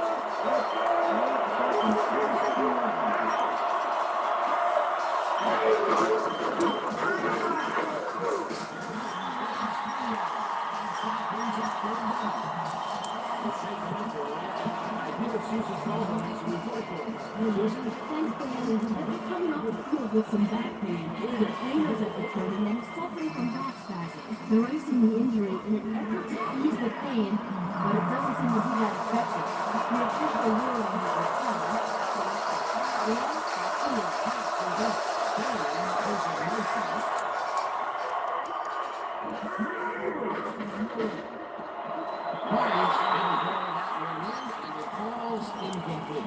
Coming off the field with some back pain. The trainers at the training and suffering from back spasms. They're icing the injury in an effort to ease the pain, but it doesn't seem to be that effective. The official word on his return.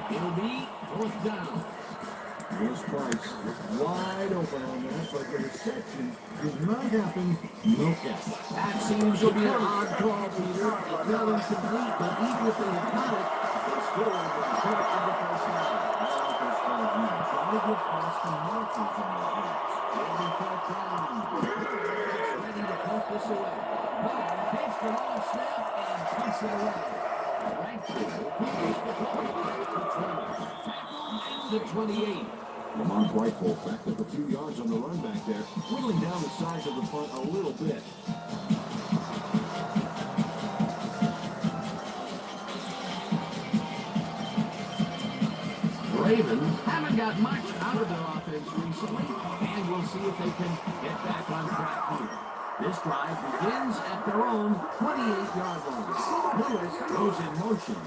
It'll be fourth down. This Price was wide open on that, but the reception did not happen. No catch. That seems to be an odd call, Peter. It fell incomplete, but even if they had caught it, they still would have been short of the first down. Try to get past the markers on their hands. It'll be fourth down. It's ready to punt this away. Ball takes the ball snap and punts it away. Right through. Here's the ball. The 28. Lamont Whitehall backed up a few yards on the run back there, whittling down the size of the punt a little bit. Ravens haven't got much out of their offense recently, and we'll see if they can get back on track here. This drive begins at their own 28-yard line. Lewis goes in motion.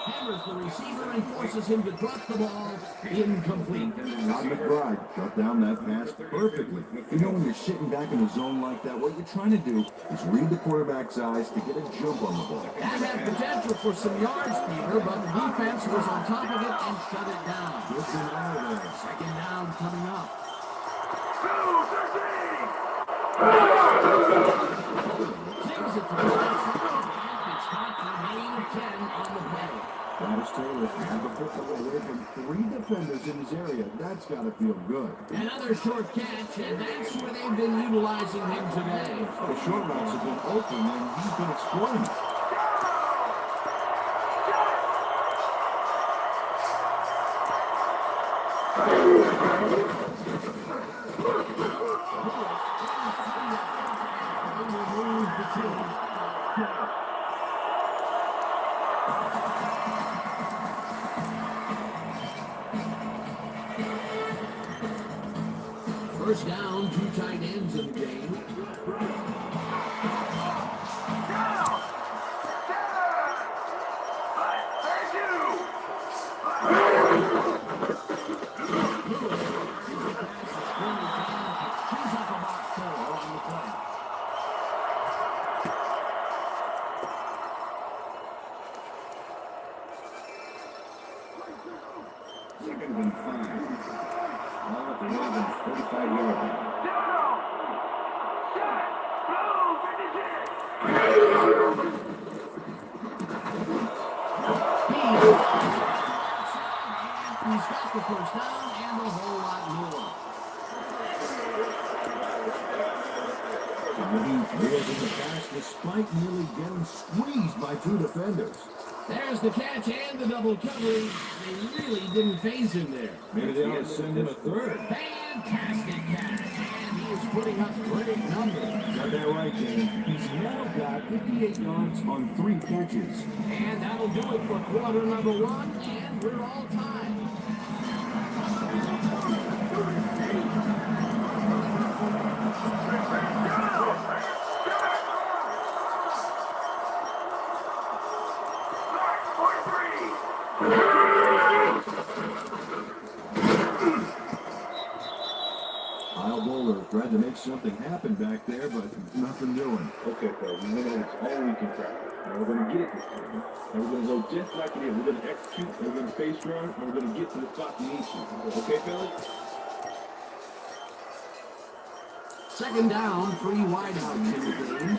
Hammers the receiver and forces him to drop the ball incomplete. Todd McBride shut down that pass perfectly. You know, when you're sitting back in a zone like that, what you're trying to do is read the quarterback's eyes to get a jump on the ball. That had potential for some yards, Peter, but the defense was on top of it and shut it down. Good thing out of there. Second down coming up. 6 at the line. It's got the main 10 on the play. Travis Taylor had the football away from 3 defenders in his area. That's got to feel good. Another short catch, and that's where they've been utilizing him today. The short routes have been open, and he's been exploiting it. First down, two tight ends in the game. Thank you. Second and 5. Ball at the Ravens' 45-yard line. He's got the first down and a whole lot more. And he was in the pass despite nearly getting squeezed by two defenders. There's the catch and the double coverage. They really didn't phase him there. Maybe they ought to send him a third. Fantastic catch. And he is putting up great numbers. Got that right, James. He's now got 58 yards on 3 catches. And that'll do it for quarter number 1. And we're all tied. Tried to make something happen back there, but nothing doing. Okay, fellas, we know it's all we can try. Now we're going to get it this time. And we're going to go just like it is. We're going to execute, and we're going to face run, and we're going to get to the spot we need to. Okay, fellas? Second down, 3 wideouts in the game.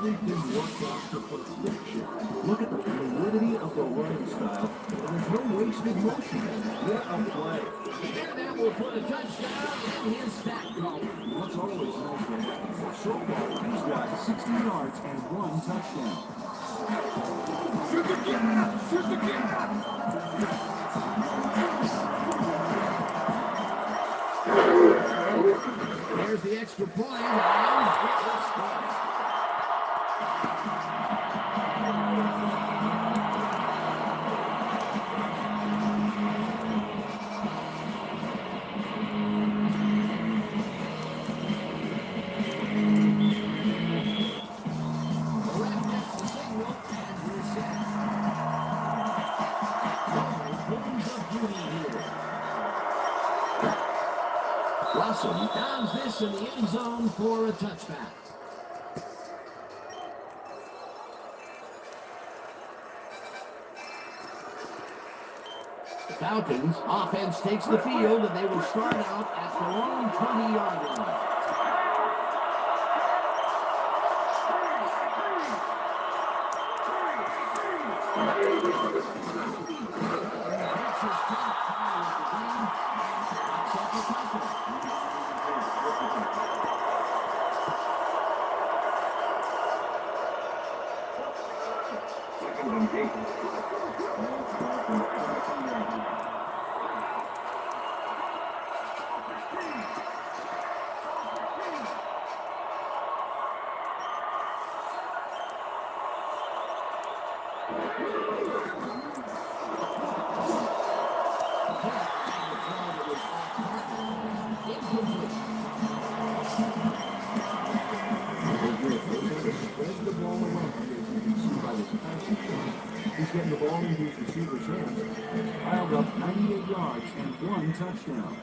Everything worked out to perfection. Look at the fluidity of the running style. There's no wasted motion. What a play. And that will put a touchdown in his stat column. What's always nice to happen for so far, he's got 60 yards and 1 touchdown. Shoot the gap! Shoot the gap! There's the extra point, and it was scored. Russell downs this in the end zone for a touchback. The Falcons offense takes the field, and they will start out at their own 20-yard line. He's getting the ball into his receiver's hands. Piled up 98 yards and 1 touchdown.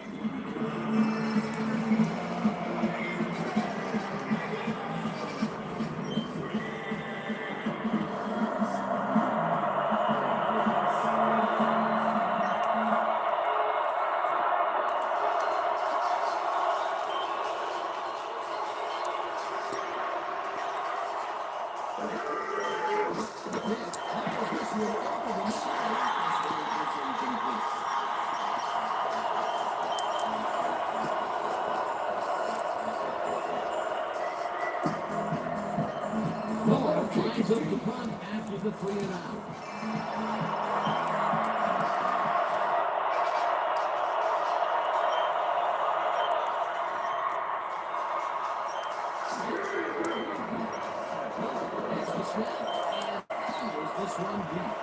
lines up the punt after the 3 and out. That's the snap, and here's this one deep.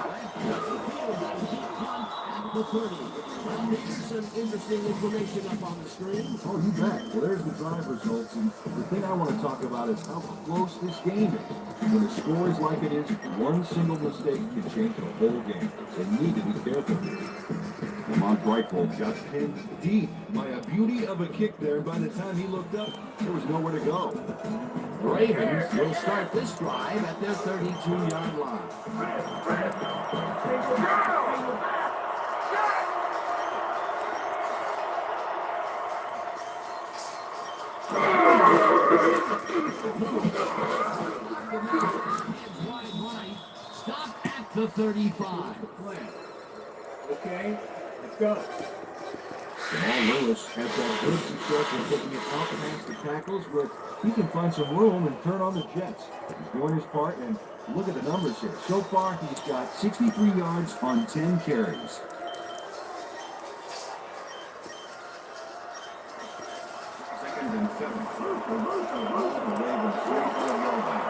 That's the field, that's the punt at the 30. Well, here's some interesting information up on the screen. Oh, you bet. Well, there's the drive results, and the thing I want to talk about is how close this game is. When the score is like it is, one single mistake can change the whole game. They need to be careful here. Lamont Brightbolt got pinned deep by a beauty of a kick there. By the time he looked up, there was nowhere to go. The Ravens will start this drive at their 32-yard line. Stop at the 35. Okay, let's go. Jamal Lewis has that good success in taking it out past the tackles, but he can find some room and turn on the Jets. He's doing his part, and look at the numbers here. So far, he's got 63 yards on 10 carries. Second and 7. The Ravens 34-yard line.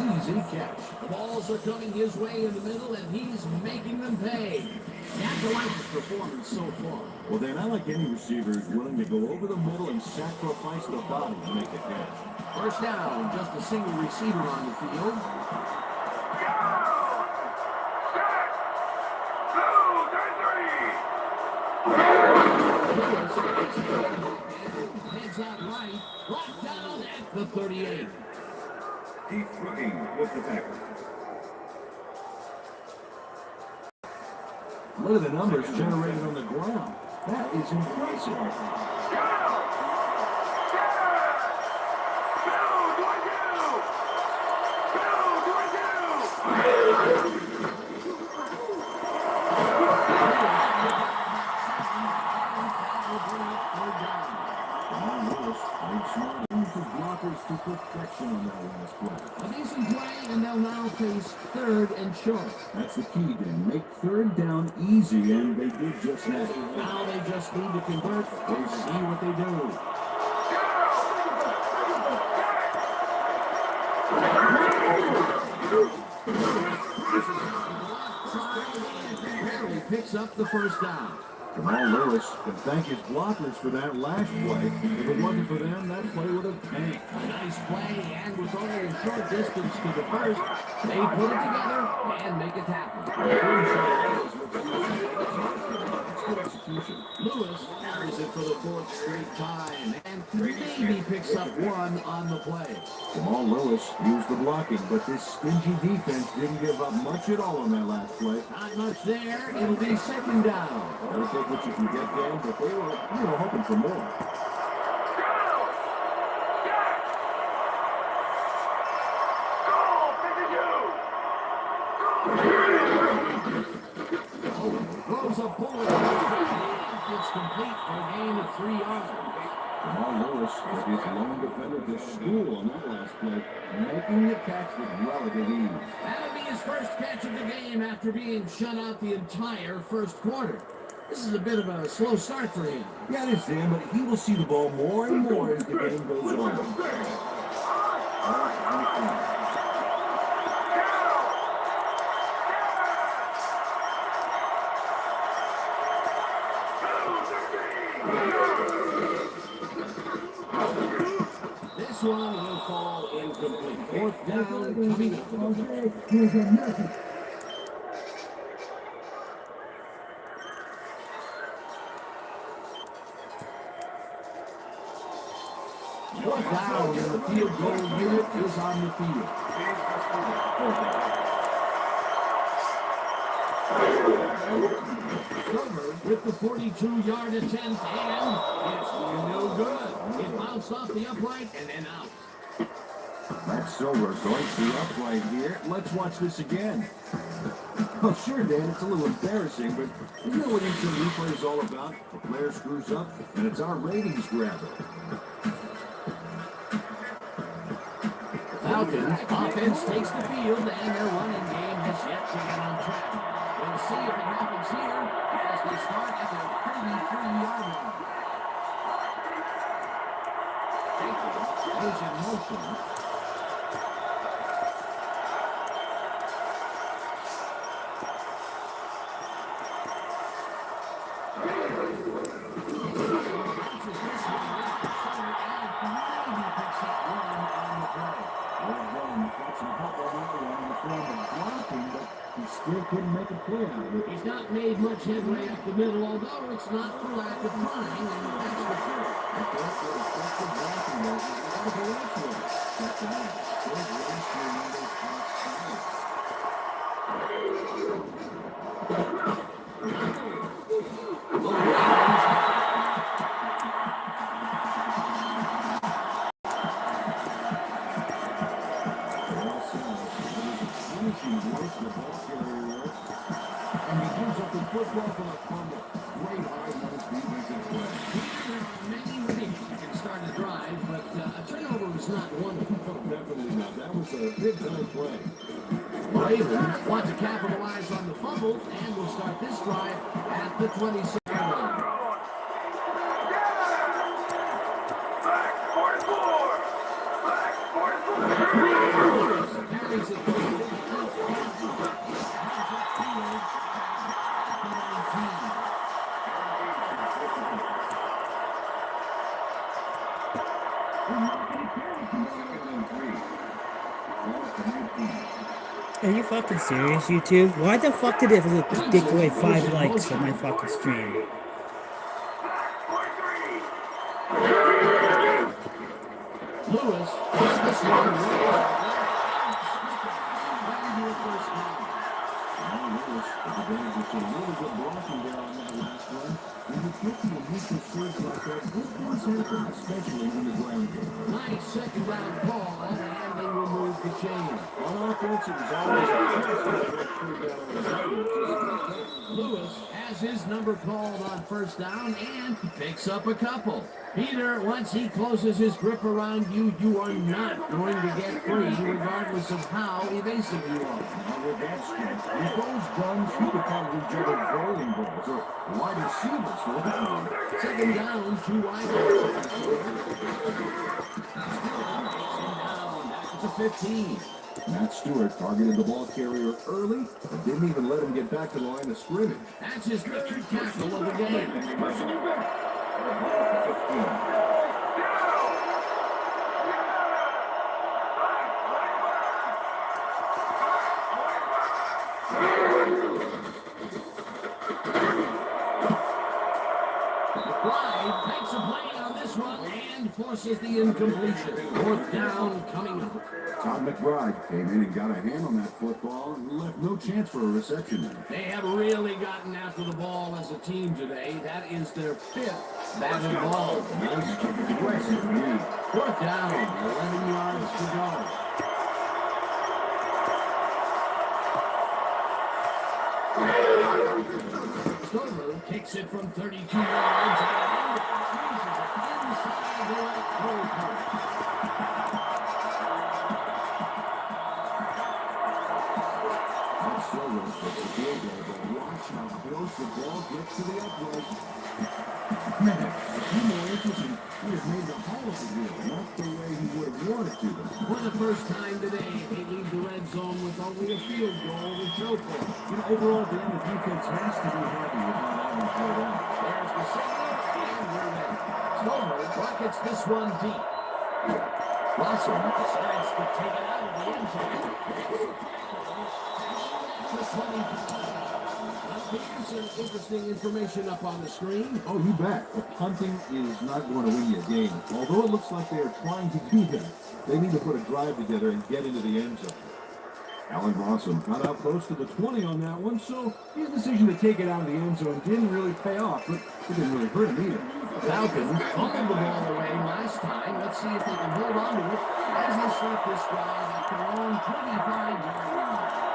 Easy catch. The balls are coming his way in the middle, and he's making them pay. You have to like his performance so far. Well, then, I like any receiver who's willing to go over the middle and sacrifice the body to make a catch. First down, just a single receiver on the field. Heads out right, brought down at the 38. Keith Rooking with the tackle. Look at the numbers generated on the ground. That is impressive. Blockers to perfection on that last play. A decent play, and they'll now face 3rd and short. That's the key, then. Make 3rd down easy, and they did just that. Now they just need to convert. We'll see what they do. He picks up the first down. Jamal Lewis can thank his blockers for that last play. If it wasn't for them, that play would have tanked. A nice play, and with only a short distance to the first, they put it together and make it happen. Good execution. Lewis carries it for the 4th straight time, and maybe picks up one on the play. Jamal Lewis used the blocking, but this stingy defense didn't give up much at all on that last play. Not much there. It'll be 2nd down. Gotta take what you can get there, but they were, hoping for more. Throws a bullet. It's complete for a gain of 3 yards. Jamal Lewis is his lone defender to school on that last play, making the catch with relative ease. That'll be his first catch of the game after being shut out the entire first quarter. This is a bit of a slow start for him. Yeah, it is, Sam, but he will see the ball more and more as the game goes on. This one will fall incomplete. 4th down coming up. Here's a message. Fourth down, and the field goal unit is on the field. Stover with the 42-yard attempt, and it's no good. It bounced off the upright and then out. That's Silver going to the upright here. Let's watch this again. Oh, sure, Dan, it's a little embarrassing, but isn't that what instant replay is all about? The player screws up, and it's our ratings grabber. Falcons offense takes the field, and their running game has yet to get on track. We'll see if it happens here as they start at their 33-yard line. Goes in motion. Still couldn't make a play out of it. He's not made much headway up the middle, although it's not for lack of trying, and that's for sure. And he gives up the football for the fumble. Great high-nose defensive play. There are many ways you can start a drive, but a turnover is not one of them. Definitely not. That was a big-time play. Ravens want to capitalize on the fumble, and will start this drive at the 27-yard line. Carries it. Are you fucking serious, YouTube? Why the fuck did it take away 5 likes from my fucking stream? Lewis puts this one away. Lewis, the advantage of some really good blocking there on that last one. When you get to a neutral surge like that, good things happen, especially in the ground game. Nice second down call, and they remove the chain. On offense, it was always a Lewis has his number called on first down and picks up a couple. Peter, once he closes his grip around you, you are not going to get free, regardless of how evasive you are. Now with that strength, with those guns, you could probably juggle bowling balls or wide receivers for that one. Second down, 2 wide. Down to 15. Matt Stewart targeted the ball carrier early, but didn't even let him get back to the line of scrimmage. That's his third tackle of the game. Clyde makes a play on this one and forces the incompletion. Fourth down coming up. Todd McBride came in and got a hand on that football and left no chance for a reception there. They have really gotten after the ball as a team today. That is their 5th batted ball. Nice, aggressive lead. Fourth down, 11 yards to go. Stover kicks it from 32 yards and uses it inside the right goal post. Silver puts the field goal, but watch how close the ball gets to the upright. Man, a few more inches and he has made the hole of the deal, not the way he would have wanted to. For the first time today, they leave the red zone with only a field goal to show for. You know, overall, Dan, the defense has to be happy with how that one played out. There's the signal, and we're there. Stover buckets this one deep. Lawson decides to take it out of the end zone. There's some interesting information up on the screen. Oh, you bet. But punting is not going to win you a game. Although it looks like they are trying to do that, they need to put a drive together and get into the end zone. Allen Blossom got out close to the 20 on that one, so his decision to take it out of the end zone didn't really pay off, but it didn't really hurt him either. Falcons fumbled the ball away last time. Let's see if they can hold on to it as they start this drive at their own 25-yard line.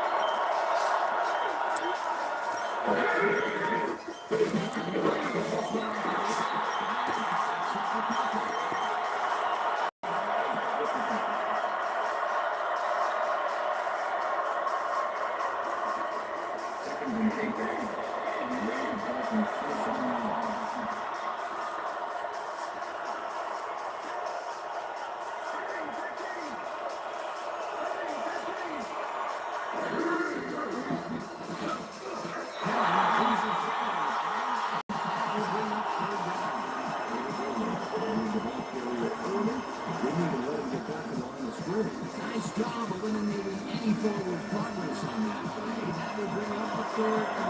Nice job eliminating any forward progress on that play. That will bring up a third